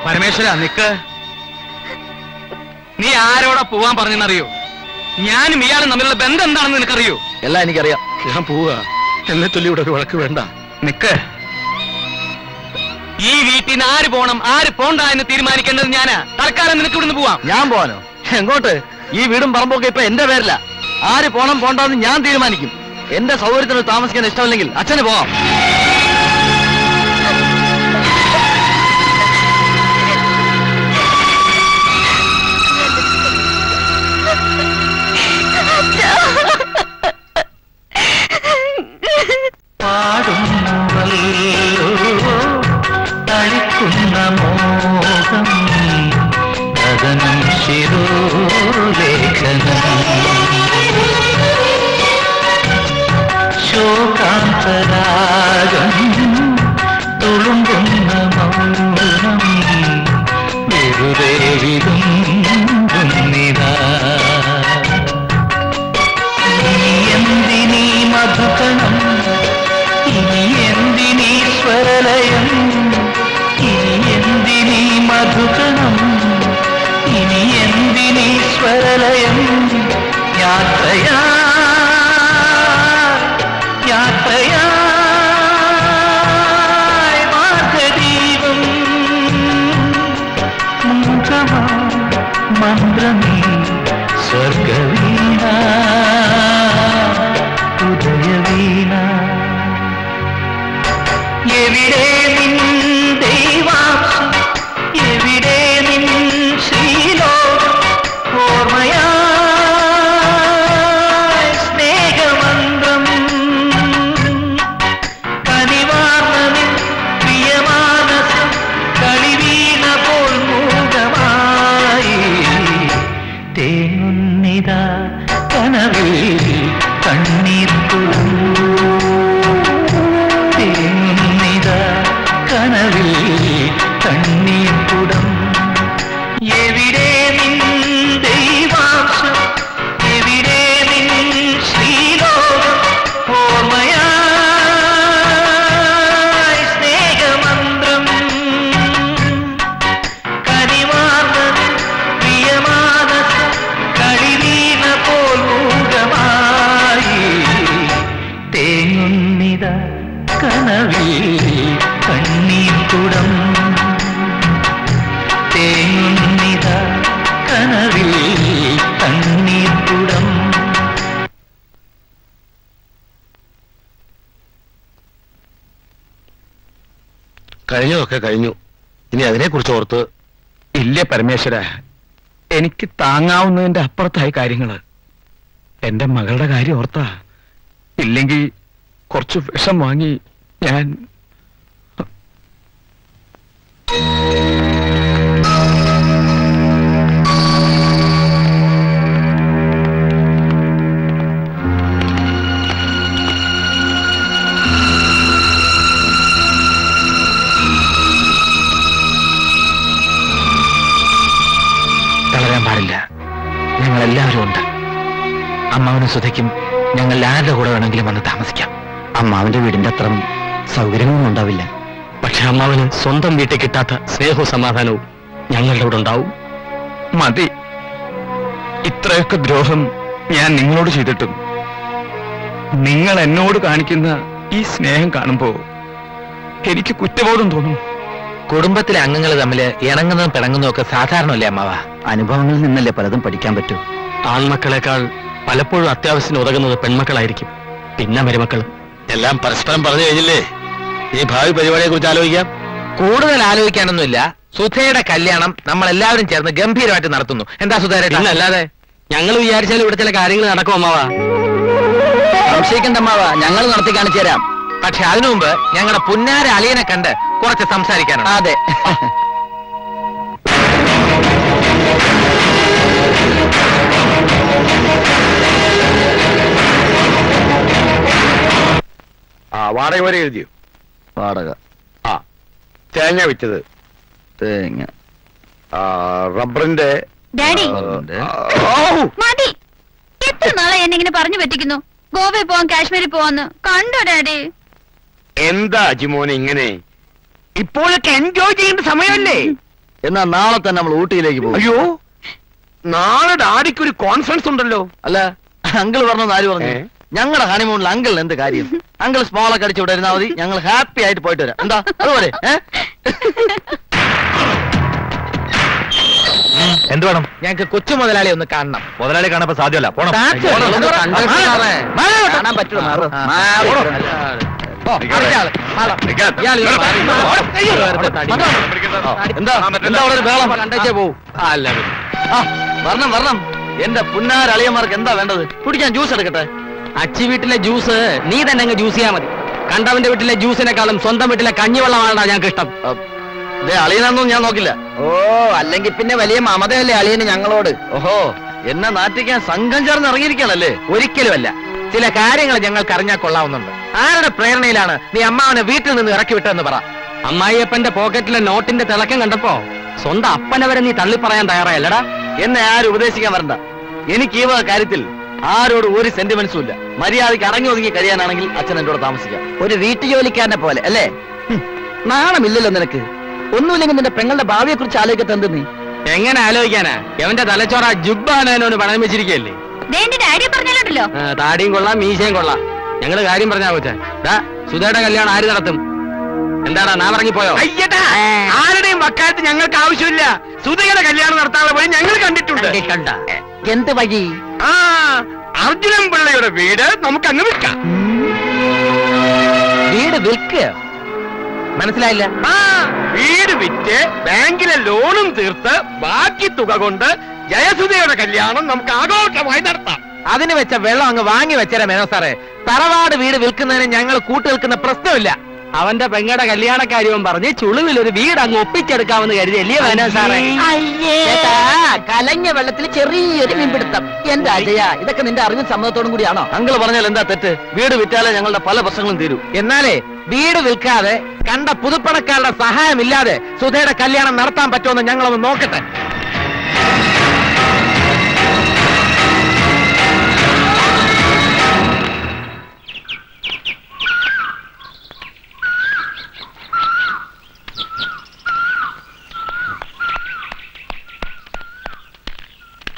[SPEAKER 1] പരമേശ്വര, നിക്ക്. നീ ആരോടാ പോവാൻ പറഞ്ഞെന്നറിയോ? ഞാനും ഇയാളും തമ്മിലുള്ള ബന്ധം എന്താണെന്ന് നിനക്കറിയോ?
[SPEAKER 2] എല്ലാം എനിക്കറിയാം.
[SPEAKER 11] ഞാൻ പോവുക. എന്നെ ചൊല്ലി ഇവിടെ ഒരു വഴക്ക് വേണ്ട.
[SPEAKER 1] നിക്ക്. ഈ വീട്ടിൽ നിന്ന് ആര് പോണം ആര് പോണ്ട എന്ന് തീരുമാനിക്കേണ്ടത് ഞാനാ. തൽക്കാലം നിനക്ക് ഇവിടുന്ന് പോവാം.
[SPEAKER 2] ഞാൻ പോവാനോ? എങ്ങോട്ട്? ഈ വീടും പറമ്പൊക്കെ ഇപ്പൊ എന്റെ പേരില്ല. ആര് പോണം പോണ്ടെന്ന് ഞാൻ തീരുമാനിക്കും. എന്റെ സൗകര്യത്തിന് താമസിക്കാൻ ഇഷ്ടമില്ലെങ്കിൽ അച്ഛന് പോവാം.
[SPEAKER 10] തളിക്കുന്ന മോഹം ഗഗനം ശിരോലേഖനം ശോകാന്തരാഗം തുളുമ്പുന്ന മൗനം വെറുതെ വിതുമ്പുന്നിതാ. എന്തിനീ മധുകണം, ഇനി എന്തിനീ സ്വരലയം, ഇനി എന്തിനീ മധുകണം, ഇനി എന്തിനീ സ്വരലയം. യാത്രയാ യാത്രയായി മാർഗദീപം മുഖമാ മന്ത്രമേ സ്വർഗവീണ ഉദയവീണ. എവിടെ നിൻ ദൈവാംശം, എവിടെ നിൻ ശ്രീലോകം, ഓർമ്മയായി സ്നേഹമന്ത്രം കനിവാർന്ന നിൻ പ്രിയമാനസം കളിവീണ പോൽ മൂകമായി തേങ്ങുന്നിതാ കനവിൽ കണ്ണീർ തുളും. തേങ്ങുന്നിതാ കനവിൽ കണ്ണീർ കുടം. എവിടെ നിൻ ദൈവാംശം, എവിടെ നിൻ ശ്രീലോകം, ഓർമ്മയായി സ്നേഹമന്ത്രം കനിവാർന്ന പ്രിയമാനസം കളിവീണ പോൽ മൂകമായി തേങ്ങുന്നിത കനവിൽ കണ്ണീർ കുടം. തേങ്ങുന്നിത കനവിൽ കണ്ണീർ കുടം.
[SPEAKER 11] കഴിഞ്ഞതൊക്കെ കഴിഞ്ഞു. ഇനി അതിനെക്കുറിച്ച് ഓർത്ത്
[SPEAKER 1] ഇല്ല പരമേശ്വര, എനിക്ക് താങ്ങാവുന്നതിന്റെ അപ്പുറത്തായി കാര്യങ്ങള്. എന്റെ മകളുടെ കാര്യം ഓർത്താ. ഇല്ലെങ്കിൽ കുറച്ച് വിഷം വാങ്ങി ഞാൻ
[SPEAKER 7] സുധയ്ക്കും ഞങ്ങൾ ആരുടെ കൂടെ വേണമെങ്കിലും വന്ന് താമസിക്കാം.
[SPEAKER 2] അമ്മാവന്റെ വീടിന്റെ അത്ര സൗകര്യങ്ങളൊന്നും ഉണ്ടാവില്ല.
[SPEAKER 1] പക്ഷെ അമ്മാവന് സ്വന്തം വീട്ടിൽ കിട്ടാത്ത സ്നേഹവും സമാധാനവും ഞങ്ങളുടെ കൂടെ ഉണ്ടാവും. മതി, ഇത്രയൊക്കെ ദ്രോഹം ഞാൻ നിങ്ങളോട് ചെയ്തിട്ടും നിങ്ങൾ എന്നോട് കാണിക്കുന്ന ഈ സ്നേഹം കാണുമ്പോ എനിക്ക് കുറ്റബോധം തോന്നും.
[SPEAKER 7] കുടുംബത്തിലെ അംഗങ്ങൾ തമ്മിൽ ഇണങ്ങുന്നതും പിണങ്ങുന്നതും ഒക്കെ സാധാരണയല്ലേ അമ്മാവ?
[SPEAKER 2] അനുഭവങ്ങളിൽ നിന്നല്ലേ പലതും പഠിക്കാൻ പറ്റൂ.
[SPEAKER 1] ആൺമക്കളെക്കാൾ പലപ്പോഴും അത്യാവശ്യത്തിന് ഉതകുന്നത് പെൺമക്കളായിരിക്കും, പിന്നെ മരുമക്കളും.
[SPEAKER 11] എല്ലാം പരസ്പരം പറഞ്ഞു കഴിഞ്ഞില്ലേ? ഈ ഭാവി പരിപാടിയെ കുറിച്ച് ആലോചിക്കാം.
[SPEAKER 7] കൂടുതൽ ആലോചിക്കാനൊന്നുമില്ല. സുധയുടെ കല്യാണം നമ്മൾ എല്ലാവരും ചേർന്ന് ഗംഭീരമായിട്ട് നടത്തുന്നു. എന്താ സുധേരേട്ടാ?
[SPEAKER 1] അല്ലാതെ ഞങ്ങൾ വിചാരിച്ചാലും ഇവിടെ ചില കാര്യങ്ങൾ നടക്കും അമ്മാവാ.
[SPEAKER 2] സംശയിക്കണ്ട അമ്മാവാ, ഞങ്ങൾ നടത്തി കാണിച്ചു തരാം.
[SPEAKER 7] പക്ഷെ അതിനു മുമ്പ് ഞങ്ങളുടെ പുന്നാര അളിയനെ കണ്ട് കുറച്ച് സംസാരിക്കാനുണ്ട്.
[SPEAKER 2] അതെ.
[SPEAKER 13] വാടക വരെ എഴുതിയോ?
[SPEAKER 2] വാടക.
[SPEAKER 13] തേങ്ങ വിറ്റത്?
[SPEAKER 2] തേങ്ങ.
[SPEAKER 13] റബ്ബറിന്റെ
[SPEAKER 4] ഡാഡി മതി. എത്ര നാളെ എന്നെ ഇങ്ങനെ പറഞ്ഞു പറ്റിക്കുന്നു? ഗോവയിൽ പോവാൻ, കാശ്മീരിൽ പോവാന്ന്. കണ്ടോ ഡാഡി?
[SPEAKER 13] എന്താ അജിമോനെ ഇങ്ങനെ? ഇപ്പോഴൊക്കെ എൻജോയ് ചെയ്യേണ്ട സമയമല്ലേ?
[SPEAKER 2] എന്നാ നാളെ തന്നെ നമ്മൾ ഊട്ടിയിലേക്ക് പോകും.
[SPEAKER 13] അയ്യോ, നാളെ ഡാഡിക്ക് ഒരു കോൺഫറൻസ് ഉണ്ടല്ലോ.
[SPEAKER 2] അല്ല, അങ്കിൾ പറഞ്ഞത് ആര് പറഞ്ഞു? ഞങ്ങളുടെ ഹണിമൂണിൽ അങ്കിൾ എന്ത് കാര്യം? അങ്കിൾ സ്മോളൊക്കെ അടിച്ചു വിടരുന്നാ മതി, ഞങ്ങൾ ഹാപ്പി ആയിട്ട് പോയിട്ട് വരാം. എന്താ അതുപോലെ?
[SPEAKER 7] എന്ത് വേണം? ഞങ്ങൾക്ക് കൊച്ചു മുതലാളി ഒന്ന് കാണണം.
[SPEAKER 12] മുതലാളി കാണാൻ സാധ്യമല്ല. പോണം.
[SPEAKER 2] കാണാൻ പറ്റുമോ? എന്താ എന്താ അവിടെ ഒരു ബഹളം? കണ്ടേച്ചേ പോവും. വരണം വരണം. എന്റെ പുന്നാരളിയന്മാർക്ക് എന്താ വേണ്ടത്? കുടിക്കാൻ ജ്യൂസ് എടുക്കട്ടെ?
[SPEAKER 1] അച്ചി വീട്ടിലെ ജ്യൂസ് നീ തന്നെ അങ്ങ് ജ്യൂസ് ചെയ്യാൻ മതി. കണ്ടവന്റെ വീട്ടിലെ ജ്യൂസിനെക്കാളും സ്വന്തം വീട്ടിലെ കഞ്ഞിവെള്ളമാണ് ഞങ്ങൾക്ക് ഇഷ്ടം.
[SPEAKER 2] അളിയനൊന്നും ഞാൻ നോക്കില്ല.
[SPEAKER 5] ഓ, അല്ലെങ്കിൽ പിന്നെ വലിയ മമതയല്ലേ അളിയന് ഞങ്ങളോട്?
[SPEAKER 2] ഓഹോ, എന്നെ നാട്ടിക്കാൻ സംഘം ചേർന്ന് ഇറങ്ങിയിരിക്കണല്ലേ?
[SPEAKER 7] ഒരിക്കലുമല്ല. ചില കാര്യങ്ങൾ ഞങ്ങൾക്ക് അറിഞ്ഞാൽ കൊള്ളാവുന്നുണ്ട്. ആരുടെ പ്രേരണയിലാണ് നീ അമ്മാവനെ വീട്ടിൽ നിന്ന് ഇറക്കി വിട്ടതെന്ന് പറ.
[SPEAKER 1] അമ്മായിയപ്പന്റെ പോക്കറ്റിലെ നോട്ടിന്റെ തിളക്കം കണ്ടപ്പോ സ്വന്തം അപ്പനെ വരെ നീ തള്ളി പറയാൻ തയ്യാറായല്ലടാ.
[SPEAKER 2] എന്നെ ആരും ഉപദേശിക്കാൻ വരണ്ട. എനിക്ക് ഈ വക കാര്യത്തിൽ ആരോട് ഒരു സെന്റിമെന്റ്സും ഇല്ല. മര്യാദയ്ക്ക് അടങ്ങി ഒതുങ്ങി കഴിയാനാണെങ്കിൽ അച്ഛൻ എന്നോട് താമസിക്കാം.
[SPEAKER 5] ഒരു വീട്ടുജോലിക്കാരനെ പോലെ അല്ലേ? നാണമില്ലല്ലോ നിനക്ക്. ഒന്നുമില്ലെങ്കിൽ നിന്റെ പെങ്ങളുടെ ഭാവിയെ കുറിച്ച് ആലോചിക്കത്തെ എന്ത്? നീ
[SPEAKER 1] എങ്ങനെ ആലോചിക്കാനാ? എവന്റെ തലച്ചോറ ജുബ്ബാനോന് പണം വെച്ചിരിക്കല്ലേ. താടിയും കൊള്ളാം, മീശയും കൊള്ളാം. ഞങ്ങള് കാര്യം പറഞ്ഞാ കൊച്ചാ. സുധയുടെ കല്യാണം ആര് നടത്തും? എന്താടാ, നാ ഇറങ്ങിപ്പോയോ?
[SPEAKER 13] അയ്യടാ, ആരുടെയും വക്കാലത്ത് ഞങ്ങൾക്ക് ആവശ്യമില്ല. സുധയുടെ കല്യാണം നടത്താനുള്ള വഴി ഞങ്ങൾ കണ്ടിട്ടുണ്ട്.
[SPEAKER 5] എന്ത് വഴി?
[SPEAKER 13] അർജുനൻ പിള്ളയുടെ വീട് നമുക്ക് അങ്ങ് വിൽക്കാം.
[SPEAKER 7] വീട് വിൽക്കുക? മനസ്സിലായില്ല.
[SPEAKER 13] വീട് വിറ്റ് ബാങ്കിലെ ലോണും തീർത്ത് ബാക്കി തുക കൊണ്ട് ജയസുധയുടെ കല്യാണം നമുക്ക് ആഘോഷമായി നടത്താം.
[SPEAKER 7] അതിന് വെച്ച വെള്ളം അങ്ങ് വാങ്ങി വെച്ചേരാ മേനോ സാറേ. തറവാട് വീട് വിൽക്കുന്നതിന് ഞങ്ങൾ കൂട്ടു നിൽക്കുന്ന പ്രശ്നമില്ല.
[SPEAKER 1] അവന്റെ പെങ്ങടെ കല്യാണക്കാര്യവും പറഞ്ഞ് ചുളുവിൽ ഒരു വീട് അങ്ങ് ഒപ്പിച്ചെടുക്കാമെന്ന് കരുതിയല്ലേ മേനോ സാറേ?
[SPEAKER 5] കലഞ്ഞ വെള്ളത്തിൽ ചെറിയൊരു മീൻപിടുത്തം. എന്റെ അജയ, ഇതൊക്കെ നിന്റെ അറിഞ്ഞ സമ്മതത്തോടും കൂടിയാണോ?
[SPEAKER 2] അങ്കിൾ പറഞ്ഞാൽ എന്താ തെറ്റ്? വീട് വിറ്റാലേ ഞങ്ങളുടെ പല പ്രശ്നങ്ങളും തീരൂ.
[SPEAKER 7] എന്നാലേ വീട് വിൽക്കാതെ കണ്ട പുതുപ്പണക്കാരുടെ സഹായമില്ലാതെ സുധയുടെ കല്യാണം നടത്താൻ പറ്റുമെന്ന് ഞങ്ങളൊന്ന് നോക്കട്ടെ.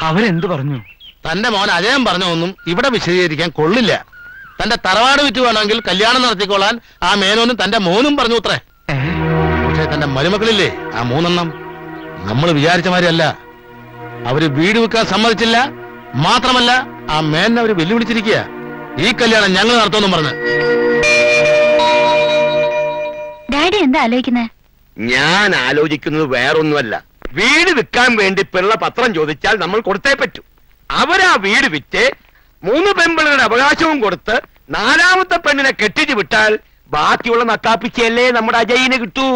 [SPEAKER 1] അവരെന്ത് പറഞ്ഞു?
[SPEAKER 11] തന്റെ മോൻ അജയം പറഞ്ഞൊന്നും ഇവിടെ വിശദീകരിക്കാൻ കൊള്ളില്ല. തന്റെ തറവാട് വിറ്റ് വേണമെങ്കിൽ കല്യാണം നടത്തിക്കൊള്ളാൻ ആ മേനോനും തന്റെ മോനും പറഞ്ഞു അത്രേ. പക്ഷെ തന്റെ മരുമക്കളില്ലേ ആ മൂന്നെണ്ണം, നമ്മൾ വിചാരിച്ച മാതിരിയല്ല. അവര് വീട് വെക്കാൻ സമ്മതിച്ചില്ല. മാത്രമല്ല ആ മേനെ അവര് വെല്ലുവിളിച്ചിരിക്കുക. ഈ കല്യാണം ഞങ്ങൾ നടത്തുമെന്നും പറഞ്ഞ്.
[SPEAKER 4] ഡാഡി എന്താ ആലോചിക്കുന്നത്?
[SPEAKER 13] ഞാൻ ആലോചിക്കുന്നത് വേറൊന്നുമല്ല. വീട് വിൽക്കാൻ വേണ്ടി പിള്ള പത്രം ചോദിച്ചാൽ നമ്മൾ കൊടുത്തേ പറ്റൂ. അവരാ വീട് വിറ്റ് 3 പെൺപിള്ളയുടെ അവകാശവും കൊടുത്ത് 4ാമത്തെ പെണ്ണിനെ കെട്ടിച്ചു വിട്ടാൽ ബാക്കിയുള്ള നക്കാപ്പിച്ചല്ലേ നമ്മുടെ അജയിന് കിട്ടൂ.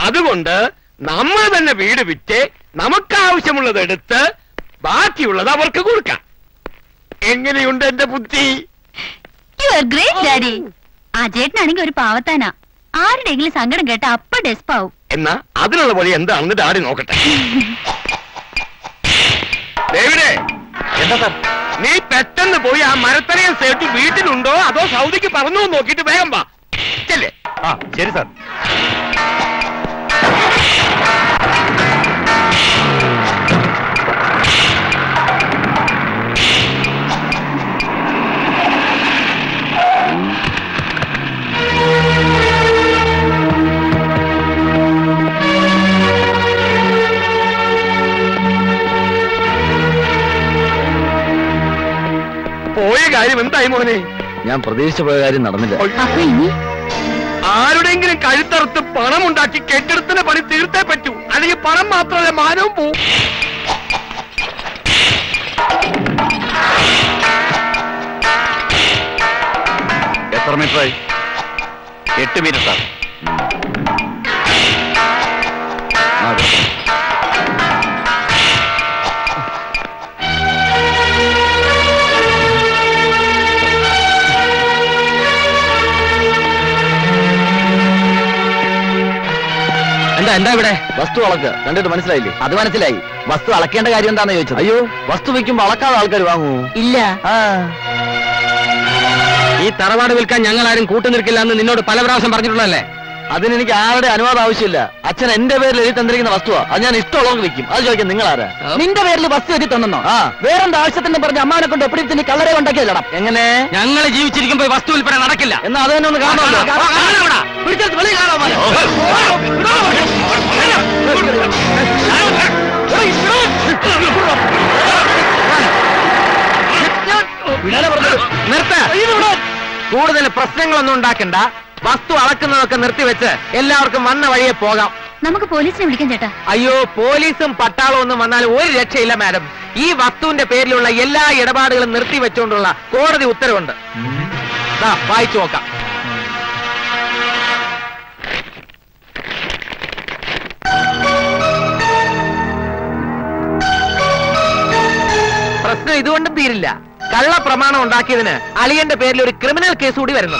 [SPEAKER 13] അതുകൊണ്ട് നമ്മൾ തന്നെ വീട് വിറ്റ് നമുക്ക് ആവശ്യമുള്ളത് എടുത്ത് ബാക്കിയുള്ളത് അവർക്ക് കൊടുക്കാം. എങ്ങനെയുണ്ട് എന്റെ ബുദ്ധി?
[SPEAKER 4] You are great daddy. ആ ചേട്ടനാണെങ്കിൽ ഒരു പാവത്താനാ. ആരുടെയെങ്കിലും സങ്കടം കേട്ട അപ്പ ഡെസ്പാവും.
[SPEAKER 13] എന്നാ അതിനുള്ള വഴി എന്താണെന്ന് ഡാഡി നോക്കട്ടെ. ഡേവിഡേ,
[SPEAKER 12] എന്താ സാർ?
[SPEAKER 13] നീ പെട്ടെന്ന് പോയി ആ മരത്തലയും സേട്ടു വീട്ടിലുണ്ടോ അതോ സൗദിക്ക് പറന്നു നോക്കിയിട്ട് വേഗം വാ. ചെല്ലേ.
[SPEAKER 12] ആ ശരി സാർ.
[SPEAKER 13] പോയ കാര്യം എന്തായി മോനെ?
[SPEAKER 2] ഞാൻ പ്രതീക്ഷിച്ച പോയ കാര്യം നടന്നില്ല.
[SPEAKER 13] ആരുടെങ്കിലും കഴുത്തറുത്ത് പണം ഉണ്ടാക്കി കെട്ടിടത്തിന് പണി തീർത്തേ പറ്റൂ, അല്ലെങ്കിൽ പണം മാത്രമല്ല മാനവും പോവും.
[SPEAKER 8] എത്ര മീറ്ററായി? 8 മീറ്റർ സാർ.
[SPEAKER 2] എന്താ ഇവിടെ വസ്തു അളക്ക് കണ്ടിട്ട് മനസ്സിലായില്ലേ? അത് മനസ്സിലായി. വസ്തു അളക്കേണ്ട കാര്യം എന്താണെന്ന് ചോദിച്ചത്. അയ്യോ, വസ്തു വിൽക്കുമ്പോ അളക്കാതെ ആൾക്കാർ വാങ്ങൂ? ഇല്ല.
[SPEAKER 6] ഈ തറവാട് വിൽക്കാൻ ഞങ്ങൾ ആരും കൂട്ടുനിൽക്കില്ല എന്ന് നിന്നോട് പല പ്രാവശ്യം പറഞ്ഞിട്ടുള്ളതല്ലേ?
[SPEAKER 2] അതിനെനിക്ക് ആരുടെ അനുവാദം ആവശ്യമില്ല. അച്ഛൻ എന്റെ പേരിൽ എഴുതി തന്നിരിക്കുന്ന വസ്തുവാ. അത് ഞാൻ ഇഷ്ടമുള്ളവർക്ക് വിൽക്കും. അത് ചോദിക്കാൻ നിങ്ങൾ ആരാ? നിന്റെ പേരിൽ വസ്തു എഴുതി തന്നോ? വേറെന്താ ആവശ്യത്തിന്റെ പറഞ്ഞ അമ്മാനെ കൊണ്ട് എപ്പോഴും തന്നെ കള്ളരെ ഉണ്ടാക്കിയല്ലടാ. എങ്ങനെ?
[SPEAKER 6] ഞങ്ങൾ ജീവിച്ചിരിക്കുമ്പോൾ വസ്തു വിൽപ്പന നടക്കില്ല.
[SPEAKER 2] എന്നാ അത് തന്നെ ഒന്ന് കാണാമല്ലോ. പിടിച്ചെടുത്ത് വെളിയിൽ കാണാമോ?
[SPEAKER 7] കൂടുതൽ പ്രശ്നങ്ങളൊന്നും ഉണ്ടാക്കണ്ട. വസ്തു അളക്കുന്നതൊക്കെ നിർത്തിവെച്ച് എല്ലാവർക്കും വന്ന വഴിയെ പോകാം.
[SPEAKER 4] നമുക്ക് പോലീസിനെ വിളിക്കാം ചേട്ടാ.
[SPEAKER 7] അയ്യോ, പോലീസും പട്ടാളവും ഒന്നും വന്നാൽ ഒരു രക്ഷയില്ല മാഡം. ഈ വസ്തുവിന്റെ പേരിലുള്ള എല്ലാ ഇടപാടുകളും നിർത്തിവെച്ചുകൊണ്ടുള്ള കോടതി ഉത്തരവുണ്ട്. വായിച്ചു നോക്കാം. പ്രശ്നം ഇതുകൊണ്ടും തീരില്ല. കള്ള പ്രമാണം ഉണ്ടാക്കിയതിന് അളിയന്റെ പേരിൽ ഒരു ക്രിമിനൽ കേസ് കൂടി വരുന്നു.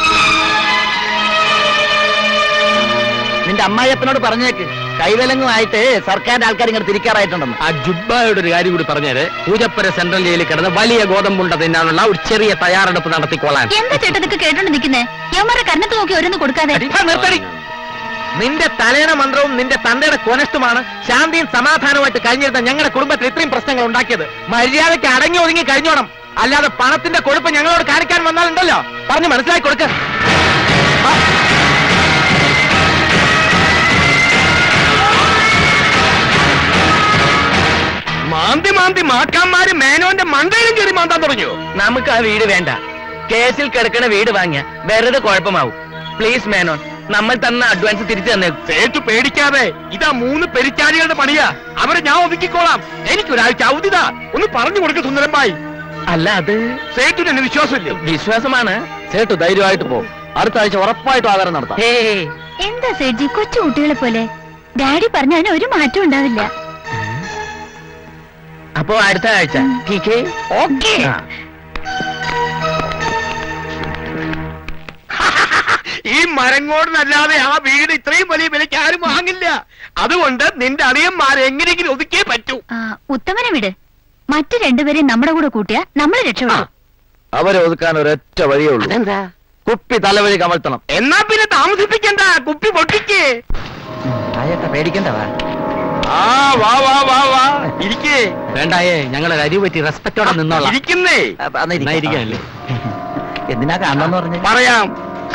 [SPEAKER 2] നിന്റെ അമ്മായിയപ്പനോട് പറഞ്ഞേക്ക് കൈവലങ്ങുമായിട്ട് സർക്കാരിന്റെ ആൾക്കാർ ഇങ്ങനെ തിരിക്കാറായിട്ടുണ്ടെന്ന്.
[SPEAKER 6] ആ ജുബ്ബായുടെ ഒരു കാര്യം കൂടി പറഞ്ഞേര്. പൂജപ്പുര സെൻട്രൽ ജയിലിൽ കിടന്ന് വലിയ ഗോതമ്പുണ്ട തിന്നാനുള്ള ഒരു ചെറിയ തയ്യാറെടുപ്പ് നടത്തിക്കൊള്ളാൻ.
[SPEAKER 4] എന്താ ചേട്ടാ ഇതൊക്കെ കേട്ടോണ്ട് നിൽക്കുന്നേ? യവന്മാരെ കണ്ണത്ത് നോക്കി ഓരോന്ന് കൊടുക്കാതെ.
[SPEAKER 7] നിന്റെ തലേണ മന്ത്രവും നിന്റെ തന്തയുടെ കൊനഷ്ടുമാണ് ശാന്തിയും സമാധാനവുമായിട്ട് കഴിഞ്ഞിരുന്ന ഞങ്ങളുടെ കുടുംബത്തിൽ ഇത്രയും പ്രശ്നങ്ങൾ ഉണ്ടാക്കിയത്. മര്യാദയ്ക്ക് അടങ്ങി ഒതുങ്ങി കഴിഞ്ഞോണം. അല്ലാതെ പണത്തിന്റെ കൊഴുപ്പ് ഞങ്ങളോട് കാണിക്കാൻ വന്നാലുണ്ടല്ലോ, പറഞ്ഞു മനസ്സിലാക്കി കൊടുക്ക.
[SPEAKER 13] മാന്തി മാന്തി മാക്കാന്മാര് മേനോന്റെ മണ്ടയിലും കയറി മാന്താൻ തുടങ്ങിയോ?
[SPEAKER 7] നമുക്ക് ആ വീട് വേണ്ട. കേസിൽ കിടക്കണ വീട് വാങ്ങിയ വെറുതെ കുഴപ്പമാവും. പ്ലീസ് മേനോൻ, നമ്മൾ തന്ന അഡ്വാൻസ് തിരിച്ചു തന്നെ.
[SPEAKER 13] സേട്ടു പേടിക്കാതെ, ഇതാ 3 പെരിച്ചാരികളുടെ പണിയാ. അവരെ ഞാൻ ഒതുക്കിക്കോളാം. എനിക്കൊരാഴ്ച അവധിതാ. ഒന്ന് പറഞ്ഞു കൊടുക്ക സുന്ദരമ്മായി.
[SPEAKER 7] അല്ല, അത്
[SPEAKER 13] സേട്ടുന് എന്നെ വിശ്വാസമില്ലേ?
[SPEAKER 7] വിശ്വാസമാണ്.
[SPEAKER 2] സേട്ടു ധൈര്യമായിട്ട് പോകും. അടുത്ത ആഴ്ച ഉറപ്പായിട്ടും ആധാരം നടത്താം.
[SPEAKER 4] എന്താ സേഠി കൊച്ചു കുട്ടികളെ പോലെ? ഡാഡി പറഞ്ഞ അതിന് ഒരു മാറ്റം ഉണ്ടാവില്ല.
[SPEAKER 7] അപ്പോ അടുത്ത ആഴ്ച ഓക്കേ.
[SPEAKER 13] ഈ മരങ്ങോടിനല്ലാതെ ആ വീട് ഇത്രയും വലിയ വിലയ്ക്ക് ആരും വാങ്ങില്ല. അതുകൊണ്ട് നിന്റെ അളിയന്മാരെ എങ്ങനെയെങ്കിലും ഒതുക്കിയേ പറ്റൂ.
[SPEAKER 4] ഉത്തമനെ വിട്. മറ്റു രണ്ടുപേരെയും നമ്മുടെ കൂടെ കൂട്ടിയാ നമ്മൾ രക്ഷപ്പെടും.
[SPEAKER 2] അവരെ ഒതുക്കാൻ ഒരൊറ്റ വഴിയേ ഉള്ളൂ.
[SPEAKER 7] അതെന്താ?
[SPEAKER 2] കുപ്പി തലവഴി കമഴ്ത്തണം.
[SPEAKER 13] എന്നാ പിന്നെ താമസിപ്പിക്കണ്ട, കുപ്പി പൊട്ടിക്കേ.
[SPEAKER 2] പേടിക്കണ്ടവാ.
[SPEAKER 13] വാ വാ വാ വാ ഇരിക്കേ.
[SPEAKER 6] വേണ്ടായേ, ഞങ്ങളെ അരി പറ്റി റെസ്പെക്റ്റോടെ നിന്നോളാം.
[SPEAKER 13] ഇരിക്കുന്നേ.
[SPEAKER 6] ഇരിക്കാനല്ലേ?
[SPEAKER 2] എന്തിനാ കാണണമെന്ന് പറഞ്ഞു
[SPEAKER 13] പറയാം.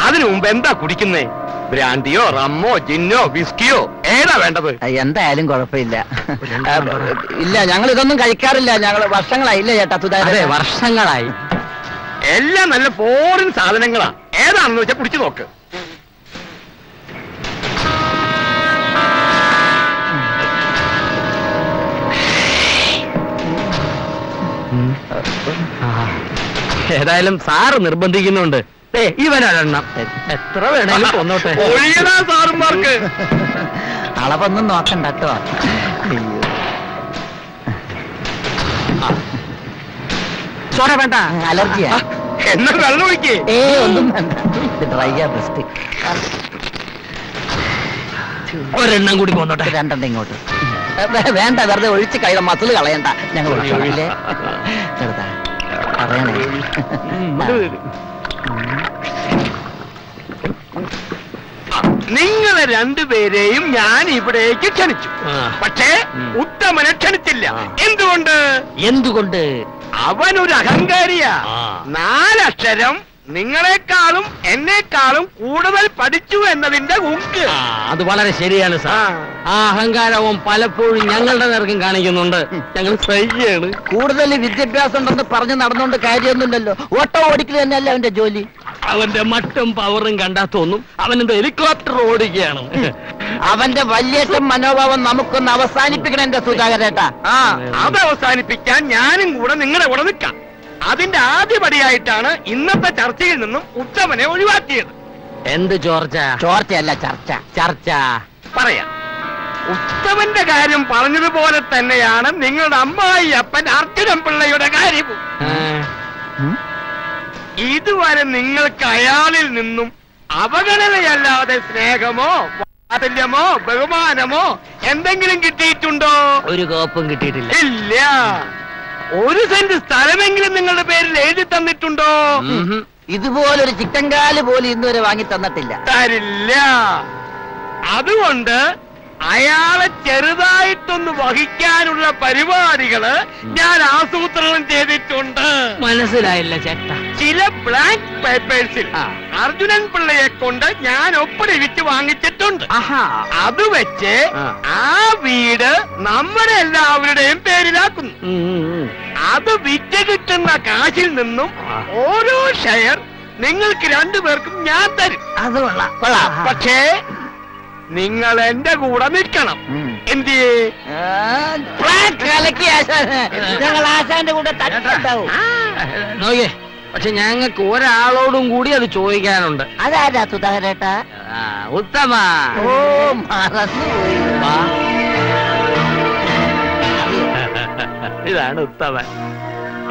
[SPEAKER 13] അതിനു മുമ്പ് എന്താ കുടിക്കുന്നേ? ബ്രാൻഡിയോ റമ്മോ ജിന്നോ വിസ്കിയോ ഏതാ വേണ്ടത്?
[SPEAKER 2] എന്തായാലും കുഴപ്പമില്ല. ഇല്ല, ഞങ്ങൾ ഇതൊന്നും കഴിക്കാറില്ല. ഞങ്ങൾ വർഷങ്ങളായി. ഇല്ല ചേട്ടാ,
[SPEAKER 6] അതെ വർഷങ്ങളായി.
[SPEAKER 13] എല്ലാം നല്ല ഫോറിൻ സാധനങ്ങളാ. ഏതാണെന്ന് വെച്ചാൽ കുടിച്ചു നോക്ക്.
[SPEAKER 6] ഏതായാലും സാറ് നിർബന്ധിക്കുന്നുണ്ട്. ഇവനൊരെണ്ണം എത്ര വേണേലും കൊന്നോട്ടെ.
[SPEAKER 13] സാറുമാർക്ക്
[SPEAKER 2] അളവൊന്നും നോക്കണ്ട കേട്ടോ.
[SPEAKER 7] ചോര വേണ്ട,
[SPEAKER 2] അലർജിയാ.
[SPEAKER 13] എന്നാ വെള്ളം ഒഴിക്കേ.
[SPEAKER 2] ഒന്നും വേണ്ട, ഡ്രൈയാ ബെസ്റ്റ്.
[SPEAKER 6] ഒരെണ്ണം കൂടി കൊന്നോട്ടെ.
[SPEAKER 2] രണ്ടെണ്ണം ഇങ്ങോട്ട് വേണ്ട, വെറുതെ ഒഴിച്ച് കൈയുടെ മസിൽ കളയണ്ട. ഞങ്ങൾ ഒഴിച്ചോളാം. ചെറുതാ
[SPEAKER 5] പറയണേ.
[SPEAKER 13] നിങ്ങളെ രണ്ടുപേരെയും ഞാൻ ഇവിടേക്ക് ക്ഷണിച്ചു. പക്ഷേ ഉത്തമനെ ക്ഷണിച്ചില്ല. എന്തുകൊണ്ട്? അവനൊരു അഹങ്കാരിയാ. 4 അക്ഷരം നിങ്ങളെക്കാളും എന്നെക്കാളും കൂടുതൽ പഠിച്ചു എന്നതിന്റെ ഊക്ക്.
[SPEAKER 6] അത് വളരെ ശരിയാണ് സാർ. ആ അഹങ്കാരവും പലപ്പോഴും ഞങ്ങളുടെ നേർക്കും കാണിക്കുന്നുണ്ട്. ഞങ്ങൾ സഹിക്കുകയാണ്.
[SPEAKER 5] കൂടുതൽ വിദ്യാഭ്യാസം ഉണ്ടെന്ന് പറഞ്ഞ് നടന്നുകൊണ്ട് കാര്യമൊന്നുമില്ലല്ലോ. ഓട്ടോ ഓടിക്കൽ തന്നെയല്ല അവന്റെ ജോലി.
[SPEAKER 6] അവന്റെ മട്ടും പവറും കണ്ടാ തോന്നും അവനെന്ത് ഹെലികോപ്റ്റർ ഓടുകയാണ്.
[SPEAKER 5] അവന്റെ വലിയേറ്റം മനോഭാവം നമുക്കൊന്ന് അവസാനിപ്പിക്കണം എന്റെ സുധാകരേട്ടാ.
[SPEAKER 13] അത് അവസാനിപ്പിക്കാൻ ഞാനും കൂടെ നിങ്ങളുടെ കൂടെ നിൽക്കാം. അതിന്റെ ആദ്യപടിയായിട്ടാണ് ഇന്നത്തെ ചർച്ചയിൽ നിന്നും ഉത്തമനെ ഒഴിവാക്കിയത്.
[SPEAKER 6] എന്ത് ചോർച്ച?
[SPEAKER 5] ചോർച്ചയല്ല, ചർച്ച.
[SPEAKER 6] ചർച്ച
[SPEAKER 13] പറയാം. ഉത്തമന്റെ കാര്യം പറഞ്ഞതുപോലെ തന്നെയാണ് നിങ്ങളുടെ അമ്മായി അപ്പൻ അർജുനൻ പിള്ളയുടെ കാര്യവും. ഇതുവരെ നിങ്ങൾക്ക് അയാളിൽ നിന്നും അവഗണനയല്ലാതെ സ്നേഹമോ വാത്സല്യമോ ബഹുമാനമോ എന്തെങ്കിലും കിട്ടിയിട്ടുണ്ടോ?
[SPEAKER 6] ഒരു കോപ്പും കിട്ടിയിട്ടില്ല.
[SPEAKER 13] ഇല്ല. 1 സെന്റ് സ്ഥലമെങ്കിലും നിങ്ങളുടെ പേരിൽ എഴുതി തന്നിട്ടുണ്ടോ?
[SPEAKER 5] ഇതുപോലൊരു ചിക്കൻകാല് പോലും ഇന്നുവരെ വാങ്ങി തന്നിട്ടില്ല.
[SPEAKER 13] തരില്ല. അതുകൊണ്ട് അയാളെ ചെറുതായിട്ടൊന്ന് വഹിക്കാനുള്ള പരിപാടികള് ഞാൻ ആസൂത്രണം ചെയ്തിട്ടുണ്ട്.
[SPEAKER 6] മനസ്സിലായില്ല ചേട്ടാ.
[SPEAKER 13] ചില ബ്ലാങ്ക് പേപ്പേഴ്സിൽ അർജുനൻ പിള്ളയെ കൊണ്ട് ഞാൻ ഒപ്പിടിവിച്ച് വാങ്ങിച്ചിട്ടുണ്ട്. അത് വെച്ച് ആ വീട് നമ്മുടെ എല്ലാവരുടെയും പേരിലാക്കുന്നു. അത് വിറ്റ് കിട്ടുന്ന കാശിൽ നിന്നും ഓരോ ഷെയർ നിങ്ങൾക്ക് 2 പേർക്കും ഞാൻ തരും.
[SPEAKER 5] അത് കൊള്ളാം.
[SPEAKER 13] പക്ഷേ നിങ്ങൾ എന്റെ കൂടെ നിൽക്കണം. എന്തിയേ?
[SPEAKER 5] ഞങ്ങൾ ആശാന്റെ കൂടെ തട്ടുണ്ടാവും.
[SPEAKER 6] നോക്കിയേ, പക്ഷെ ഞങ്ങൾക്ക് ഒരാളോടും കൂടി അത് ചോദിക്കാനുണ്ട്.
[SPEAKER 5] അതാരാ സുധാകരേട്ടാ?
[SPEAKER 6] ഉത്തമ.
[SPEAKER 5] ഓ, മറന്നുപോയി.
[SPEAKER 7] ഇതാണ് ഉത്തമൻ.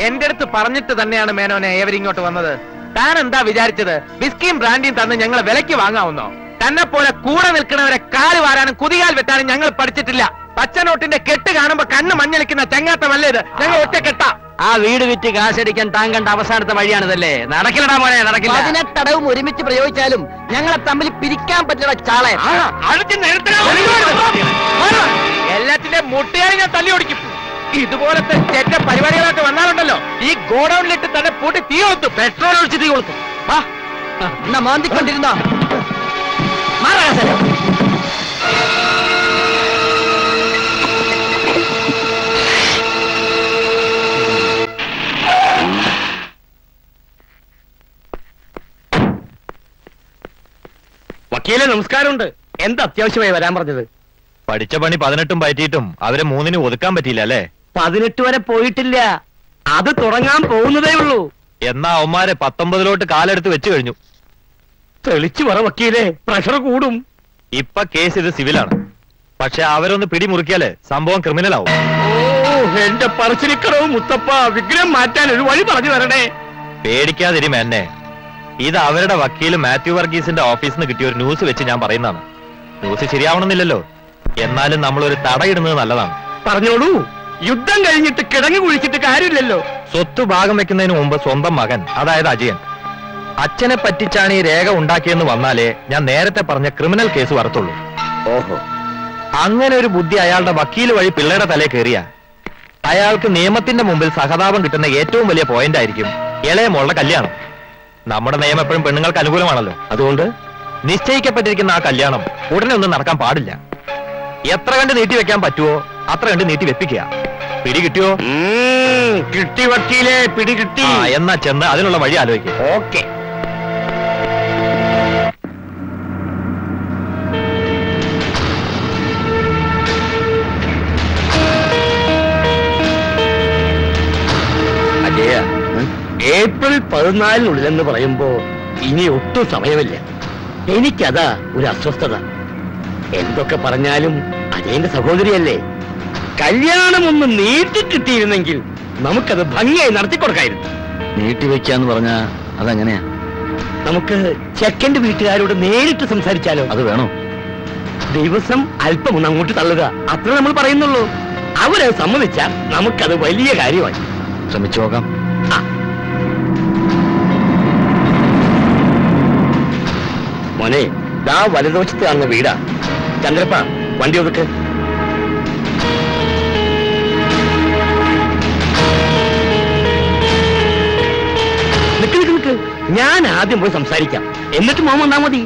[SPEAKER 7] എന്റെ അടുത്ത് പറഞ്ഞിട്ട് തന്നെയാണ് മേനോനെ ഏവരിങ്ങോട്ട് വന്നത്. താൻ എന്താ വിചാരിച്ചത്? ബിസ്കിയും ബ്രാൻഡിയും തന്ന് ഞങ്ങളെ വിലയ്ക്ക് വാങ്ങാവുന്നോ? തന്നെ പോലെ കൂടെ നിൽക്കുന്നവരെ കാല് വാരാനും കുതികാൽ വെട്ടാനും ഞങ്ങൾ പഠിച്ചിട്ടില്ല. പച്ചനോട്ടിന്റെ കെട്ട് കാണുമ്പോ കണ്ണ് മഞ്ഞളിക്കുന്ന ചങ്ങാത്തമല്ലേ ഇത്? ഞങ്ങൾ ഒറ്റ കെട്ടാ.
[SPEAKER 6] ആ വീട് വിറ്റ് കാശടിക്കാൻ താൻ കണ്ട അവസാനത്തെ വഴിയാണിതല്ലേ? നടക്കില്ലടാ മോനെ, നടക്കില്ല.
[SPEAKER 5] 18 അടവും ഒരുമിച്ച് പ്രയോഗിച്ചാലും ഞങ്ങളെ തമ്മിൽ പിരിക്കാൻ പറ്റുന്ന ചാളെ.
[SPEAKER 7] എല്ലാത്തിന്റെ മുട്ടുകാരി ഞാൻ തല്ലി ഓടിക്കും. ഇതുപോലത്തെ ചെറ്റ പരിപാടികളൊക്കെ വന്നാലുണ്ടല്ലോ ഈ ഗോഡൌണിലിട്ട് തന്നെ പൂട്ടി തീ കൊളുത്തും.
[SPEAKER 6] പെട്രോൾ ഒഴിച്ച് തീ കൊളുത്തും.
[SPEAKER 5] എന്നാ മാന്തിക്കൊണ്ടിരുന്നോ?
[SPEAKER 6] വക്കീലെ നമസ്കാരമുണ്ട്. എന്താ അത്യാവശ്യമായി വരാൻ പറഞ്ഞത്?
[SPEAKER 12] പഠിച്ച പണി 18 പറ്റിയിട്ടും അവരെ 3 ഒതുക്കാൻ പറ്റിയില്ല അല്ലേ?
[SPEAKER 6] 18 വരെ പോയിട്ടില്ല, അത് തുടങ്ങാൻ പോകുന്നതേ ഉള്ളൂ.
[SPEAKER 12] എന്നാ അവന്മാരെ 19 കാലെടുത്ത് വെച്ചു കഴിഞ്ഞു.
[SPEAKER 6] തെളിച്ചു പറ വക്കീലെ, പ്രഷർ കൂടും.
[SPEAKER 12] ഇപ്പൊ കേസ് ഇത് സിവിലാണ്. പക്ഷെ അവരൊന്ന് പിടിമുറുക്കിയാല് സംഭവം ക്രിമിനൽ ആവും.
[SPEAKER 6] ഓ, എന്റെ പറശ്ശിനിക്കടവ് മുത്തപ്പ, വിഗ്രഹം മാറ്റാൻ ഒരു വഴി പറഞ്ഞു തരണേ.
[SPEAKER 12] പേടിക്കാതിരി എന്നെ. ഇത് അവരുടെ വക്കീല് മാത്യു വർഗീസിന്റെ ഓഫീസിൽ നിന്ന് കിട്ടിയ ഒരു ന്യൂസ് വെച്ച് ഞാൻ പറയുന്നതാണ്. ന്യൂസ് ശരിയാവണമെന്നില്ലല്ലോ, എന്നാലും നമ്മളൊരു തടയിടുന്നത് നല്ലതാണ്.
[SPEAKER 6] പറഞ്ഞോളൂ. യുദ്ധം കഴിഞ്ഞിട്ട് കിടങ്ങി കുഴിച്ചിട്ട് കാര്യമില്ലല്ലോ.
[SPEAKER 12] സ്വത്ത് ഭാഗം വെക്കുന്നതിന് മുമ്പ് സ്വന്തം മകൻ, അതായത് അജയൻ, അച്ഛനെ പറ്റിച്ചാണ് ഈ രേഖ ഉണ്ടാക്കിയെന്ന് വന്നാലേ ഞാൻ നേരത്തെ പറഞ്ഞ ക്രിമിനൽ കേസ് വരത്തുള്ളൂ.
[SPEAKER 6] ഓഹോ,
[SPEAKER 12] അങ്ങനെ ഒരു ബുദ്ധി അയാളുടെ വക്കീല് വഴി പിള്ളയുടെ തലേ കയറിയ അയാൾക്ക് നിയമത്തിന്റെ മുമ്പിൽ സഹതാപം കിട്ടുന്ന ഏറ്റവും വലിയ പോയിന്റ് ആയിരിക്കും ഇളയ മോളുടെ കല്യാണം. നമ്മുടെ നിയമം എപ്പോഴും പെണ്ണുങ്ങൾക്ക് അനുകൂലമാണല്ലോ. അതുകൊണ്ട് നിശ്ചയിക്കപ്പെട്ടിരിക്കുന്ന ആ കല്യാണം ഉടനെ ഒന്നും നടക്കാൻ പാടില്ല. എത്ര കണ്ട് നീട്ടിവെക്കാൻ പറ്റുമോ അത്ര കണ്ട് നീട്ടി വെപ്പിക്കുക. പിടി കിട്ടിയോ?
[SPEAKER 6] കിട്ടി വക്കീലെ, പിടി കിട്ടി.
[SPEAKER 12] എന്നാ ചെന്ന് അതിനുള്ള വഴി ആലോചിക്കുക.
[SPEAKER 6] ഓക്കെ. അജയ, ഏപ്രിൽ 14 പറയുമ്പോ ഇനി ഒട്ടും സമയമില്ല. എനിക്കതാ ഒരു അസ്വസ്ഥത. എന്തൊക്കെ പറഞ്ഞാലും അജയന്റെ സഹോദരിയല്ലേ. കല്യാണം ഒന്ന് നീട്ടി കിട്ടിയിരുന്നെങ്കിൽ നമുക്കത് ഭംഗിയായി നടത്തിക്കൊടുക്കായിരുന്നു.
[SPEAKER 11] നീട്ടിവെക്കാന്ന് പറഞ്ഞാ അതെങ്ങനെയാ?
[SPEAKER 6] നമുക്ക് ചെക്കന്റെ വീട്ടുകാരോട് നേരിട്ട് സംസാരിച്ചാലോ?
[SPEAKER 11] അത് വേണോ?
[SPEAKER 6] ദിവസം അല്പം ഒന്ന് അങ്ങോട്ട് തള്ളുക, അത്ര നമ്മൾ പറയുന്നുള്ളൂ. അവരത് സമ്മതിച്ചാൽ നമുക്കത് വലിയ കാര്യമായി.
[SPEAKER 11] ശ്രമിച്ചു നോക്കാം.
[SPEAKER 13] മോനെ ദാ വലതുവശത്ത് കാണുന്ന വീടാ. ചന്ദ്രപ്പ വണ്ടി ഒതുക്ക്. നിക്ക് ഞാൻ ആദ്യം പോയി സംസാരിക്കാം, എന്നിട്ട് മോൻ വന്നാ മതി.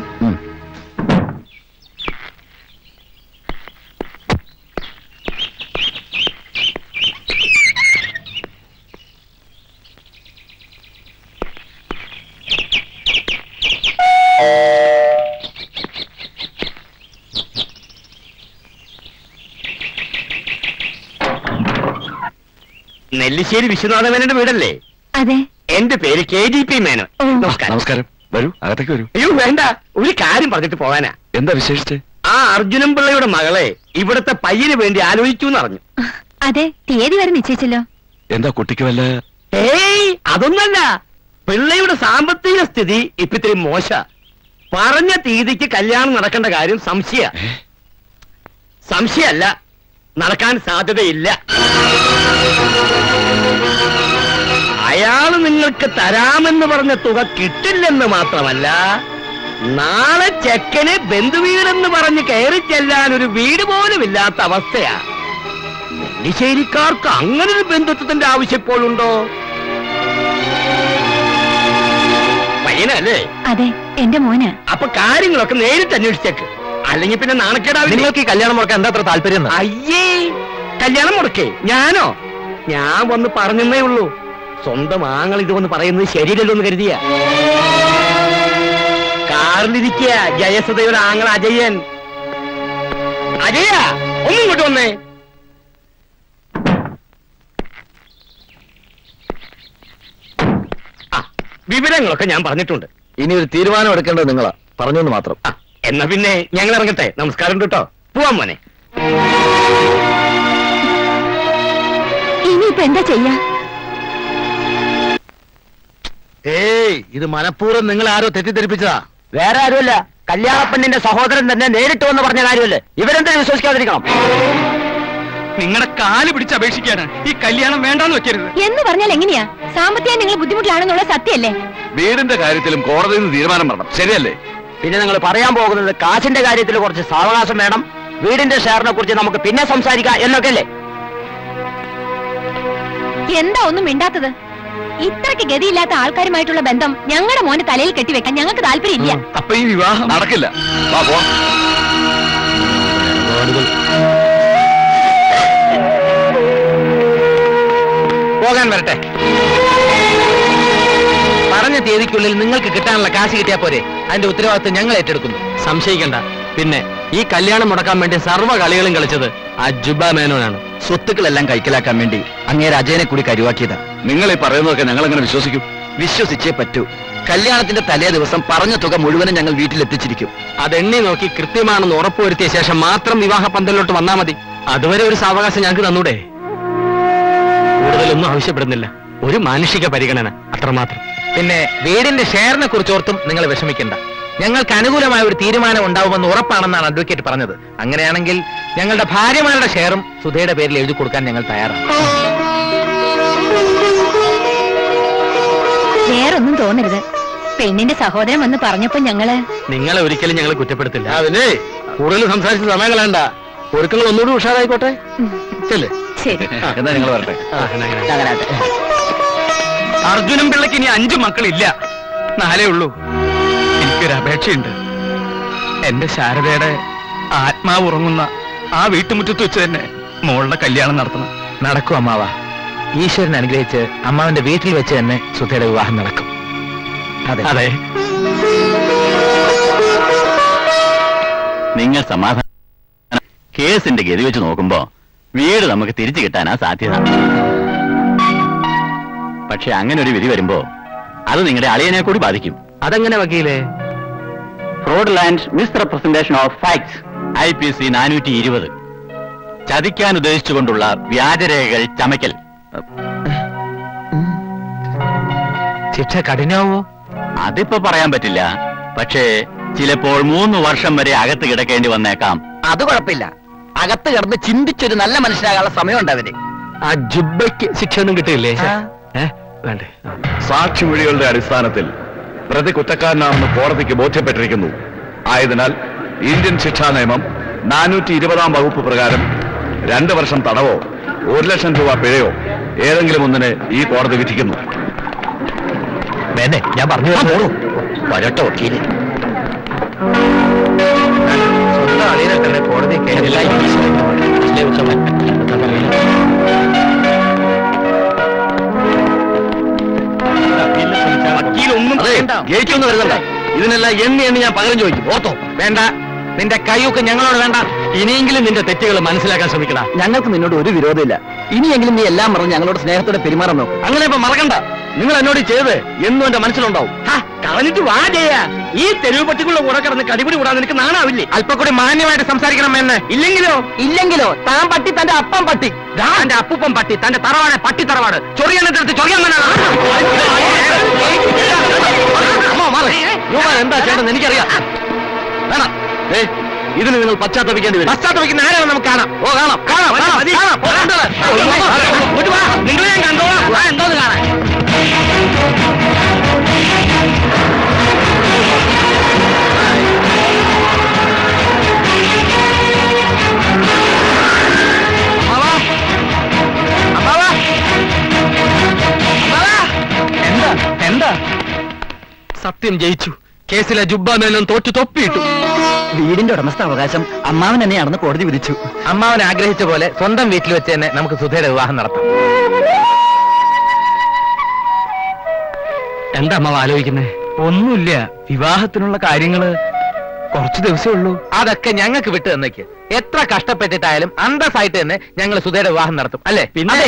[SPEAKER 13] നെല്ലിശ്ശേരി വിശ്വനാഥ മേനോന്റെ വീടല്ലേ?
[SPEAKER 4] അതെ.
[SPEAKER 13] എന്റെ പേര് KGP മേനോൻ. നമസ്കാരം.
[SPEAKER 8] നമസ്കാരം. വരൂ, അകത്തേക്ക് വരൂ.
[SPEAKER 13] അയ്യോ വേണ്ട, ഒരു കാര്യം പറഞ്ഞിട്ട് പോവാനാ.
[SPEAKER 8] എന്താ വിശേഷിച്ച്?
[SPEAKER 13] ആ അർജുനൻ പിള്ളയുടെ മകളെ ഇവിടുത്തെ പയ്യന് വേണ്ടി ആലോചിച്ചു എന്നറിഞ്ഞു.
[SPEAKER 4] അതെ, തീയതി വരെ നിശ്ചയിച്ചല്ലോ.
[SPEAKER 8] എന്താ കുട്ടിക്ക് വല്ല?
[SPEAKER 13] ഏയ് അതൊന്നല്ല, പിള്ളയുടെ സാമ്പത്തിക സ്ഥിതി ഇപ്പൊ ഇത്തിരി മോശ. പറഞ്ഞ തീയതിക്ക് കല്യാണം നടക്കേണ്ട കാര്യം സംശയമല്ല, നടക്കാൻ സാധ്യതയില്ല. അയാള് നിങ്ങൾക്ക് തരാമെന്ന് പറഞ്ഞ തുക കിട്ടില്ലെന്ന് മാത്രമല്ല, നാളെ ചെക്കന് ബന്ധുവീടെന്ന് പറഞ്ഞ് കയറി ചെല്ലാൻ ഒരു വീട് പോലും ഇല്ലാത്ത അവസ്ഥയാ. നെല്ലിശ്ശേരിക്കാർക്ക് അങ്ങനൊരു ബന്ധുത്വത്തിന്റെ ആവശ്യം ഇപ്പോഴുണ്ടോ? പയ്യനല്ലേ?
[SPEAKER 4] അതെ, എന്റെ മോന്.
[SPEAKER 13] അപ്പൊ കാര്യങ്ങളൊക്കെ നേരിട്ട് അന്വേഷിച്ചേക്ക്, അല്ലെങ്കിൽ പിന്നെ നാണക്കേടാവില്ല.
[SPEAKER 12] നിങ്ങൾക്ക് ഈ കല്യാണം മുടക്കാൻ എന്താ അത്ര താല്പര്യം?
[SPEAKER 13] അയ്യേ, കല്യാണം മുടക്കേ? ഞാനോ? ഞാൻ വന്ന് പറഞ്ഞേ ഉള്ളൂ. സ്വന്തം ആങ്ങൾ ഇത് വന്ന് പറയുന്നത് ശരിയല്ലല്ലോ എന്ന് കരുതിയ. കാറിലിരിക്കുക ജയസുധയുടെ ആങ്ങൾ അജയൻ. അജയ, ഒന്നും ഇങ്ങോട്ട് വന്നേ. വിവരങ്ങളൊക്കെ ഞാൻ പറഞ്ഞിട്ടുണ്ട്.
[SPEAKER 12] ഇനി ഒരു തീരുമാനം എടുക്കേണ്ടത് നിങ്ങളാ, പറഞ്ഞെന്ന് മാത്രം.
[SPEAKER 13] എന്നാ പിന്നെ ഞങ്ങൾ ഇറങ്ങട്ടെ. നമസ്കാരം കേട്ടോ. പോവാൻ മോനെ.
[SPEAKER 4] ഇനിയിപ്പോ എന്താ ചെയ്യാ?
[SPEAKER 11] ഏയ്, ഇത് മനഃപൂർവ്വം നിങ്ങൾ ആരോ തെറ്റിദ്ധരിപ്പിച്ചതാ.
[SPEAKER 2] വേറെ ആരുമല്ല, കല്യാണപ്പെണ്ണിന്റെ സഹോദരൻ തന്നെ നേരിട്ട് വന്ന് പറഞ്ഞ കാര്യമല്ലേ. ഇവരെന്താ വിശ്വസിക്കാതിരിക്കണം?
[SPEAKER 1] നിങ്ങളുടെ കാല് പിടിച്ച് അപേക്ഷിക്കാണ് ഈ കല്യാണം വേണ്ടാന്ന് വെക്കരുത്
[SPEAKER 4] എന്ന് പറഞ്ഞാൽ എങ്ങനെയാ? സാമ്പത്തികം നിങ്ങൾ ബുദ്ധിമുട്ടിലാണെന്നുള്ള സത്യമല്ലേ?
[SPEAKER 8] വീടിന്റെ കാര്യത്തിലും കോടതിയിൽ നിന്ന് തീരുമാനം വരണം, ശരിയല്ലേ?
[SPEAKER 2] പിന്നെ നിങ്ങൾ പറയാൻ പോകുന്നത് കാശിന്റെ കാര്യത്തിൽ കുറച്ച് സാവകാശം വേണം, വീടിന്റെ ഷെയറിനെ കുറിച്ച് നമുക്ക് പിന്നെ സംസാരിക്കാം എന്നൊക്കെ അല്ലേ?
[SPEAKER 4] എന്താ ഒന്നും മിണ്ടാത്തത്? ഇത്രയ്ക്ക് ഗതിയില്ലാത്ത ആൾക്കാരുമായിട്ടുള്ള ബന്ധം ഞങ്ങളുടെ മോന് തലയിൽ കെട്ടിവെക്കാൻ ഞങ്ങൾക്ക് താല്പര്യമില്ല.
[SPEAKER 8] അപ്പൊ ഈ വിവാഹം നടക്കില്ല.
[SPEAKER 7] പോകാൻ വരട്ടെ. പറഞ്ഞ തീയതിക്കുള്ളിൽ നിങ്ങൾക്ക് കിട്ടാനുള്ള കാശ് കിട്ടിയാ പോരെ? അതിന്റെ ഉത്തരവാദിത്വം ഞങ്ങൾ ഏറ്റെടുക്കുന്നു. സംശയിക്കണ്ട. പിന്നെ ഈ കല്യാണം മുടക്കാൻ വേണ്ടി സർവ്വ കളികളും കളിച്ചത് ആ ജുബ മേനോനാണ്.
[SPEAKER 12] സ്വത്തുക്കളെല്ലാം കൈക്കലാക്കാൻ വേണ്ടി അങ്ങേരെ അജയനെ കൂടി കരുവാക്കിയതാ.
[SPEAKER 8] നിങ്ങൾ ഈ പറയുന്നതൊക്കെ ഞങ്ങൾ എങ്ങനെ വിശ്വസിക്കും?
[SPEAKER 12] വിശ്വസിച്ചേ പറ്റൂ. കല്യാണത്തിന്റെ തലേ ദിവസം പറഞ്ഞ തുക മുഴുവനും ഞങ്ങൾ വീട്ടിലെത്തിച്ചിരിക്കും.
[SPEAKER 7] അതെണ്ണി നോക്കി കൃത്യമാണെന്ന് ഉറപ്പുവരുത്തിയ ശേഷം മാത്രം വിവാഹ പന്തലിലോട്ട് വന്നാൽ മതി. അതുവരെ ഒരു സാവകാശം ഞങ്ങൾക്ക് തന്നൂടെ? കൂടുതലൊന്നും ആവശ്യപ്പെടുന്നില്ല, ഒരു മാനുഷിക പരിഗണന അത്രമാത്രം. പിന്നെ വീടിന്റെ ഷെയറിനെ കുറിച്ചോർത്തും നിങ്ങൾ വിഷമിക്കണ്ട. ഞങ്ങൾക്ക് അനുകൂലമായ ഒരു തീരുമാനം ഉണ്ടാവുമെന്ന് ഉറപ്പാണെന്നാണ് അഡ്വക്കേറ്റ് പറഞ്ഞത്. അങ്ങനെയാണെങ്കിൽ ഞങ്ങളുടെ ഭാര്യമാരുടെ ഷെയറും സുധയുടെ പേരിൽ എഴുതി കൊടുക്കാൻ ഞങ്ങൾ തയ്യാറാണ്.
[SPEAKER 4] വേറൊന്നും തോന്നരുത്. പെണ്ണിന്റെ സഹോദരൻ വന്ന് പറഞ്ഞപ്പോ
[SPEAKER 7] നിങ്ങളെ ഒരിക്കലും ഞങ്ങൾ കുറ്റപ്പെടുത്തില്ല.
[SPEAKER 11] അതിനെ കൂടുതൽ സംസാരിച്ച സമയം കളയണ്ട. ഒരുക്കങ്ങൾ ഒന്നുകൂടി ഉഷാറായിക്കോട്ടെ. ശരി.
[SPEAKER 8] എന്നാ നിങ്ങൾ വരട്ടെ.
[SPEAKER 1] അർജുനൻ പിള്ളക്ക് ഇനി 5 മക്കളില്ല, 4 ഉള്ളൂ. എനിക്കൊരു അപേക്ഷയുണ്ട്. എന്റെ ശാരദയുടെ ആത്മാവ് ഉറങ്ങുന്ന ആ വീട്ടുമുറ്റത്ത് വെച്ച് തന്നെ മോളുടെ കല്യാണം നടത്തണം.
[SPEAKER 7] നടക്കും അമ്മാവ. ഈശ്വരൻ അനുഗ്രഹിച്ച് അമ്മാവന്റെ വീട്ടിൽ വെച്ച് തന്നെ സുധയുടെ വിവാഹം നടക്കും. അതെ അതെ.
[SPEAKER 14] നിങ്ങൾ സമാധാനം. കേസിന്റെ ഗതി വെച്ച് നോക്കുമ്പോ വീട് നമുക്ക് തിരിച്ചു കിട്ടാനാ സാധ്യത. പക്ഷെ അങ്ങനെ ഒരു വിധി വരുമ്പോ അത് നിങ്ങളുടെ അളിയനെ കൂടി ബാധിക്കും.
[SPEAKER 7] അതെങ്ങനെ വക്കീലേ?
[SPEAKER 14] ഫ്രോഡ്ലാൻഡ് മിസ്റെപ്രസന്റേഷൻ ഓഫ് ഫാക്ട്സ് IPC 420. ചതിക്കാൻ ഉദ്ദേശിച്ചുകൊണ്ടുള്ള വ്യാജരേഖകൾ ചമയ്ക്കൽ.
[SPEAKER 7] ശിക്ഷ കഠിനമാവോ?
[SPEAKER 14] അതിപ്പോ പറയാൻ പറ്റില്ല. പക്ഷേ ചിലപ്പോൾ 3 വർഷം വരെ അകത്ത് കിടക്കേണ്ടി വന്നേക്കാം.
[SPEAKER 5] അത് കുഴപ്പമില്ല. അകത്ത് കിടന്ന് ചിന്തിച്ചൊരു നല്ല മനുഷ്യനാകാനുള്ള സമയമുണ്ട് അവന്.
[SPEAKER 7] ആ ജുബയ്ക്ക് ശിക്ഷ ഒന്നും കിട്ടില്ലേ? വേണ്ടേ?
[SPEAKER 8] സാക്ഷിമൊഴികളുടെ അടിസ്ഥാനത്തിൽ പ്രതി കുറ്റക്കാരനാണെന്ന് കോടതിക്ക് ബോധ്യപ്പെട്ടിരിക്കുന്നു. ആയതിനാൽ ഇന്ത്യൻ ശിക്ഷാ നിയമം 420 വകുപ്പ് പ്രകാരം 2 വർഷം തടവോ 1 ലക്ഷം രൂപ പിഴയോ ഏതെങ്കിലും ഒന്നിന് ഈ കോടതി വിധിക്കുന്നു.
[SPEAKER 12] ഞാൻ പറഞ്ഞു വരട്ടോ വക്കീല്. സ്വന്തം അളിയനെ തന്നെ കോടതി
[SPEAKER 6] ജയിച്ചൊന്നും വരുന്നുണ്ട്. ഇതിനെല്ലാം എണ്ണി ഞാൻ പകരം ചോദിക്കും. ഓർത്തോ? വേണ്ട, നിന്റെ കൈയൊക്കെ ഞങ്ങളോട് വേണ്ട. ഇനിയെങ്കിലും നിന്റെ തെറ്റുകൾ മനസ്സിലാക്കാൻ ശ്രമിക്കണം.
[SPEAKER 2] ഞങ്ങൾക്ക് നിന്നോട് ഒരു വിരോധമില്ല. ഇനിയെങ്കിലും നീ എല്ലാം മറന്ന് ഞങ്ങളോട് സ്നേഹത്തോടെ പെരുമാറാൻ നോക്കും.
[SPEAKER 6] അങ്ങനെ ഇപ്പൊ മറക്കണ്ട. നിങ്ങൾ എന്നോട് ചെയ്ത് എന്നും എന്റെ മനസ്സിലുണ്ടാവും. കളഞ്ഞിട്ട് വാ ചെയ്യാ. ഈ തെരുവ് പട്ടികളുടെ കൂടെ കിടന്ന് കടിപിടി കൂടാതെ നിനക്ക് നാണാവില്ലേ? അല്പം കൂടി മാന്യമായിട്ട് സംസാരിക്കണം എന്നെ. ഇല്ലെങ്കിലോ താൻ പട്ടി തന്റെ അപ്പം പട്ടി, തന്റെ അപ്പൂപ്പം പട്ടി, തന്റെ തറവാട് പട്ടി തറവാട് ചൊറിയാനെടുത്ത് ചൊറിയാൻ എന്താ ചേട്ടൻ എനിക്കറിയാം. വേണം, ഇതിന് നിങ്ങൾ പശ്ചാത്തപിക്കേണ്ടി വരും. പശ്ചാത്തപിക്കുന്ന ആരാണ് നമുക്ക് കാണാം. നിങ്ങളെ ഞാൻ കണ്ടോളാം. എന്തോന്ന് കാണാൻ എന്താ? സത്യം ജയിച്ചു. കേസിലെ ജുബ്ബാമെല്ലാം തോറ്റു തൊപ്പിയിട്ടു.
[SPEAKER 2] വീടിന്റെ ഉടമസ്ഥാവകാശം അമ്മാവൻ തന്നെയാണെന്ന് കോടതി വിധിച്ചു.
[SPEAKER 7] അമ്മാവൻ ആഗ്രഹിച്ച പോലെ സ്വന്തം വീട്ടിൽ വെച്ച് തന്നെ നമുക്ക് സുധയുടെ വിവാഹം നടത്താം.
[SPEAKER 1] എന്താ അമ്മാവ് ആലോചിക്കുന്നേ? ഒന്നുമില്ല, വിവാഹത്തിനുള്ള കാര്യങ്ങള് കുറച്ച് ദിവസമേ ഉള്ളൂ.
[SPEAKER 7] അതൊക്കെ ഞങ്ങൾക്ക് വിട്ടു തന്നേക്ക്. എത്ര കഷ്ടപ്പെട്ടിട്ടായാലും അന്തസ്സായിട്ട് തന്നെ ഞങ്ങൾ സുധയുടെ വിവാഹം നടത്തും. അല്ലേ?
[SPEAKER 1] പിന്നെ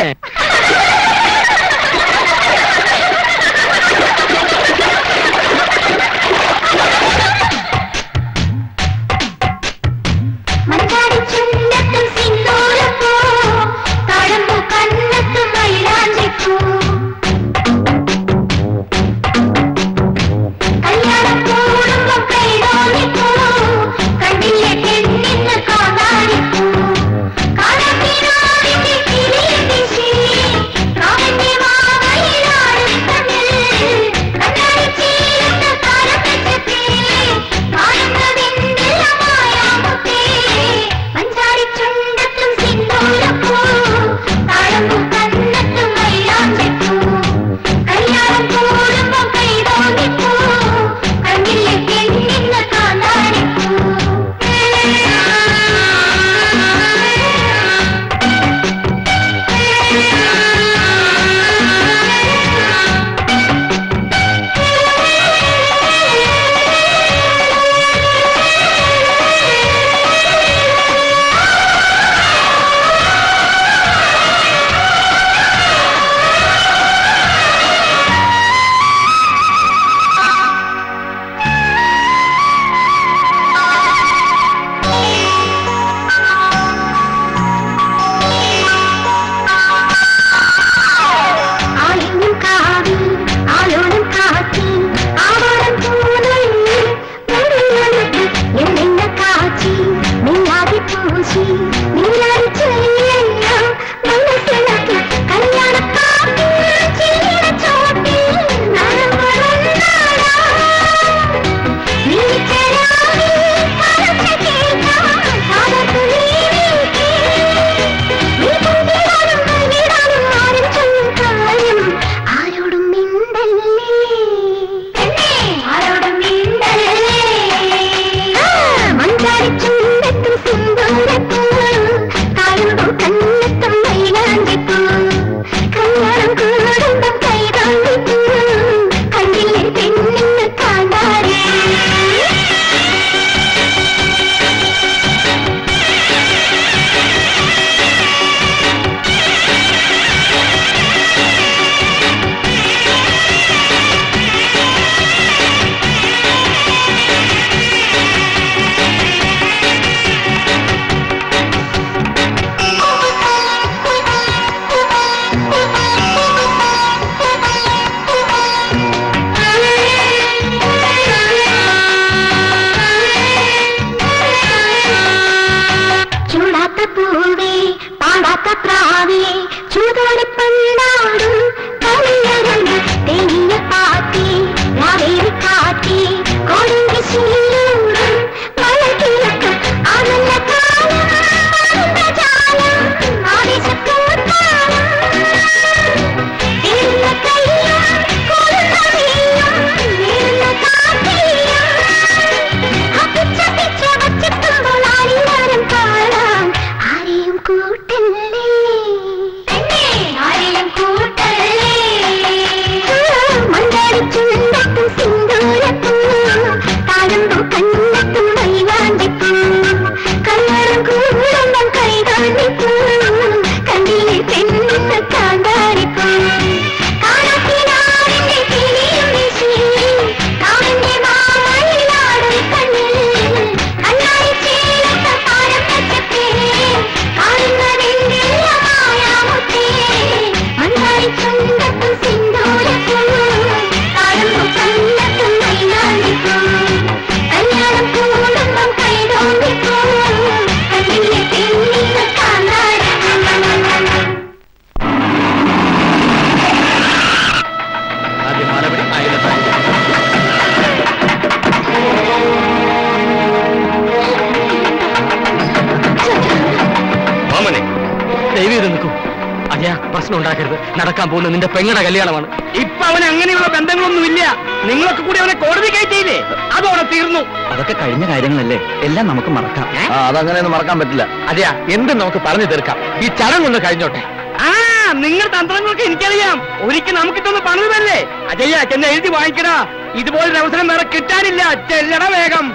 [SPEAKER 15] കാട്ടി
[SPEAKER 1] ദൈവം ഇത് നിൽക്കും. അജയ, പ്രശ്നം ഉണ്ടാക്കരുത്. നടക്കാൻ പോകുന്ന നിന്റെ പെങ്ങളുടെ കല്യാണമാണ്.
[SPEAKER 2] ഇപ്പൊ അവന് അങ്ങനെയുള്ള ബന്ധങ്ങളൊന്നുമില്ല. നിങ്ങളൊക്കെ കൂടി അവനെ കോടതി കയറ്റിയില്ലേ? അതോടെ തീർന്നു.
[SPEAKER 14] അതൊക്കെ കഴിഞ്ഞ കാര്യങ്ങളല്ലേ, എല്ലാം നമുക്ക് മറക്കാം.
[SPEAKER 12] അതങ്ങനെയൊന്നും മറക്കാൻ പറ്റില്ല.
[SPEAKER 7] അജയ, എന്തും നമുക്ക് പറഞ്ഞു തീർക്കാം. ഈ ചടങ്ങൊന്ന് കഴിഞ്ഞോട്ടെ.
[SPEAKER 2] ആ, നിങ്ങൾ തന്ത്രങ്ങളൊക്കെ എനിക്കറിയാം. ഒരിക്കൽ നമുക്കിട്ടൊന്ന് പണിതല്ലേ? അജയ്യ, ചെന്ന് എഴുതി വാങ്ങിക്കടാ. ഇതുപോലൊരു അവസരം വേറെ കിട്ടാനില്ല. ചെല്ലട വേഗം.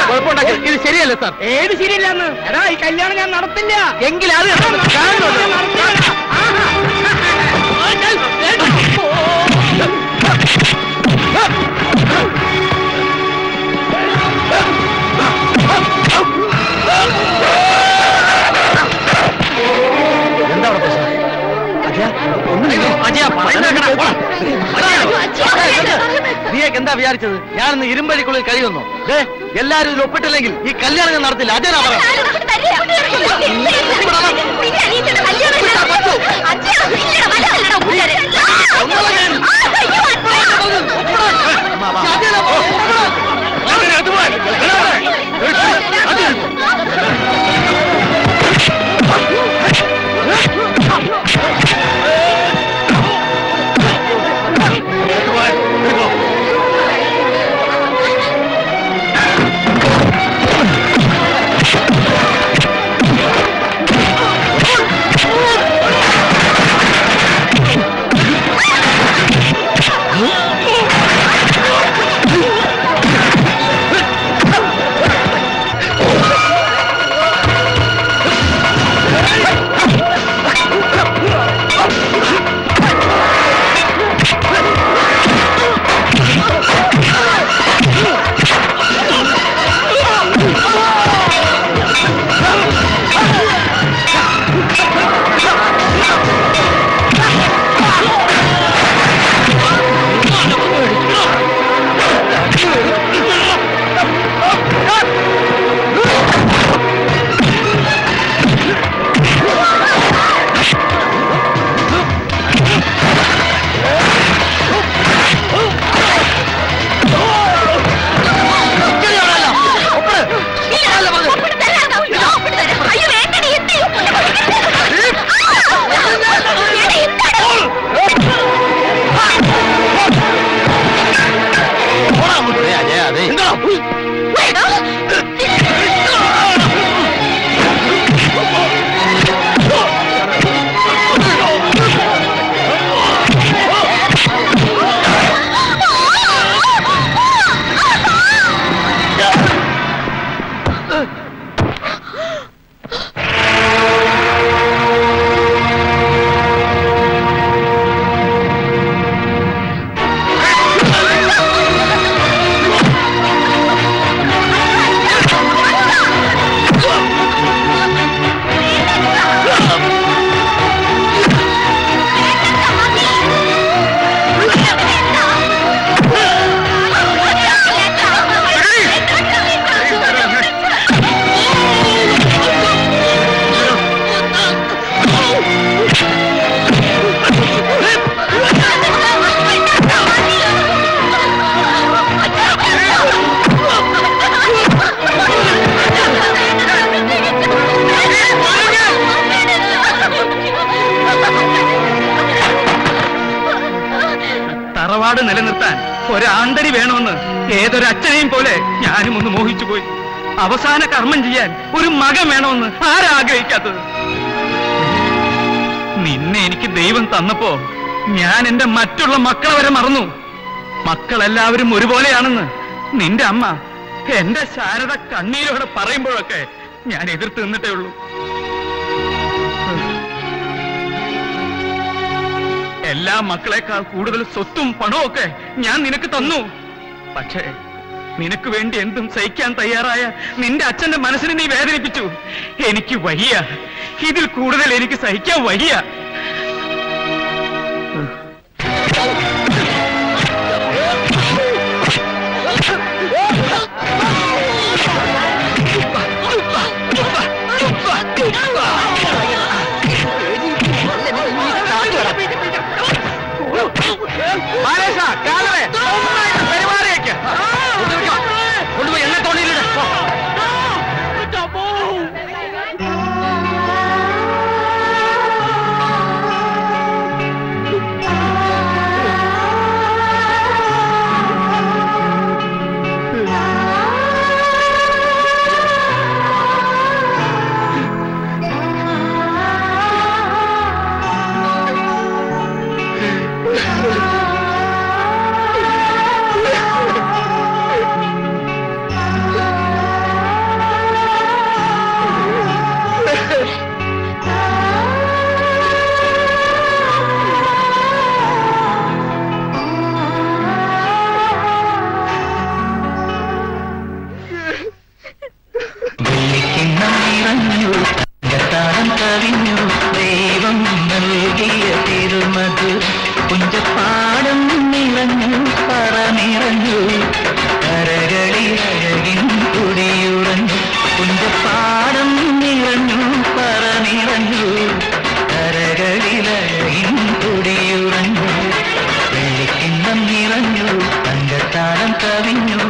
[SPEAKER 7] കുഴപ്പമുണ്ടാക്കി. ഇത് ശരിയല്ല സാർ.
[SPEAKER 2] ഏത് ശരിയല്ലെന്ന്? എടാ, ഈ കല്യാണം ഞാൻ നടത്തില്ല.
[SPEAKER 7] എങ്കിൽ അത്
[SPEAKER 12] എന്താണ് പ്രശ്നം? നീയൊക്കെ എന്താ വിചാരിച്ചത്? ഞാനിന്ന് ഇരുമ്പഴിക്കുള്ളിൽ കഴിയുന്നു. എല്ലാരും ഇതിൽ ഒപ്പിട്ടില്ലെങ്കിൽ ഈ കല്യാണം ഞാൻ നടത്തില്ല. അജയനാ പറയാം.
[SPEAKER 1] നിലനിർത്താൻ ഒരാന്തരി വേണമെന്ന് ഏതൊരച്ഛനെയും പോലെ ഞാനും ഒന്ന് മോഹിച്ചു പോയി. അവസാന കർമ്മം ചെയ്യാൻ ഒരു മകൻ വേണമെന്ന് ആരാഗ്രഹിക്കാത്തത്? നിന്നെ എനിക്ക് ദൈവം തന്നപ്പോ ഞാൻ എന്റെ മറ്റുള്ള മക്കളെ വരെ മറന്നു. മക്കളെല്ലാവരും ഒരുപോലെയാണെന്ന് നിന്റെ അമ്മ എന്റെ ശാരദ കണ്ണീരോടെ പറയുമ്പോഴൊക്കെ ഞാൻ എതിർത്ത് നിന്നിട്ടേ ഉള്ളൂ. എല്ലാ മക്കളെക്കാൾ കൂടുതൽ സ്വത്തും പണവും ഒക്കെ ഞാൻ നിനക്ക് തന്നു. പക്ഷേ നിനക്ക് വേണ്ടി എന്തും സഹിക്കാൻ തയ്യാറായ നിന്റെ അച്ഛന്റെ മനസ്സിനെ നീ വേദനിപ്പിച്ചു. എനിക്ക് വയ്യ, ഇതിൽ കൂടുതൽ എനിക്ക് സഹിക്കാൻ വയ്യ. കൊണ്ടുപോയി എന്നെ തോന്നിയില്ല.
[SPEAKER 10] കവിഞ്ഞു